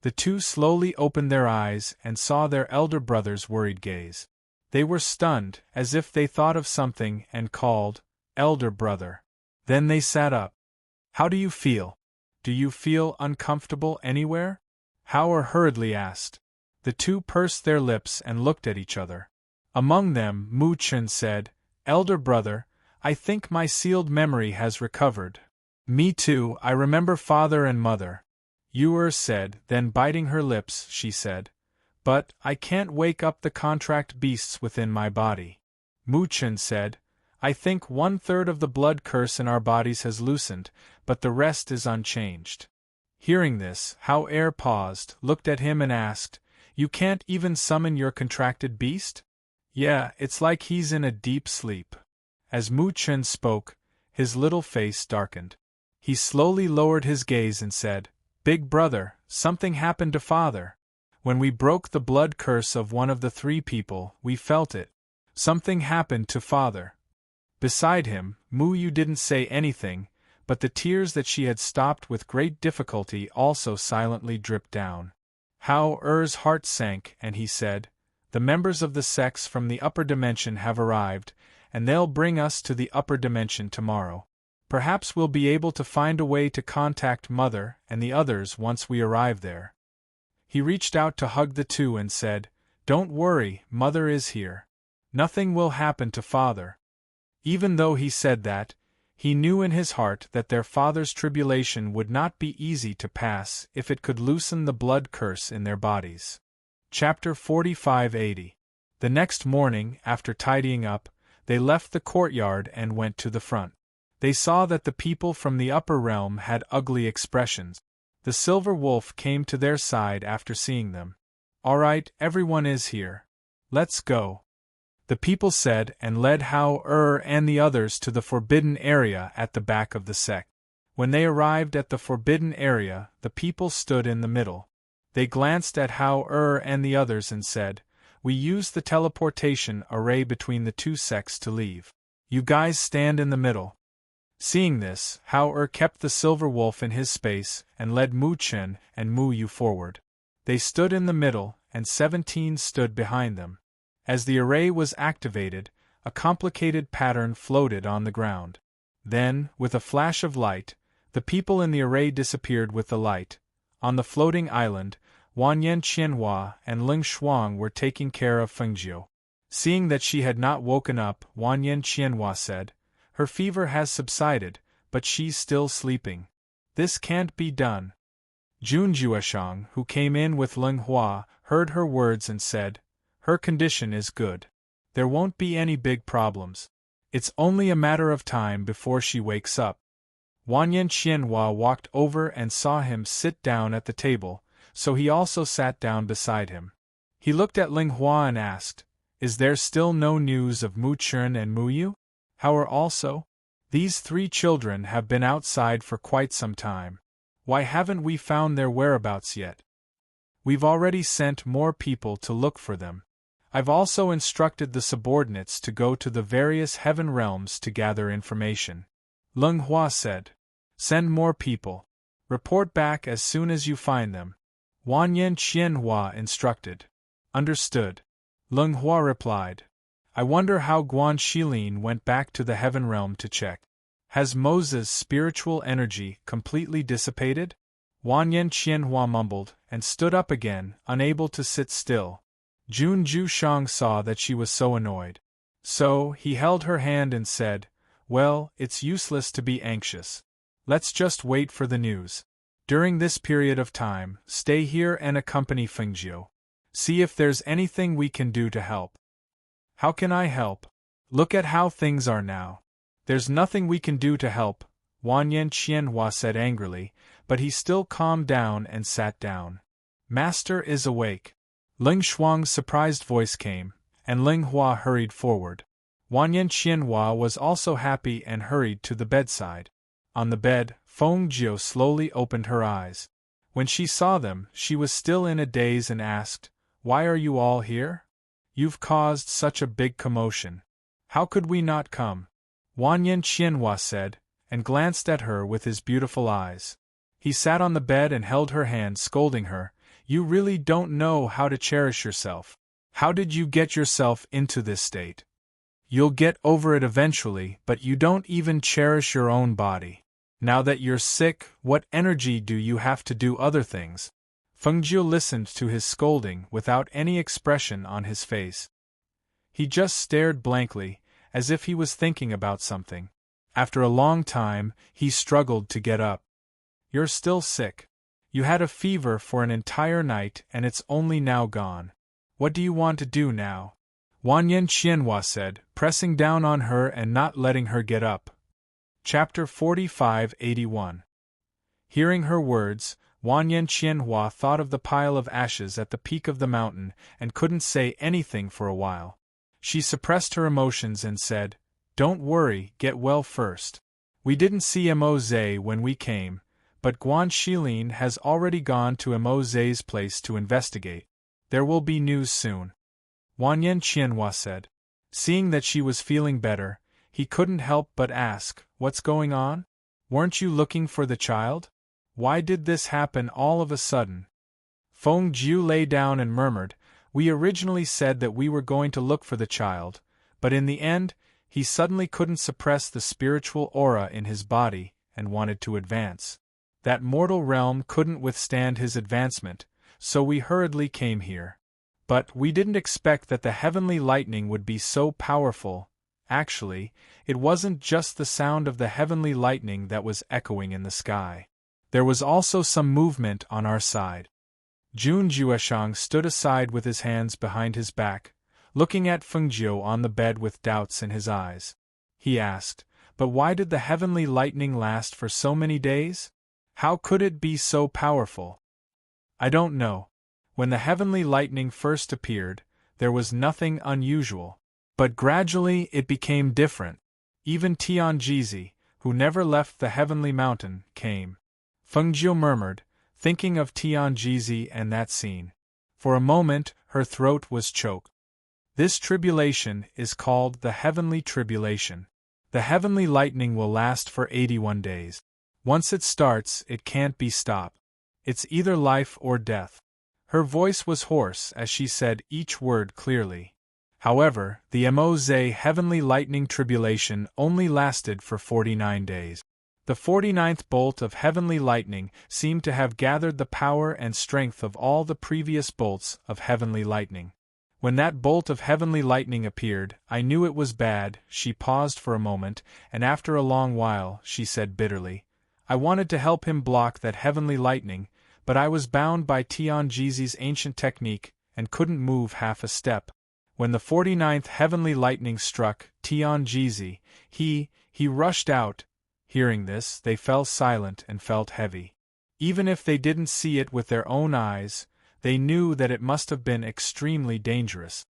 The two slowly opened their eyes and saw their elder brother's worried gaze. They were stunned, as if they thought of something, and called, Elder brother. Then they sat up. How do you feel? Do you feel uncomfortable anywhere? Hao hurriedly asked. The two pursed their lips and looked at each other. Among them, Mu Chen said, Elder brother, I think my sealed memory has recovered. Me too, I remember father and mother. Yu said, then biting her lips, she said, But I can't wake up the contract beasts within my body. Mu Chen said, I think 1/3 of the blood curse in our bodies has loosened, but the rest is unchanged. Hearing this, Hao paused, looked at him and asked, You can't even summon your contracted beast? Yeah, it's like he's in a deep sleep. As Mu Chen spoke, his little face darkened. He slowly lowered his gaze and said, "Big brother, something happened to father. When we broke the blood curse of one of the three people, we felt it. Something happened to father." Beside him, Mu Yu didn't say anything, but the tears that she had stopped with great difficulty also silently dripped down. Hao Er's heart sank, and he said, "The members of the sects from the upper dimension have arrived, and they'll bring us to the upper dimension tomorrow. Perhaps we'll be able to find a way to contact Mother and the others once we arrive there." He reached out to hug the two and said, "Don't worry, Mother is here. Nothing will happen to Father." Even though he said that, he knew in his heart that their father's tribulation would not be easy to pass if it could loosen the blood curse in their bodies. Chapter 4580. The next morning, after tidying up, they left the courtyard and went to the front. They saw that the people from the upper realm had ugly expressions. The silver wolf came to their side after seeing them. "All right, everyone is here. Let's go," the people said, and led Hao and the others to the forbidden area at the back of the sect. When they arrived at the forbidden area, the people stood in the middle. They glanced at Hao and the others and said, "We used the teleportation array between the two sects to leave. You guys stand in the middle." Seeing this, Hao kept the silver wolf in his space and led Mu Chen and Mu Yu forward. They stood in the middle, and 17 stood behind them. As the array was activated, a complicated pattern floated on the ground. Then, with a flash of light, the people in the array disappeared with the light. On the floating island, Wanyan Qianhua and Ling Shuang were taking care of Fengjiu. Seeing that she had not woken up, Wanyan Qianhua said, "Her fever has subsided, but she's still sleeping. This can't be done." Jun Jueshang, who came in with Ling Hua, heard her words and said, "Her condition is good. There won't be any big problems. It's only a matter of time before she wakes up." Wanyan Qianhua walked over and saw him sit down at the table, so he also sat down beside him. He looked at Ling Hua and asked, "Is there still no news of Mu Chen and Mu Yu? How are also? These 3 children have been outside for quite some time. Why haven't we found their whereabouts yet? We've already sent more people to look for them. I've also instructed the subordinates to go to the various heaven realms to gather information." Ling Hua said, "Send more people. Report back as soon as you find them." Wanyan Qianhua instructed. "Understood." Ling Hua replied, "I wonder how Guan Shilin went back to the heaven realm to check. Has Moses' spiritual energy completely dissipated?" Wanyan Qianhua mumbled, and stood up again, unable to sit still. Jun Jueshang saw that she was so annoyed. So, he held her hand and said, "Well, it's useless to be anxious. Let's just wait for the news. During this period of time, stay here and accompany Fengjiu. See if there's anything we can do to help." "How can I help? Look at how things are now." "There's nothing we can do to help," Wanyan Qianhua said angrily, but he still calmed down and sat down. "Master is awake." Ling Shuang's surprised voice came, and Ling Hua hurried forward. Wanyan Qianhua was also happy and hurried to the bedside. On the bed, Fengjiu slowly opened her eyes. When she saw them, she was still in a daze and asked, "Why are you all here? You've caused such a big commotion. How could we not come?" Wanyan Qianhua said, and glanced at her with his beautiful eyes. He sat on the bed and held her hand, scolding her, "You really don't know how to cherish yourself. How did you get yourself into this state? You'll get over it eventually, but you don't even cherish your own body. Now that you're sick, what energy do you have to do other things?" Fengjiu listened to his scolding without any expression on his face. He just stared blankly, as if he was thinking about something. After a long time, he struggled to get up. "You're still sick. You had a fever for an entire night and it's only now gone. What do you want to do now?" Wanyan Qianhua said, pressing down on her and not letting her get up. Chapter 4581. Hearing her words, Wanyan Qianhua thought of the pile of ashes at the peak of the mountain and couldn't say anything for a while. She suppressed her emotions and said, Don't worry, get well first. We didn't see Mo Zhe when we came, but Guan Shilin has already gone to Mo Zhe's place to investigate. There will be news soon. Wanyan Qianhua said. Seeing that she was feeling better, he couldn't help but ask, what's going on? Weren't you looking for the child? Why did this happen all of a sudden? Feng Jiu lay down and murmured, we originally said that we were going to look for the child, but in the end, he suddenly couldn't suppress the spiritual aura in his body and wanted to advance. That mortal realm couldn't withstand his advancement, so we hurriedly came here. But we didn't expect that the heavenly lightning would be so powerful. Actually, it wasn't just the sound of the heavenly lightning that was echoing in the sky. There was also some movement on our side. Jun Jueshang stood aside with his hands behind his back, looking at Feng Jiu on the bed with doubts in his eyes. He asked, but why did the heavenly lightning last for so many days? How could it be so powerful? I don't know. When the heavenly lightning first appeared, there was nothing unusual. But gradually it became different. Even Tianjizi, who never left the heavenly mountain, came. Feng Jiu murmured, thinking of Tianjizi and that scene. For a moment, her throat was choked. This tribulation is called the heavenly tribulation. The heavenly lightning will last for 81 days. Once it starts, it can't be stopped. It's either life or death. Her voice was hoarse as she said each word clearly. However, the Mo Zhe heavenly lightning tribulation only lasted for 49 days. The 49th bolt of heavenly lightning seemed to have gathered the power and strength of all the previous bolts of heavenly lightning. When that bolt of heavenly lightning appeared, I knew it was bad. She paused for a moment, and after a long while, she said bitterly, I wanted to help him block that heavenly lightning, but I was bound by Tianjizi's ancient technique and couldn't move half a step. When the 49th heavenly lightning struck Tianjizi, he rushed out. Hearing this, they fell silent and felt heavy. Even if they didn't see it with their own eyes, they knew that it must have been extremely dangerous.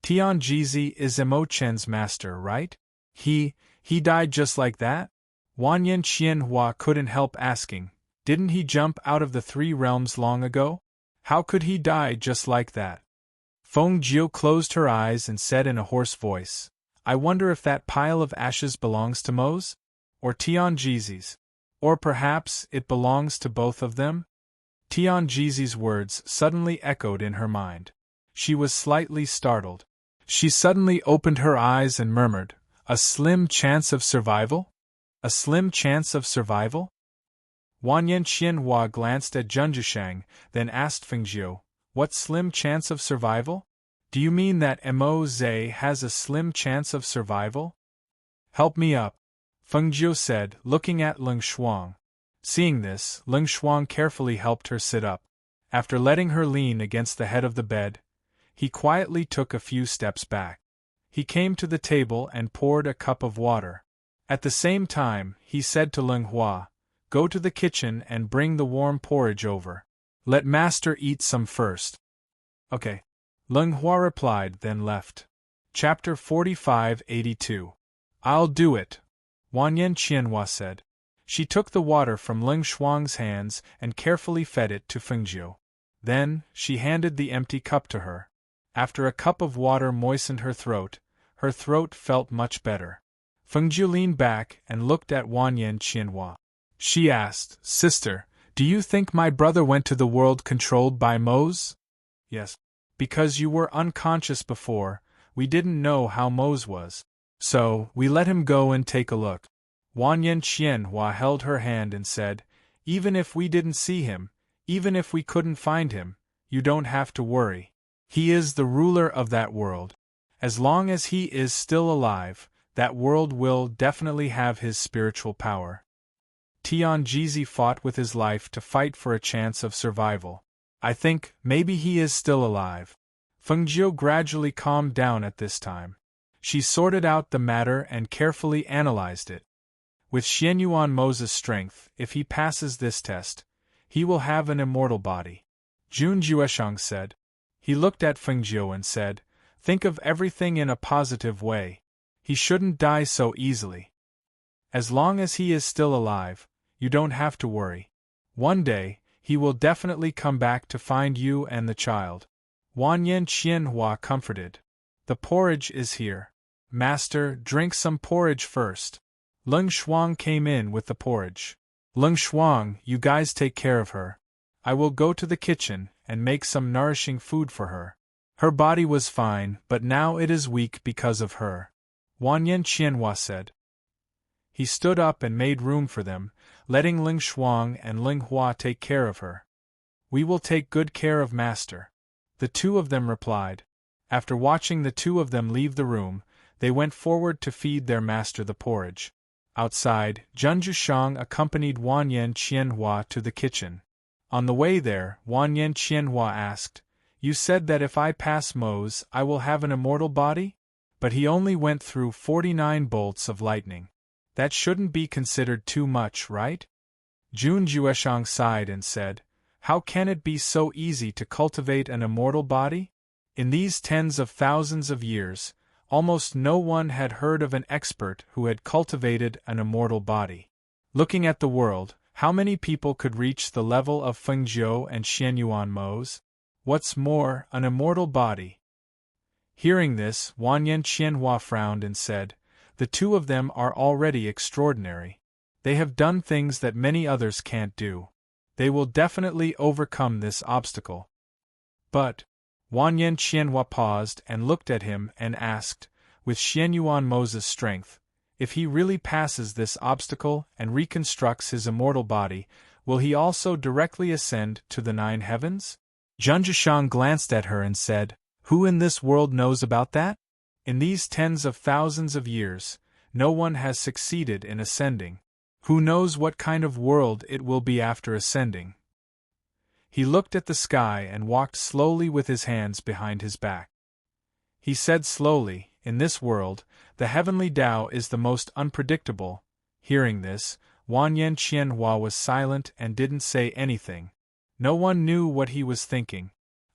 Tianjizi is Mo Chen's master, right? He died just like that? Wanyan Qianhua couldn't help asking, didn't he jump out of the 3 realms long ago? How could he die just like that? Feng Jiu closed her eyes and said in a hoarse voice, I wonder if that pile of ashes belongs to Mo's? Or Tianjizi's? Or perhaps it belongs to both of them? Tianjizi's words suddenly echoed in her mind. She was slightly startled. She suddenly opened her eyes and murmured, a slim chance of survival? A slim chance of survival? Wanyan Qianhua glanced at Junjushang, then asked Feng Jiu, what slim chance of survival? Do you mean that Mo Zhe has a slim chance of survival? Help me up, Feng Jiu said, looking at Leng Shuang. Seeing this, Leng Shuang carefully helped her sit up. After letting her lean against the head of the bed, he quietly took a few steps back. He came to the table and poured a cup of water. At the same time, he said to Leng Hua, go to the kitchen and bring the warm porridge over. Let master eat some first. Okay. Leng Hua replied, then left. Chapter 45-82. I'll do it, Wanyan Qianhua said. She took the water from Leng Shuang's hands and carefully fed it to Feng Jiu. Then, she handed the empty cup to her. After a cup of water moistened her throat felt much better. Feng Jiu leaned back and looked at Wanyan Qianhua. She asked, Sister, do you think my brother went to the world controlled by Mo's? Yes. Because you were unconscious before, we didn't know how Mo's was. So, we let him go and take a look. Wanyan Qianhua held her hand and said, even if we didn't see him, even if we couldn't find him, you don't have to worry. He is the ruler of that world. As long as he is still alive, that world will definitely have his spiritual power. Tianjizi fought with his life to fight for a chance of survival. I think maybe he is still alive. Feng Jiu gradually calmed down at this time. She sorted out the matter and carefully analyzed it. With Xianyuan Mo's strength, if he passes this test, he will have an immortal body. Jun Jueshang said. He looked at Feng Jiu and said, think of everything in a positive way. He shouldn't die so easily. As long as he is still alive, you don't have to worry. One day, he will definitely come back to find you and the child. Wanyan Qianhua comforted. The porridge is here. Master, drink some porridge first. Leng Shuang came in with the porridge. Leng Shuang, you guys take care of her. I will go to the kitchen and make some nourishing food for her. Her body was fine, but now it is weak because of her. Wanyan Qianhua said. He stood up and made room for them, letting Ling Shuang and Ling Hua take care of her. We will take good care of Master. The two of them replied. After watching the two of them leave the room, they went forward to feed their master the porridge. Outside, Junju Shang accompanied Wanyan Qianhua to the kitchen. On the way there, Wanyan Qianhua asked, You said that if I pass Mose, I will have an immortal body? But he only went through 49 bolts of lightning. That shouldn't be considered too much, right? Jun Jueshang sighed and said, How can it be so easy to cultivate an immortal body? In these tens of thousands of years, almost no one had heard of an expert who had cultivated an immortal body. Looking at the world, how many people could reach the level of Feng Zhou and Xianyuan Mose? What's more, an immortal body? Hearing this, Wanyan Qianhua frowned and said, The two of them are already extraordinary. They have done things that many others can't do. They will definitely overcome this obstacle. But, Wanyan Qianhua paused and looked at him and asked, with Xianyuan Mose's strength, if he really passes this obstacle and reconstructs his immortal body, will he also directly ascend to the 9 heavens? Junjushang glanced at her and said, Who in this world knows about that? In these tens of thousands of years, no one has succeeded in ascending. Who knows what kind of world it will be after ascending? He looked at the sky and walked slowly with his hands behind his back. He said slowly, In this world, the heavenly Tao is the most unpredictable. Hearing this, Wanyan Qianhua was silent and didn't say anything. No one knew what he was thinking.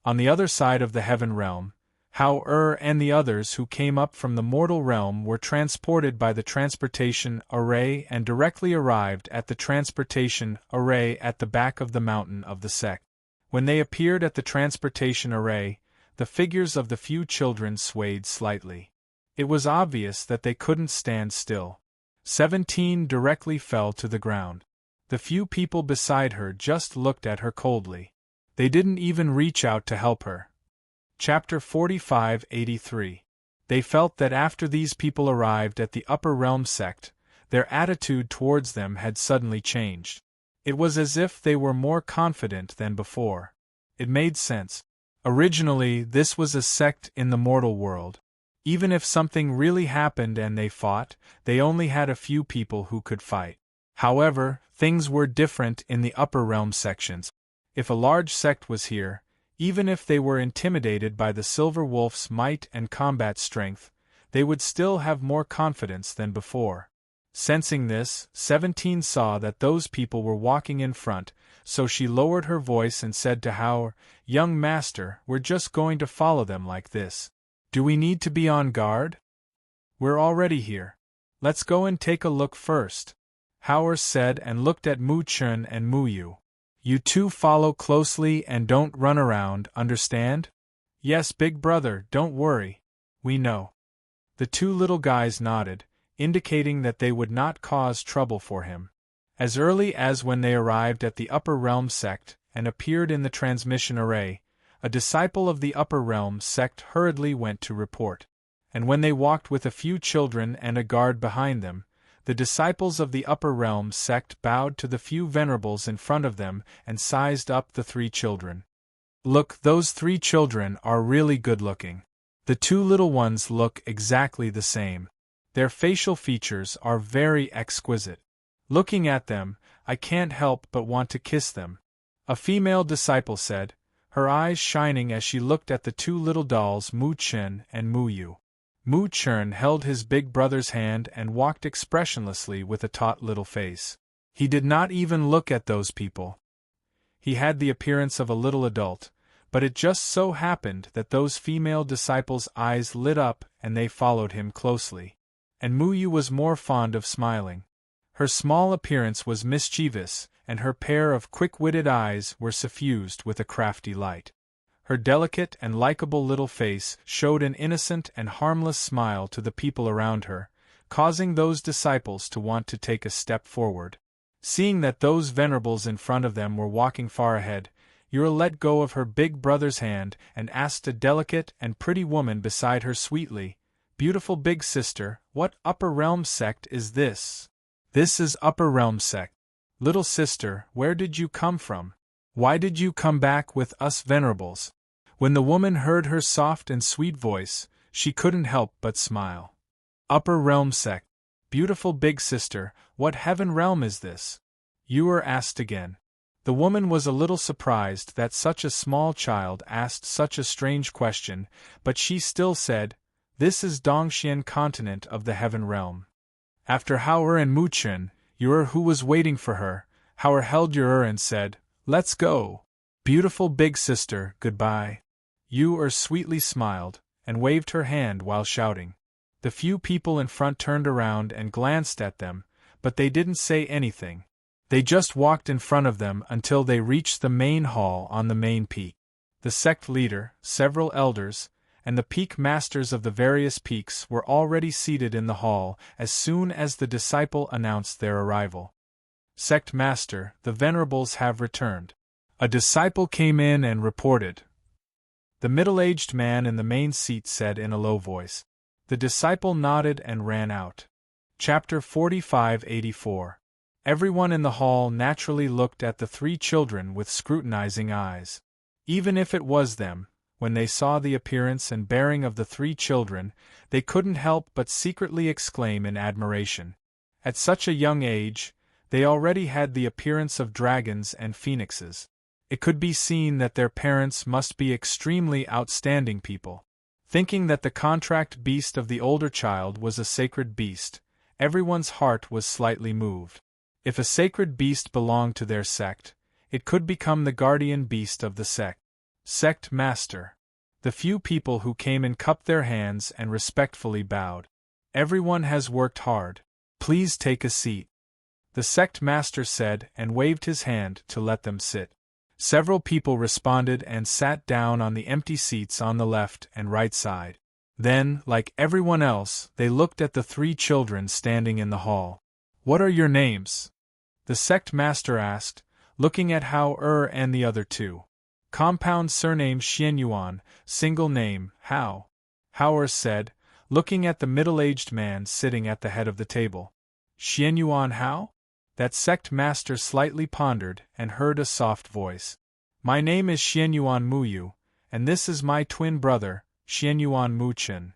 On the other side of the heaven realm, Hao and the others who came up from the mortal realm were transported by the transportation array and directly arrived at the transportation array at the back of the mountain of the sect. When they appeared at the transportation array, the figures of the few children swayed slightly. It was obvious that they couldn't stand still. 17 directly fell to the ground. The few people beside her just looked at her coldly. They didn't even reach out to help her. Chapter 45-83. They felt that after these people arrived at the upper realm sect, their attitude towards them had suddenly changed. It was as if they were more confident than before. It made sense. Originally, this was a sect in the mortal world. Even if something really happened and they fought, they only had a few people who could fight. However, things were different in the upper realm sections. If a large sect was here, even if they were intimidated by the Silver Wolf's might and combat strength, they would still have more confidence than before. Sensing this, 17 saw that those people were walking in front, so she lowered her voice and said to Hao, Young master, we're just going to follow them like this. Do we need to be on guard? We're already here. Let's go and take a look first. Hao said and looked at Mu Chun and Mu Yu. You two follow closely and don't run around, understand? Yes, big brother, don't worry. We know. The two little guys nodded, indicating that they would not cause trouble for him. As early as when they arrived at the Upper Realm sect and appeared in the transmission array, a disciple of the Upper Realm sect hurriedly went to report. And when they walked with a few children and a guard behind them, the disciples of the Upper Realm sect bowed to the few venerables in front of them and sized up the 3 children. Look, those 3 children are really good-looking. The 2 little ones look exactly the same. Their facial features are very exquisite. Looking at them, I can't help but want to kiss them. A female disciple said, her eyes shining as she looked at the 2 little dolls Mu Chun and Mu Yu. Mu Chun held his big brother's hand and walked expressionlessly with a taut little face. He did not even look at those people. He had the appearance of a little adult, but it just so happened that those female disciples' eyes lit up and they followed him closely. and Muyu was more fond of smiling. Her small appearance was mischievous, and her pair of quick-witted eyes were suffused with a crafty light. Her delicate and likable little face showed an innocent and harmless smile to the people around her, causing those disciples to want to take a step forward. Seeing that those venerables in front of them were walking far ahead, Yura let go of her big brother's hand and asked a delicate and pretty woman beside her sweetly, "Beautiful big sister, what upper realm sect is this?" "This is upper realm sect. Little sister, where did you come from? Why did you come back with us venerables?" When the woman heard her soft and sweet voice, she couldn't help but smile. "Upper realm sect. Beautiful big sister, what heaven realm is this?" Yura asked again. The woman was a little surprised that such a small child asked such a strange question, but she still said, "This is Dongxian continent of the heaven realm." After Hao and Muchen, Yura, who was waiting for her, Hao held Yura and said, "Let's go. Beautiful big sister, goodbye." Yura sweetly smiled, and waved her hand while shouting. The few people in front turned around and glanced at them, but they didn't say anything. They just walked in front of them until they reached the main hall on the main peak. The sect leader, several elders, and the peak masters of the various peaks were already seated in the hall as soon as the disciple announced their arrival. "Sect master, the venerables have returned." A disciple came in and reported. The middle-aged man in the main seat said in a low voice. The disciple nodded and ran out. Chapter 45-84. Everyone in the hall naturally looked at the three children with scrutinizing eyes. Even if it was them, when they saw the appearance and bearing of the three children, they couldn't help but secretly exclaim in admiration. At such a young age, they already had the appearance of dragons and phoenixes. It could be seen that their parents must be extremely outstanding people. Thinking that the contract beast of the older child was a sacred beast, everyone's heart was slightly moved. If a sacred beast belonged to their sect, it could become the guardian beast of the sect. Sect master. The few people who came in cupped their hands and respectfully bowed. "Everyone has worked hard. Please take a seat," the sect master said and waved his hand to let them sit. Several people responded and sat down on the empty seats on the left and right side. Then, like everyone else, they looked at the three children standing in the hall. "What are your names?" the sect master asked, looking at Hao and the other two. "Compound surname Xianyuan, single name, Hao," Hao said, looking at the middle-aged man sitting at the head of the table. "Xianyuan Hao?" That sect master slightly pondered and heard a soft voice. "My name is Xianyuan Muyu, and this is my twin brother, Xianyuan Muchen,"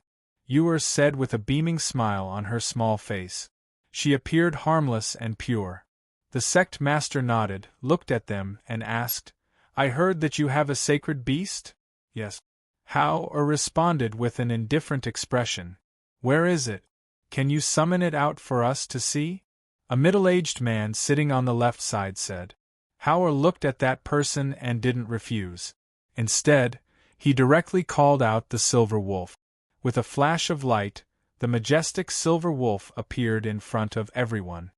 Yura said with a beaming smile on her small face. She appeared harmless and pure. The sect master nodded, looked at them, and asked, "I heard that you have a sacred beast?" "Yes." Hao responded with an indifferent expression. "Where is it? Can you summon it out for us to see?" A middle-aged man sitting on the left side said. Hao looked at that person and didn't refuse. Instead, he directly called out the silver wolf. With a flash of light, the majestic silver wolf appeared in front of everyone.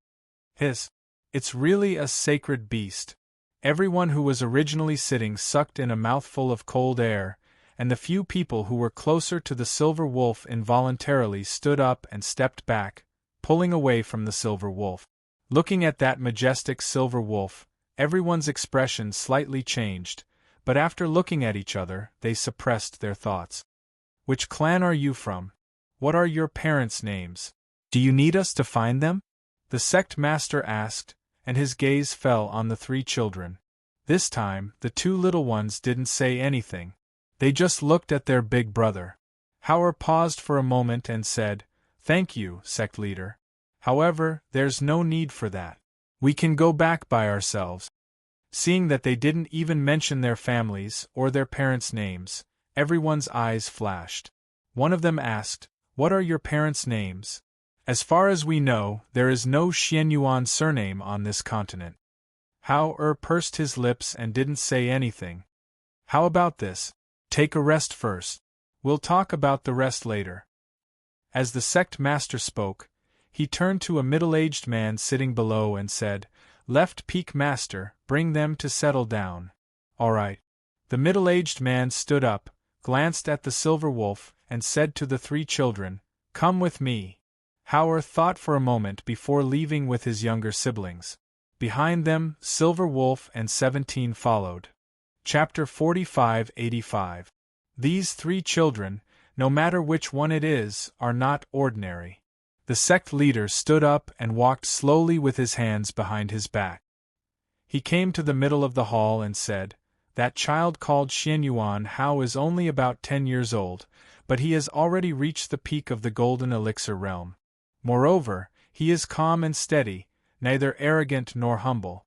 It's really a sacred beast." Everyone who was originally sitting sucked in a mouthful of cold air, and the few people who were closer to the silver wolf involuntarily stood up and stepped back, pulling away from the silver wolf. Looking at that majestic silver wolf, everyone's expression slightly changed, but after looking at each other, they suppressed their thoughts. "Which clan are you from? What are your parents' names? Do you need us to find them?" the sect master asked, and his gaze fell on the three children. This time, the two little ones didn't say anything. They just looked at their big brother. Hao paused for a moment and said, "Thank you, sect leader. However, there's no need for that. We can go back by ourselves." Seeing that they didn't even mention their families or their parents' names, everyone's eyes flashed. One of them asked, "What are your parents' names?" "As far as we know, there is no Xianyuan surname on this continent." Hao pursed his lips and didn't say anything. "How about this? Take a rest first. We'll talk about the rest later." As the sect master spoke, he turned to a middle-aged man sitting below and said, "Left peak master, bring them to settle down." "All right." The middle-aged man stood up, glanced at the silver wolf, and said to the three children, "Come with me." Howard thought for a moment before leaving with his younger siblings. Behind them, Silver Wolf and 17 followed. Chapter 45-85. These three children, no matter which one it is, are not ordinary. The sect leader stood up and walked slowly with his hands behind his back. He came to the middle of the hall and said, "That child called Xianyuan Hao is only about 10 years old, but he has already reached the peak of the golden elixir realm. Moreover, he is calm and steady, neither arrogant nor humble.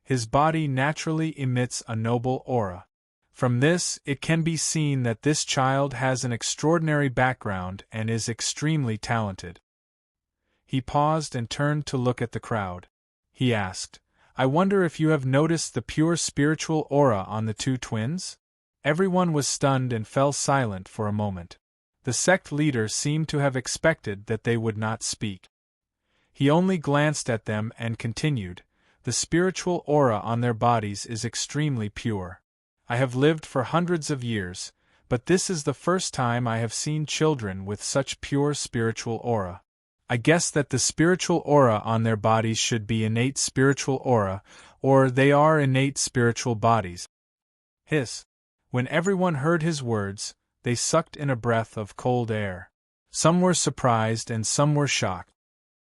His body naturally emits a noble aura. From this, it can be seen that this child has an extraordinary background and is extremely talented." He paused and turned to look at the crowd. He asked, "I wonder if you have noticed the pure spiritual aura on the two twins?" Everyone was stunned and fell silent for a moment. The sect leader seemed to have expected that they would not speak. He only glanced at them and continued, "The spiritual aura on their bodies is extremely pure. I have lived for hundreds of years, but this is the first time I have seen children with such pure spiritual aura. I guess that the spiritual aura on their bodies should be innate spiritual aura, or they are innate spiritual bodies." Hiss. When everyone heard his words, they sucked in a breath of cold air. Some were surprised and some were shocked.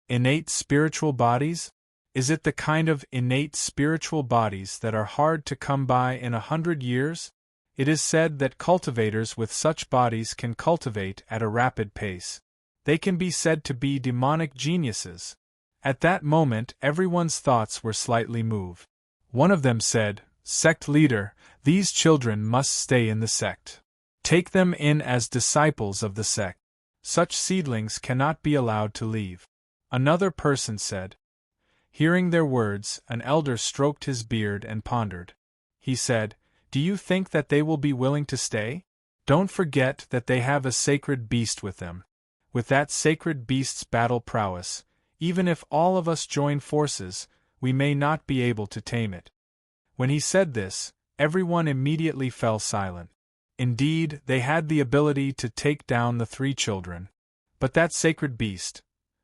Innate spiritual bodies? Is it the kind of innate spiritual bodies that are hard to come by in 100 years? It is said that cultivators with such bodies can cultivate at a rapid pace. They can be said to be demonic geniuses. At that moment, everyone's thoughts were slightly moved. One of them said, "Sect leader, these children must stay in the sect. Take them in as disciples of the sect. Such seedlings cannot be allowed to leave." Another person said. Hearing their words, an elder stroked his beard and pondered. He said, "Do you think that they will be willing to stay? Don't forget that they have a sacred beast with them. With that sacred beast's battle prowess, even if all of us join forces, we may not be able to tame it." When he said this, everyone immediately fell silent. Indeed, they had the ability to take down the three children. But that sacred beast.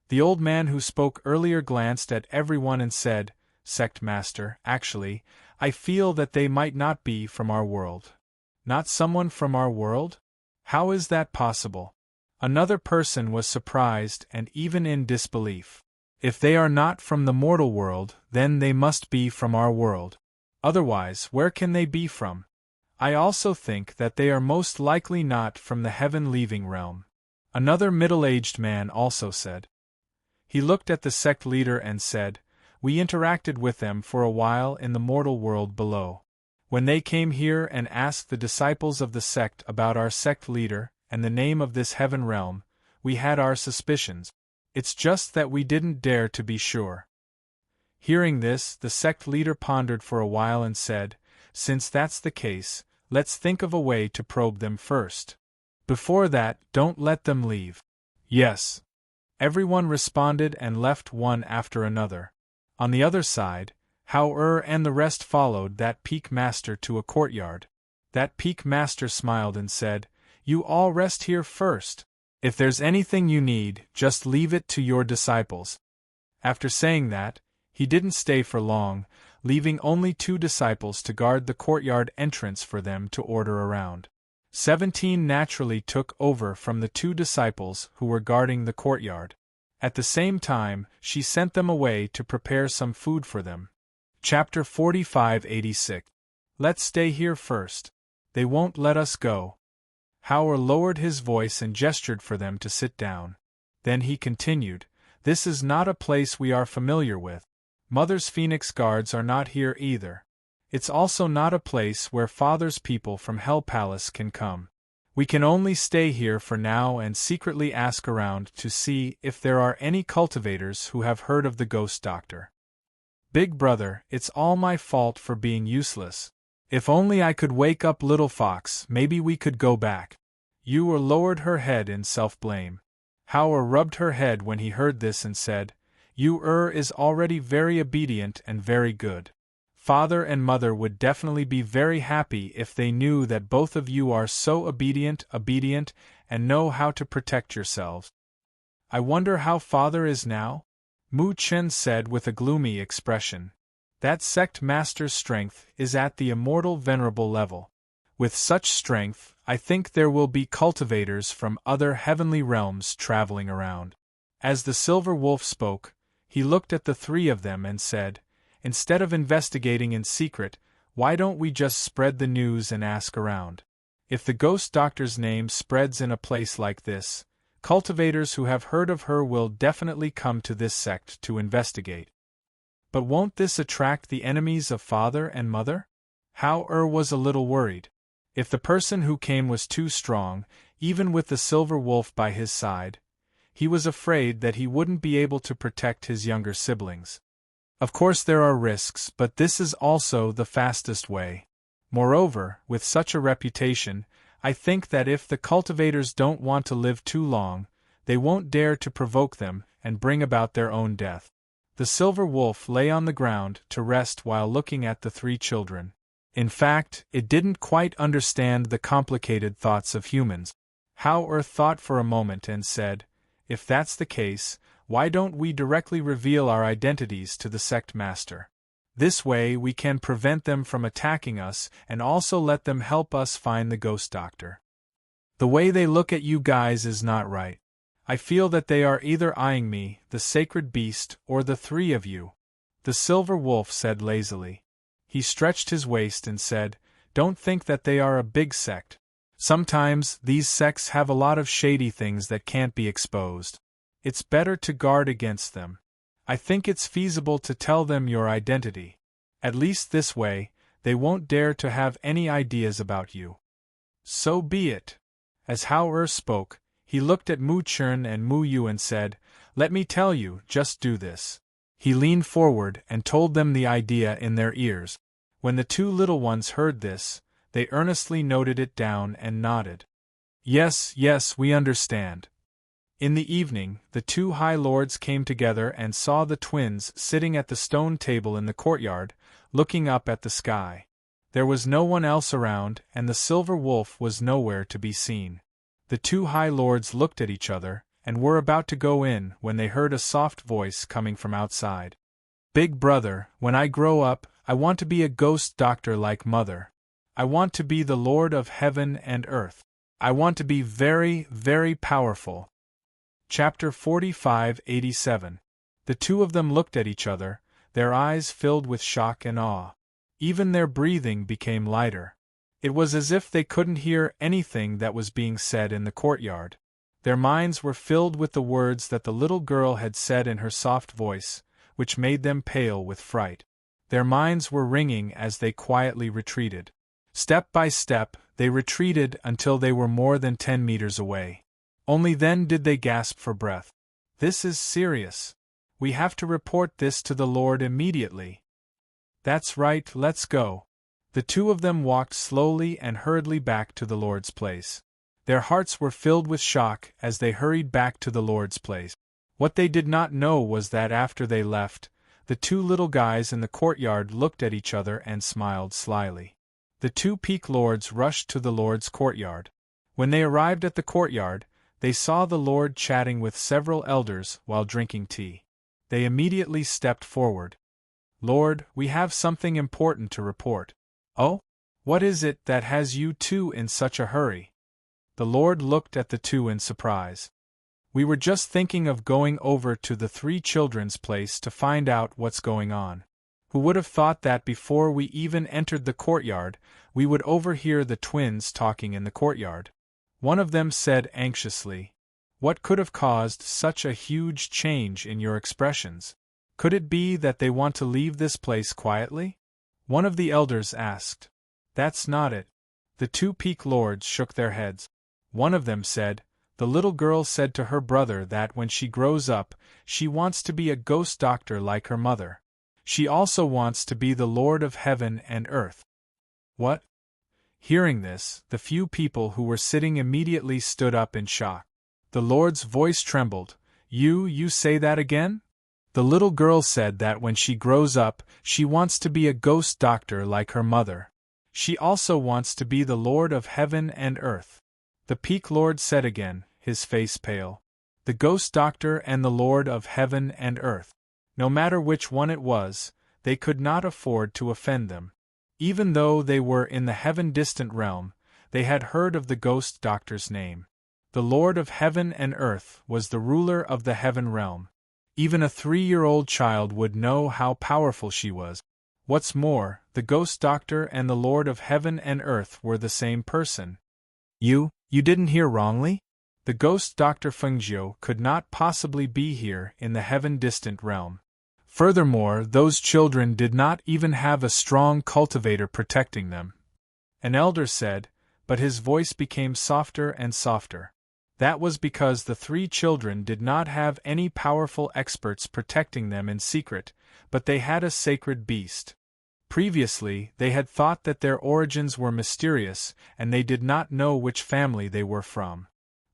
The old man who spoke earlier glanced at everyone and said, "Sect master, actually, I feel that they might not be from our world." "Not someone from our world? How is that possible?" Another person was surprised and even in disbelief. "If they are not from the mortal world, then they must be from our world. Otherwise, where can they be from? I also think that they are most likely not from the heaven-leaving realm." Another middle-aged man also said. He looked at the sect leader and said, "We interacted with them for a while in the mortal world below. When they came here and asked the disciples of the sect about our sect leader and the name of this heaven realm, we had our suspicions. It's just that we didn't dare to be sure." Hearing this, the sect leader pondered for a while and said, "Since that's the case, let's think of a way to probe them first. Before that, don't let them leave." "Yes." Everyone responded and left one after another. On the other side, Howard and the rest followed that peak master to a courtyard. That peak master smiled and said, "You all rest here first. If there's anything you need, just leave it to your disciples." After saying that, he didn't stay for long, leaving only 2 disciples to guard the courtyard entrance for them to order around. 17 naturally took over from the 2 disciples who were guarding the courtyard. At the same time, she sent them away to prepare some food for them. Chapter 45-86. Let's stay here first. They won't let us go. Howard lowered his voice and gestured for them to sit down. Then he continued, "This is not a place we are familiar with. Mother's Phoenix Guards are not here either. It's also not a place where Father's people from Hell Palace can come. We can only stay here for now and secretly ask around to see if there are any cultivators who have heard of the Ghost Doctor. Big brother, it's all my fault for being useless. If only I could wake up Little Fox, maybe we could go back." Ewer lowered her head in self-blame. Hauer rubbed her head when he heard this and said, "You is already very obedient and very good. Father and mother would definitely be very happy if they knew that both of you are so obedient, and know how to protect yourselves." "I wonder how father is now?" Mu Chen said with a gloomy expression. "That sect master's strength is at the immortal venerable level. With such strength, I think there will be cultivators from other heavenly realms traveling around." As the Silver Wolf spoke, he looked at the three of them and said, "Instead of investigating in secret, why don't we just spread the news and ask around? If the ghost doctor's name spreads in a place like this, cultivators who have heard of her will definitely come to this sect to investigate." "But won't this attract the enemies of father and mother?" Hauer was a little worried. If the person who came was too strong, even with the Silver Wolf by his side, he was afraid that he wouldn't be able to protect his younger siblings. Of course there are risks, but this is also the fastest way. Moreover, with such a reputation, I think that if the cultivators don't want to live too long, they won't dare to provoke them and bring about their own death. The Silver Wolf lay on the ground to rest while looking at the three children. In fact, it didn't quite understand the complicated thoughts of humans. Hauer thought for a moment and said, "If that's the case, why don't we directly reveal our identities to the sect master? This way we can prevent them from attacking us and also let them help us find the ghost doctor. The way they look at you guys is not right. I feel that they are either eyeing me, the sacred beast, or the three of you," the Silver Wolf said lazily. He stretched his waist and said, "Don't think that they are a big sect. Sometimes these sects have a lot of shady things that can't be exposed. It's better to guard against them. I think it's feasible to tell them your identity. At least this way, they won't dare to have any ideas about you." "So be it." As Hauer spoke, he looked at Mu Chen and Mu Yu and said, "Let me tell you, just do this." He leaned forward and told them the idea in their ears. When the two little ones heard this, they earnestly noted it down and nodded. Yes, we understand." In the evening, the two High Lords came together and saw the twins sitting at the stone table in the courtyard, looking up at the sky. There was no one else around, and the Silver Wolf was nowhere to be seen. The two High Lords looked at each other, and were about to go in when they heard a soft voice coming from outside. "Big brother, when I grow up, I want to be a ghost doctor like Mother. I want to be the Lord of Heaven and Earth. I want to be very, very powerful." Chapter 45-87. The two of them looked at each other, their eyes filled with shock and awe. Even their breathing became lighter. It was as if they couldn't hear anything that was being said in the courtyard. Their minds were filled with the words that the little girl had said in her soft voice, which made them pale with fright. Their minds were ringing as they quietly retreated. Step by step, they retreated until they were more than 10 meters away. Only then did they gasp for breath. "This is serious. We have to report this to the Lord immediately." "That's right, let's go." The two of them walked slowly and hurriedly back to the Lord's place. Their hearts were filled with shock as they hurried back to the Lord's place. What they did not know was that after they left, the two little guys in the courtyard looked at each other and smiled slyly. The two Peak Lords rushed to the Lord's courtyard. When they arrived at the courtyard, they saw the Lord chatting with several elders while drinking tea. They immediately stepped forward. "Lord, we have something important to report." "Oh? What is it that has you two in such a hurry?" The Lord looked at the two in surprise. "We were just thinking of going over to the three children's place to find out what's going on. Who would have thought that before we even entered the courtyard, we would overhear the twins talking in the courtyard?" One of them said anxiously, "What could have caused such a huge change in your expressions? Could it be that they want to leave this place quietly?" One of the elders asked. "That's not it." The two Peak Lords shook their heads. One of them said, "The little girl said to her brother that when she grows up, she wants to be a ghost doctor like her mother. She also wants to be the Lord of Heaven and Earth." "What?" Hearing this, the few people who were sitting immediately stood up in shock. The Lord's voice trembled. You say that again? The little girl said that when she grows up, she wants to be a ghost doctor like her mother. She also wants to be the Lord of heaven and earth. The Peak Lord said again, his face pale. The ghost doctor and the Lord of heaven and earth. No matter which one it was, they could not afford to offend them. Even though they were in the heaven-distant realm, they had heard of the ghost doctor's name. The Lord of heaven and earth was the ruler of the heaven realm. Even a 3-year-old child would know how powerful she was. What's more, the ghost doctor and the Lord of heaven and earth were the same person. You didn't hear wrongly? The ghost Dr. Fengjiu could not possibly be here in the heaven-distant realm. Furthermore, those children did not even have a strong cultivator protecting them. An elder said, but his voice became softer and softer. That was because the 3 children did not have any powerful experts protecting them in secret, but they had a sacred beast. Previously, they had thought that their origins were mysterious and they did not know which family they were from.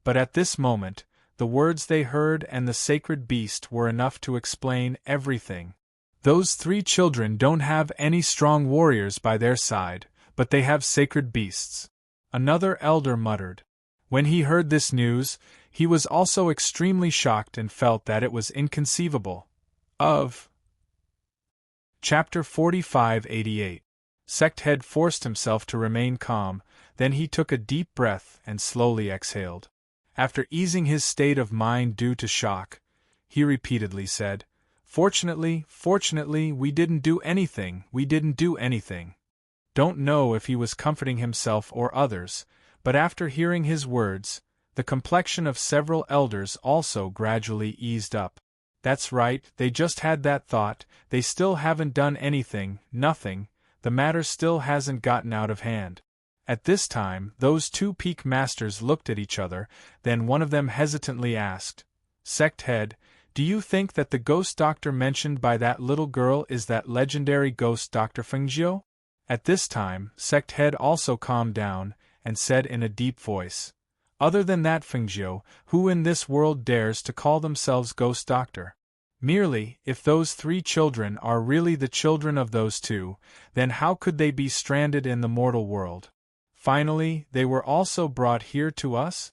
But at this moment, the words they heard and the sacred beast were enough to explain everything. Those 3 children don't have any strong warriors by their side, but they have sacred beasts. Another elder muttered. When he heard this news, he was also extremely shocked and felt that it was inconceivable. Chapter 45-88. Sect Head forced himself to remain calm, then he took a deep breath and slowly exhaled. After easing his state of mind due to shock, he repeatedly said, Fortunately, we didn't do anything. Don't know if he was comforting himself or others, but after hearing his words, the complexion of several elders also gradually eased up. That's right, they just had that thought, they still haven't done anything, nothing, the matter still hasn't gotten out of hand. At this time, those 2 peak masters looked at each other, then one of them hesitantly asked, Sect Head, do you think that the ghost doctor mentioned by that little girl is that legendary ghost Dr. Fengjiu? At this time, Sect Head also calmed down, and said in a deep voice, Other than that Fengjiu, who in this world dares to call themselves ghost doctor? Merely, if those 3 children are really the children of those 2, then how could they be stranded in the mortal world? Finally, they were also brought here to us?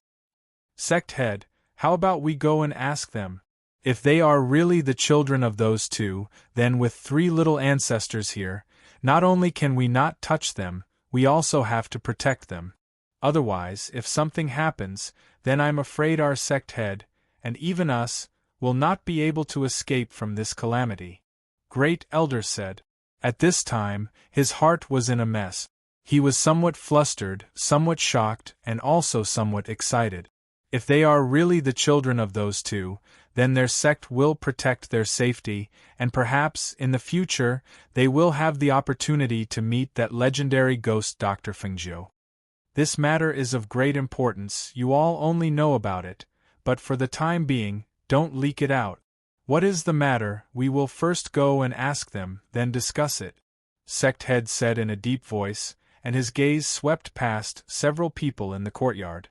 Sect Head, how about we go and ask them? If they are really the children of those 2, then with 3 little ancestors here, not only can we not touch them, we also have to protect them. Otherwise, if something happens, then I'm afraid our Sect Head, and even us, will not be able to escape from this calamity. Great Elder said. At this time, his heart was in a mess. He was somewhat flustered, somewhat shocked, and also somewhat excited. If they are really the children of those 2, then their sect will protect their safety, and perhaps, in the future, they will have the opportunity to meet that legendary ghost Dr. Fengjiu. This matter is of great importance, you all only know about it, but for the time being, don't leak it out. What is the matter? We will first go and ask them, then discuss it. Sect Head said in a deep voice, and his gaze swept past several people in the courtyard.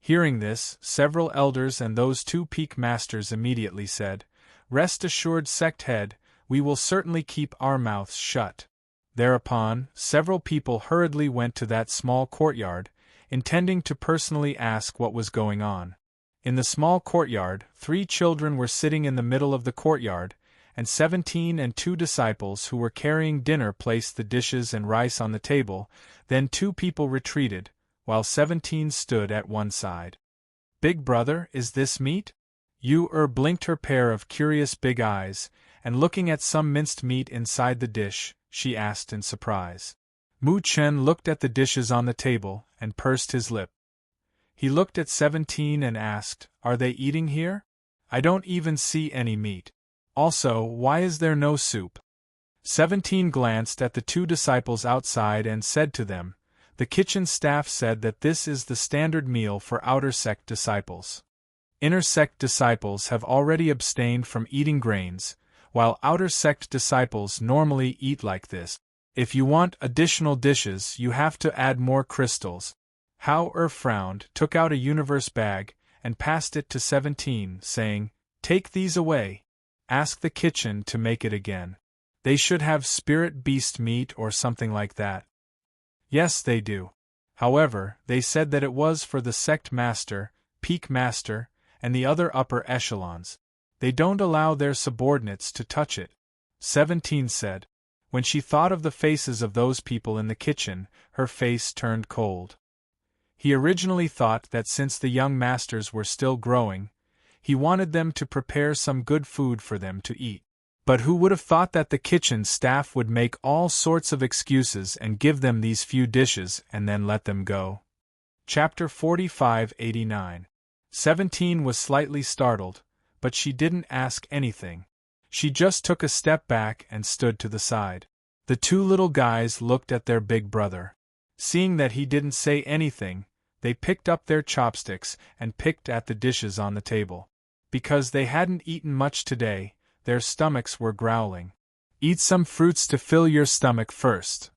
Hearing this, several elders and those 2 peak masters immediately said, Rest assured, Sect Head, we will certainly keep our mouths shut. Thereupon, several people hurriedly went to that small courtyard, intending to personally ask what was going on. In the small courtyard, 3 children were sitting in the middle of the courtyard, and 17 and 2 disciples who were carrying dinner placed the dishes and rice on the table, then 2 people retreated, while 17 stood at one side. Big brother, is this meat? Blinked her pair of curious big eyes, and looking at some minced meat inside the dish, she asked in surprise. Mu Chen looked at the dishes on the table, and pursed his lip. He looked at 17 and asked, Are they eating here? I don't even see any meat. Also, why is there no soup? 17 glanced at the 2 disciples outside and said to them, The kitchen staff said that this is the standard meal for outer sect disciples. Inner sect disciples have already abstained from eating grains, while outer sect disciples normally eat like this. If you want additional dishes, you have to add more crystals. Hao frowned, took out a universe bag, and passed it to 17, saying, "Take these away. Ask the kitchen to make it again. They should have spirit beast meat or something like that." "Yes, they do." However, they said that it was for the sect master, peak master, and the other upper echelons. They don't allow their subordinates to touch it, 17 said. When she thought of the faces of those people in the kitchen, her face turned cold. He originally thought that since the young masters were still growing, he wanted them to prepare some good food for them to eat. But who would have thought that the kitchen staff would make all sorts of excuses and give them these few dishes and then let them go? Chapter 45-89. 17 was slightly startled, but she didn't ask anything. She just took a step back and stood to the side. The two little guys looked at their big brother. Seeing that he didn't say anything, they picked up their chopsticks and picked at the dishes on the table. Because they hadn't eaten much today, their stomachs were growling. "Eat some fruits to fill your stomach first."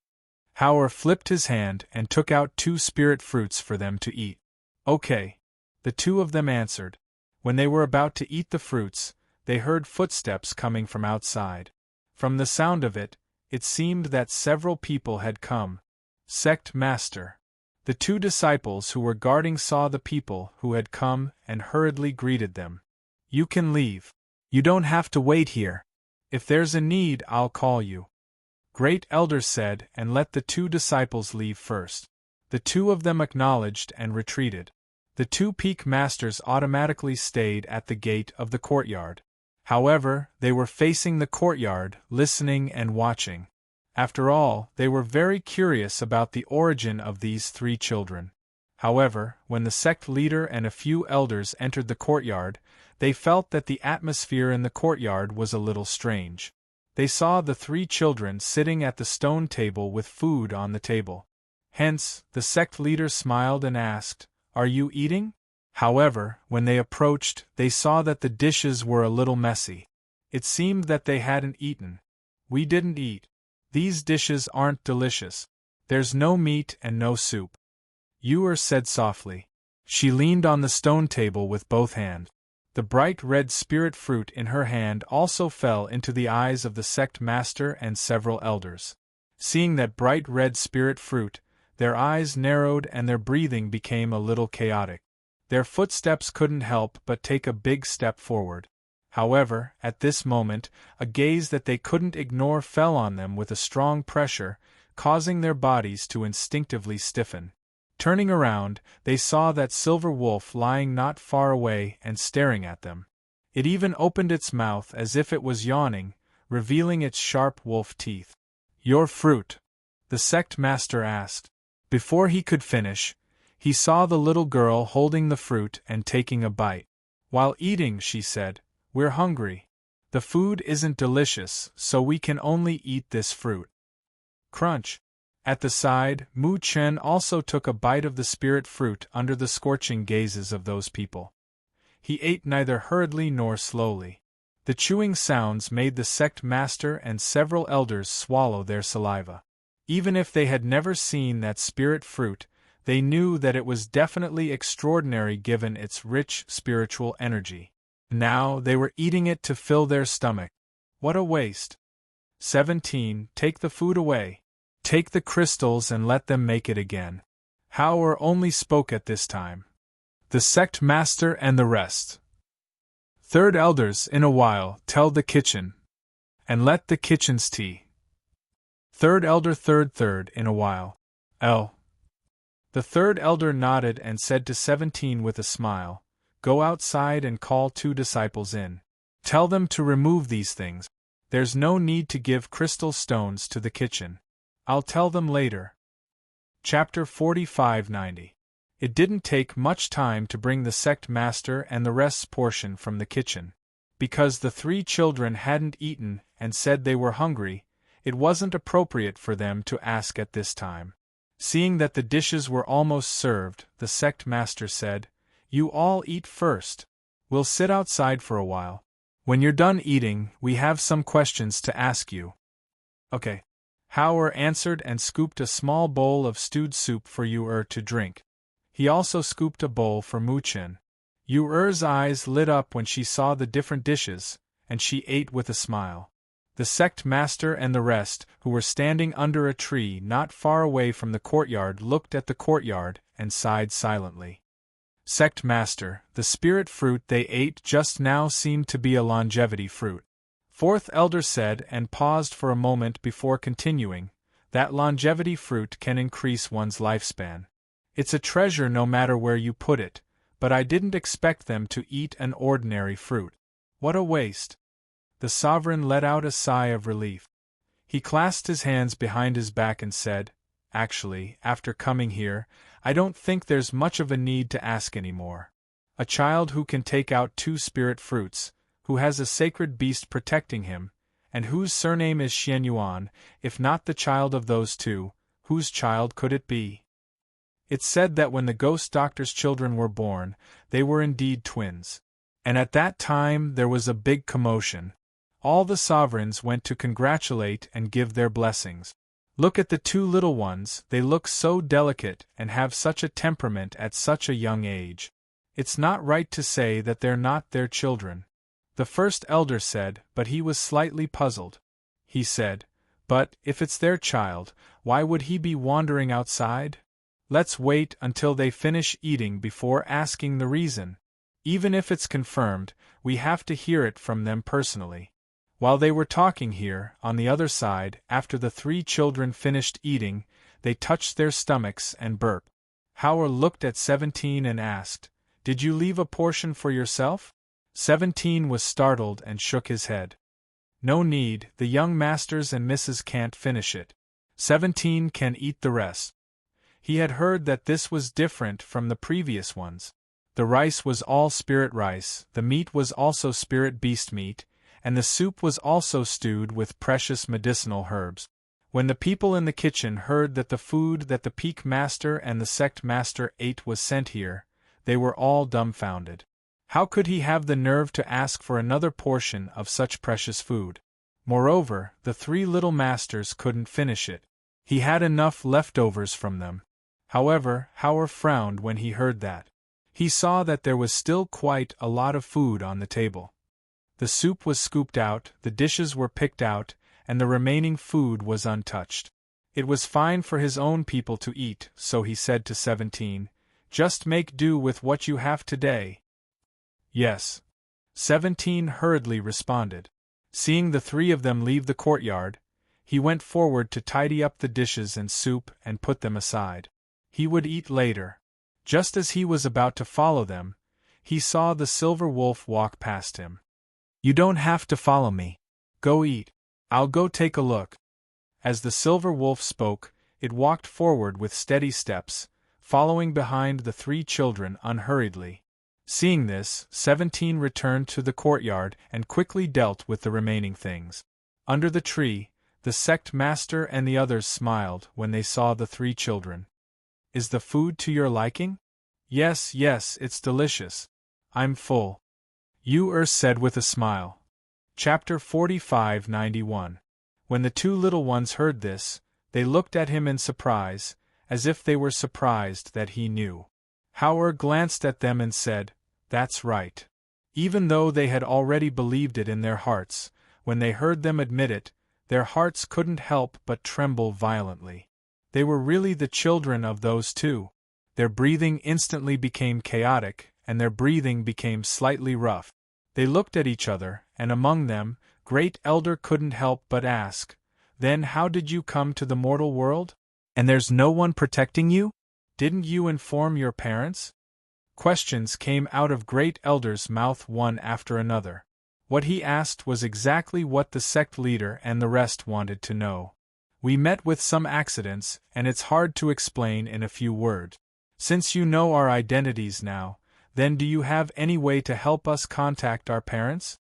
Howard flipped his hand and took out 2 spirit fruits for them to eat. "Okay," the two of them answered. When they were about to eat the fruits, they heard footsteps coming from outside. From the sound of it, it seemed that several people had come. Sect Master. The 2 disciples who were guarding saw the people who had come and hurriedly greeted them. "You can leave. You don't have to wait here. If there's a need, I'll call you." Great Elder said and let the 2 disciples leave first. The 2 of them acknowledged and retreated. The 2 peak masters automatically stayed at the gate of the courtyard. However, they were facing the courtyard, listening and watching. After all, they were very curious about the origin of these 3 children. However, when the sect leader and a few elders entered the courtyard, they felt that the atmosphere in the courtyard was a little strange. They saw the 3 children sitting at the stone table with food on the table. Hence, the sect leader smiled and asked, "Are you eating?" However, when they approached, they saw that the dishes were a little messy. It seemed that they hadn't eaten. "We didn't eat. These dishes aren't delicious. There's no meat and no soup." Ewer said softly. She leaned on the stone table with both hands. The bright red spirit fruit in her hand also fell into the eyes of the sect master and several elders. Seeing that bright red spirit fruit, their eyes narrowed and their breathing became a little chaotic. Their footsteps couldn't help but take a big step forward. However, at this moment, a gaze that they couldn't ignore fell on them with a strong pressure, causing their bodies to instinctively stiffen. Turning around, they saw that silver wolf lying not far away and staring at them. It even opened its mouth as if it was yawning, revealing its sharp wolf teeth. "Your fruit?" the sect master asked. Before he could finish, he saw the little girl holding the fruit and taking a bite. While eating, she said, "We're hungry. The food isn't delicious, so we can only eat this fruit." Crunch. At the side, Mu Chen also took a bite of the spirit fruit under the scorching gazes of those people. He ate neither hurriedly nor slowly. The chewing sounds made the sect master and several elders swallow their saliva. Even if they had never seen that spirit fruit, they knew that it was definitely extraordinary given its rich spiritual energy. Now they were eating it to fill their stomach. What a waste! 17. Take the food away. Take the crystals and let them make it again. Howard only spoke at this time. The sect master and the rest. Third elders, in a while, tell the kitchen. And let the kitchen's tea. Third elder third in a while. The third elder nodded and said to 17 with a smile, "Go outside and call 2 disciples in. Tell them to remove these things. There's no need to give crystal stones to the kitchen. I'll tell them later." Chapter 45-90. It didn't take much time to bring the sect master and the rest's portion from the kitchen. Because the 3 children hadn't eaten and said they were hungry, it wasn't appropriate for them to ask at this time. Seeing that the dishes were almost served, the sect master said, "You all eat first. We'll sit outside for a while. When you're done eating, we have some questions to ask you." "Okay." Howard answered and scooped a small bowl of stewed soup for Ewer to drink. He also scooped a bowl for Mu Chen. Yu-Er's eyes lit up when she saw the different dishes, and she ate with a smile. The sect master and the rest, who were standing under a tree not far away from the courtyard, looked at the courtyard and sighed silently. Sect master, the spirit fruit they ate just now seemed to be a longevity fruit. Fourth elder said and paused for a moment before continuing, that longevity fruit can increase one's lifespan. It's a treasure no matter where you put it, but I didn't expect them to eat an ordinary fruit. What a waste! The sovereign let out a sigh of relief. He clasped his hands behind his back and said, actually, after coming here, I don't think there's much of a need to ask any more. A child who can take out 2 spirit fruits, who has a sacred beast protecting him, and whose surname is Xianyuan, if not the child of those 2, whose child could it be? It's said that when the ghost doctor's children were born, they were indeed twins. And at that time there was a big commotion. All the sovereigns went to congratulate and give their blessings. Look at the 2 little ones, they look so delicate and have such a temperament at such a young age. It's not right to say that they're not their children. The first elder said, but he was slightly puzzled. He said, but, if it's their child, why would he be wandering outside? Let's wait until they finish eating before asking the reason. Even if it's confirmed, we have to hear it from them personally. While they were talking here, on the other side, after the 3 children finished eating, they touched their stomachs and burped. Howard looked at 17 and asked, did you leave a portion for yourself? 17 was startled and shook his head. No need, the young masters and misses can't finish it. 17 can eat the rest. He had heard that this was different from the previous ones. The rice was all spirit rice, the meat was also spirit beast meat, and the soup was also stewed with precious medicinal herbs. When the people in the kitchen heard that the food that the peak master and the sect master ate was sent here, they were all dumbfounded. How could he have the nerve to ask for another portion of such precious food? Moreover, the 3 little masters couldn't finish it. He had enough leftovers from them. However, Howard frowned when he heard that. He saw that there was still quite a lot of food on the table. The soup was scooped out, the dishes were picked out, and the remaining food was untouched. It was fine for his own people to eat, so he said to 17, just make do with what you have today. Yes. 17 hurriedly responded. Seeing the 3 of them leave the courtyard, he went forward to tidy up the dishes and soup and put them aside. He would eat later. Just as he was about to follow them, he saw the silver wolf walk past him. You don't have to follow me. Go eat. I'll go take a look. As the silver wolf spoke, it walked forward with steady steps, following behind the 3 children unhurriedly. Seeing this, 17 returned to the courtyard and quickly dealt with the remaining things. Under the tree, the sect master and the others smiled when they saw the 3 children. Is the food to your liking? Yes, it's delicious. I'm full. Yu-Er said with a smile. Chapter 45-91. When the 2 little ones heard this, they looked at him in surprise, as if they were surprised that he knew. Howard glanced at them and said, that's right. Even though they had already believed it in their hearts, when they heard them admit it, their hearts couldn't help but tremble violently. They were really the children of those 2. Their breathing instantly became chaotic, and their breathing became slightly rough. They looked at each other, and among them, Great Elder couldn't help but ask, then how did you come to the mortal world? And there's no one protecting you? Didn't you inform your parents? Questions came out of Great Elder's mouth one after another. What he asked was exactly what the sect leader and the rest wanted to know. We met with some accidents, and it's hard to explain in a few words. Since you know our identities now, then do you have any way to help us contact our parents?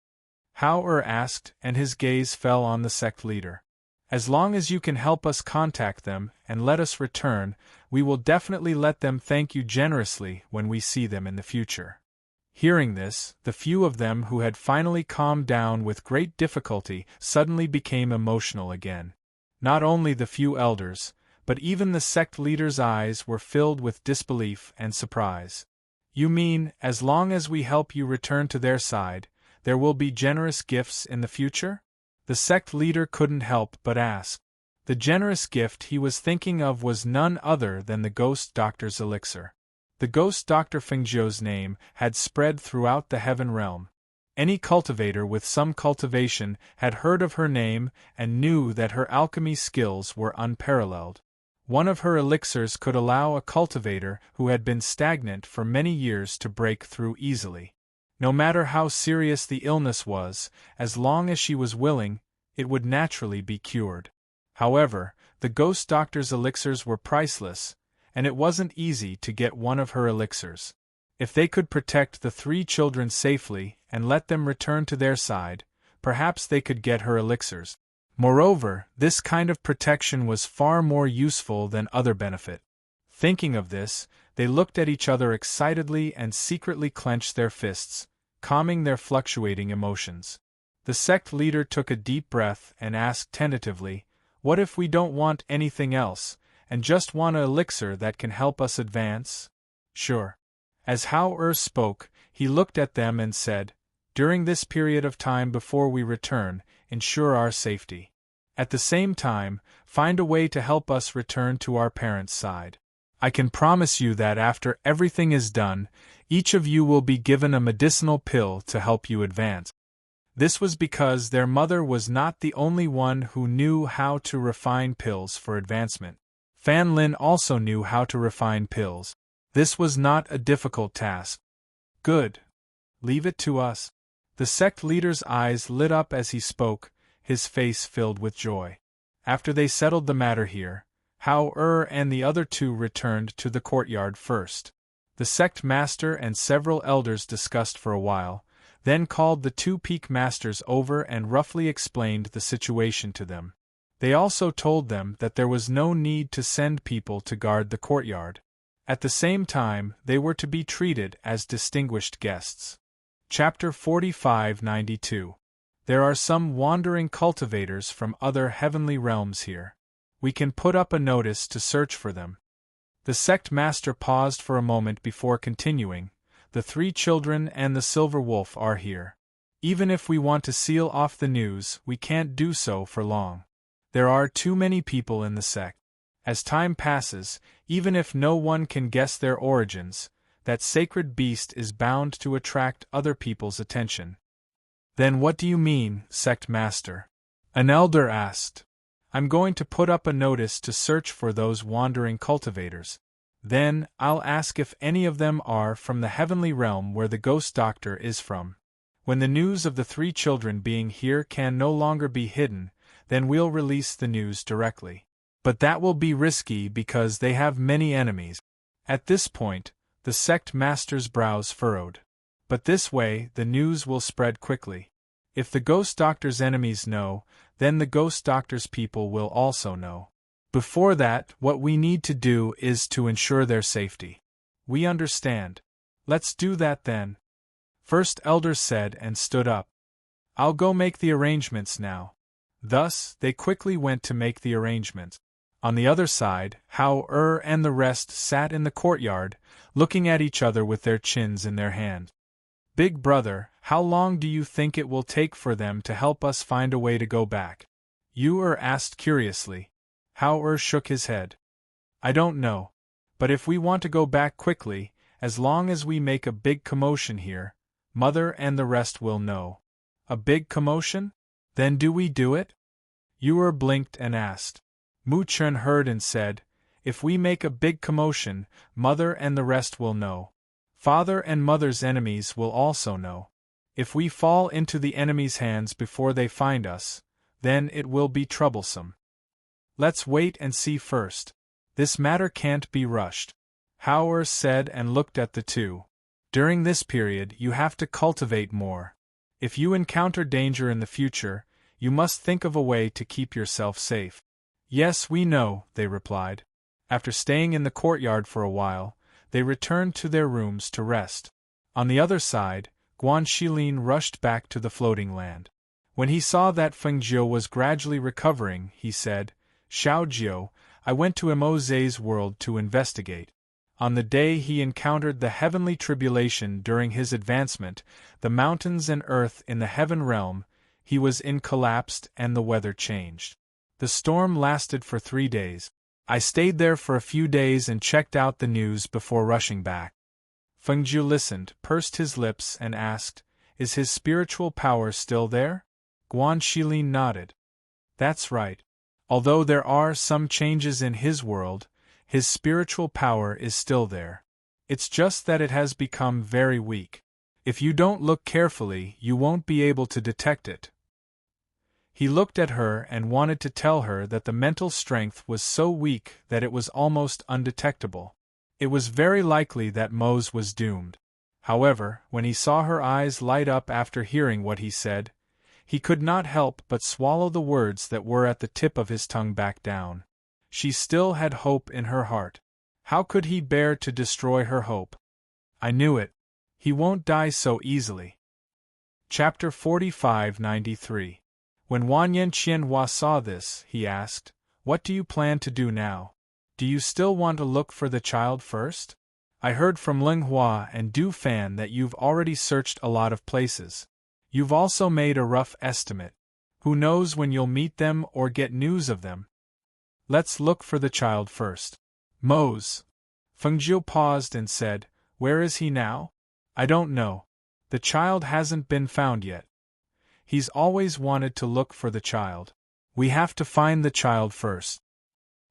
Howard asked, and his gaze fell on the sect leader. As long as you can help us contact them and let us return, we will definitely let them thank you generously when we see them in the future. Hearing this, the few of them who had finally calmed down with great difficulty suddenly became emotional again. Not only the few elders, but even the sect leader's eyes were filled with disbelief and surprise. You mean, as long as we help you return to their side, there will be generous gifts in the future? The sect leader couldn't help but ask. The generous gift he was thinking of was none other than the ghost doctor's elixir. The ghost Dr. Fengzhou's name had spread throughout the heaven realm. Any cultivator with some cultivation had heard of her name and knew that her alchemy skills were unparalleled. One of her elixirs could allow a cultivator who had been stagnant for many years to break through easily. No matter how serious the illness was, as long as she was willing, it would naturally be cured. However, the ghost doctor's elixirs were priceless, and it wasn't easy to get one of her elixirs. If they could protect the 3 children safely and let them return to their side, perhaps they could get her elixirs. Moreover, this kind of protection was far more useful than other benefit. Thinking of this, they looked at each other excitedly and secretly clenched their fists, calming their fluctuating emotions. The sect leader took a deep breath and asked tentatively, "What if we don't want anything else, and just want an elixir that can help us advance?" "Sure." As Hao spoke, he looked at them and said, "During this period of time before we return, ensure our safety. At the same time, find a way to help us return to our parents' side. I can promise you that after everything is done, each of you will be given a medicinal pill to help you advance." This was because their mother was not the only one who knew how to refine pills for advancement. Fan Lin also knew how to refine pills. This was not a difficult task. "Good. Leave it to us." The sect leader's eyes lit up as he spoke, his face filled with joy. After they settled the matter here, Hao and the other 2 returned to the courtyard first. The sect master and several elders discussed for a while, then called the 2 peak masters over and roughly explained the situation to them. They also told them that there was no need to send people to guard the courtyard. At the same time, they were to be treated as distinguished guests. Chapter 4592. There are some wandering cultivators from other heavenly realms here. We can put up a notice to search for them. The sect master paused for a moment before continuing. The 3 children and the silver wolf are here. Even if we want to seal off the news, we can't do so for long. There are too many people in the sect. As time passes, even if no one can guess their origins, that sacred beast is bound to attract other people's attention. "Then what do you mean, sect master?" an elder asked. "I'm going to put up a notice to search for those wandering cultivators. Then, I'll ask if any of them are from the heavenly realm where the ghost doctor is from. When the news of the 3 children being here can no longer be hidden, then we'll release the news directly. But that will be risky because they have many enemies." At this point, the sect master's brows furrowed. "But this way, the news will spread quickly. If the ghost doctor's enemies know, then the ghost doctor's people will also know. Before that, what we need to do is to ensure their safety." "We understand. Let's do that then," First Elder said and stood up. "I'll go make the arrangements now." Thus, they quickly went to make the arrangements. On the other side, Hao and the rest sat in the courtyard, looking at each other with their chins in their hands. "Big brother, how long do you think it will take for them to help us find a way to go back?" Yu asked curiously. Hao shook his head. "I don't know. But if we want to go back quickly, as long as we make a big commotion here, Mother and the rest will know." "A big commotion? Then do we do it?" Yu blinked and asked. Mu Chun heard and said, "If we make a big commotion, Mother and the rest will know. Father and Mother's enemies will also know. If we fall into the enemy's hands before they find us, then it will be troublesome. Let's wait and see first. This matter can't be rushed," Hao said and looked at the 2. "During this period, you have to cultivate more. If you encounter danger in the future, you must think of a way to keep yourself safe." "Yes, we know," they replied. After staying in the courtyard for a while, they returned to their rooms to rest. On the other side, Guan Shilin rushed back to the floating land. When he saw that Feng Zhou was gradually recovering, he said, "Xiao Jiu, I went to Mo Zhe's world to investigate. On the day he encountered the heavenly tribulation during his advancement, the mountains and earth in the heaven realm, he was in collapsed and the weather changed. The storm lasted for 3 days. I stayed there for a few days and checked out the news before rushing back. Fengjiu listened, pursed his lips, and asked, "Is his spiritual power still there?" Guan Xilin nodded. "That's right. Although there are some changes in his world, his spiritual power is still there. It's just that it has become very weak. If you don't look carefully, you won't be able to detect it." He looked at her and wanted to tell her that the mental strength was so weak that it was almost undetectable. It was very likely that Mose was doomed. However, when he saw her eyes light up after hearing what he said, he could not help but swallow the words that were at the tip of his tongue back down. She still had hope in her heart. How could he bear to destroy her hope? "I knew it. He won't die so easily." Chapter 45-93. When Wanyan Qianhua saw this, he asked, "What do you plan to do now? Do you still want to look for the child first? I heard from Ling Hua and Du Fan that you've already searched a lot of places. You've also made a rough estimate. Who knows when you'll meet them or get news of them? Let's look for the child first." "Mose." Fengjiu paused and said, "Where is he now?" "I don't know. The child hasn't been found yet. He's always wanted to look for the child. We have to find the child first."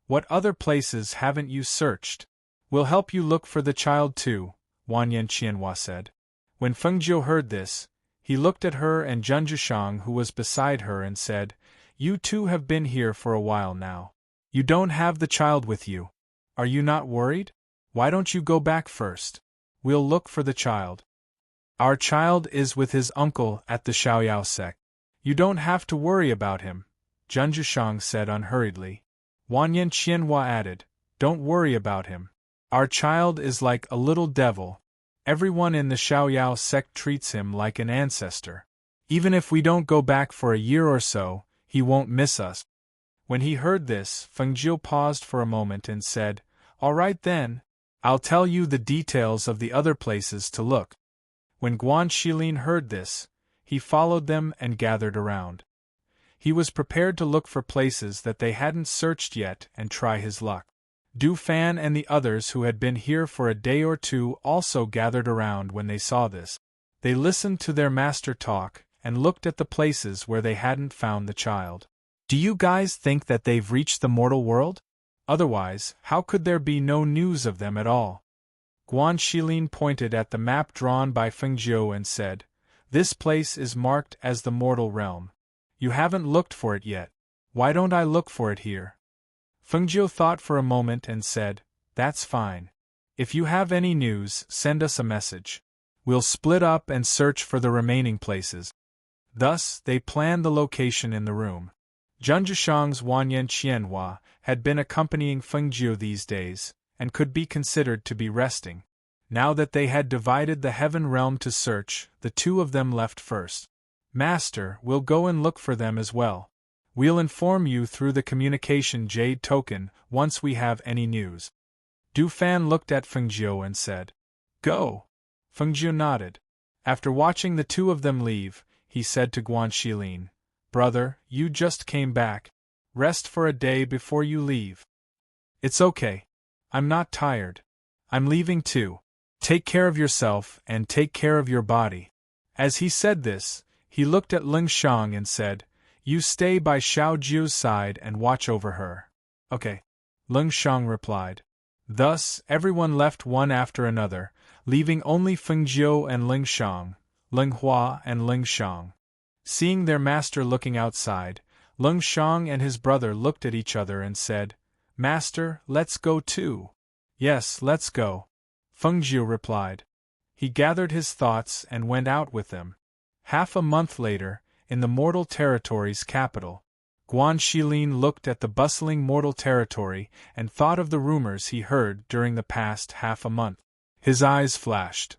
"What other places haven't you searched?" "We'll help you look for the child too," Wanyan Qianhua said. When Fengjiu heard this, he looked at her and Zhang, who was beside her, and said, "You two have been here for a while now. You don't have the child with you. Are you not worried? Why don't you go back first? We'll look for the child." "Our child is with his uncle at the Xiaoyao sect. You don't have to worry about him," Zhang said unhurriedly. Wanyan Qianhua added, "Don't worry about him. Our child is like a little devil. Everyone in the Xiaoyao sect treats him like an ancestor. Even if we don't go back for a year or so, he won't miss us." When he heard this, Fengjiu paused for a moment and said, "All right then. I'll tell you the details of the other places to look." When Guan Xilin heard this, he followed them and gathered around. He was prepared to look for places that they hadn't searched yet and try his luck. Du Fan and the others who had been here for a day or two also gathered around when they saw this. They listened to their master talk and looked at the places where they hadn't found the child. "Do you guys think that they've reached the mortal world? Otherwise, how could there be no news of them at all?" Guan Xilin pointed at the map drawn by Fengjiu and said, "This place is marked as the mortal realm. You haven't looked for it yet. Why don't I look for it here?" Fengjiu thought for a moment and said, "That's fine. If you have any news, send us a message. We'll split up and search for the remaining places." Thus, they planned the location in the room. Zhangshang's Wanyan Qianhua had been accompanying Fengjiu these days, and could be considered to be resting. Now that they had divided the heaven realm to search, the two of them left first. "Master, we'll go and look for them as well. We'll inform you through the communication jade token once we have any news." Du Fan looked at Fengjiu and said, "Go." Fengjiu nodded. After watching the two of them leave, he said to Guan Xilin, "Brother, you just came back. Rest for a day before you leave." "It's okay. I'm not tired. I'm leaving too. Take care of yourself and take care of your body." As he said this, he looked at Ling Shang and said, "You stay by Xiao Jiu's side and watch over her." "Okay," Ling Shang replied. Thus, everyone left one after another, leaving only Fengjiu and Ling Shang, Ling Hua and Ling Shang. Seeing their master looking outside, Ling Shang and his brother looked at each other and said, "Master, let's go too." "Yes, let's go," Fengjiu replied. He gathered his thoughts and went out with them. Half a month later, in the Mortal Territory's capital, Guan Xilin looked at the bustling Mortal Territory and thought of the rumors he heard during the past half a month. His eyes flashed.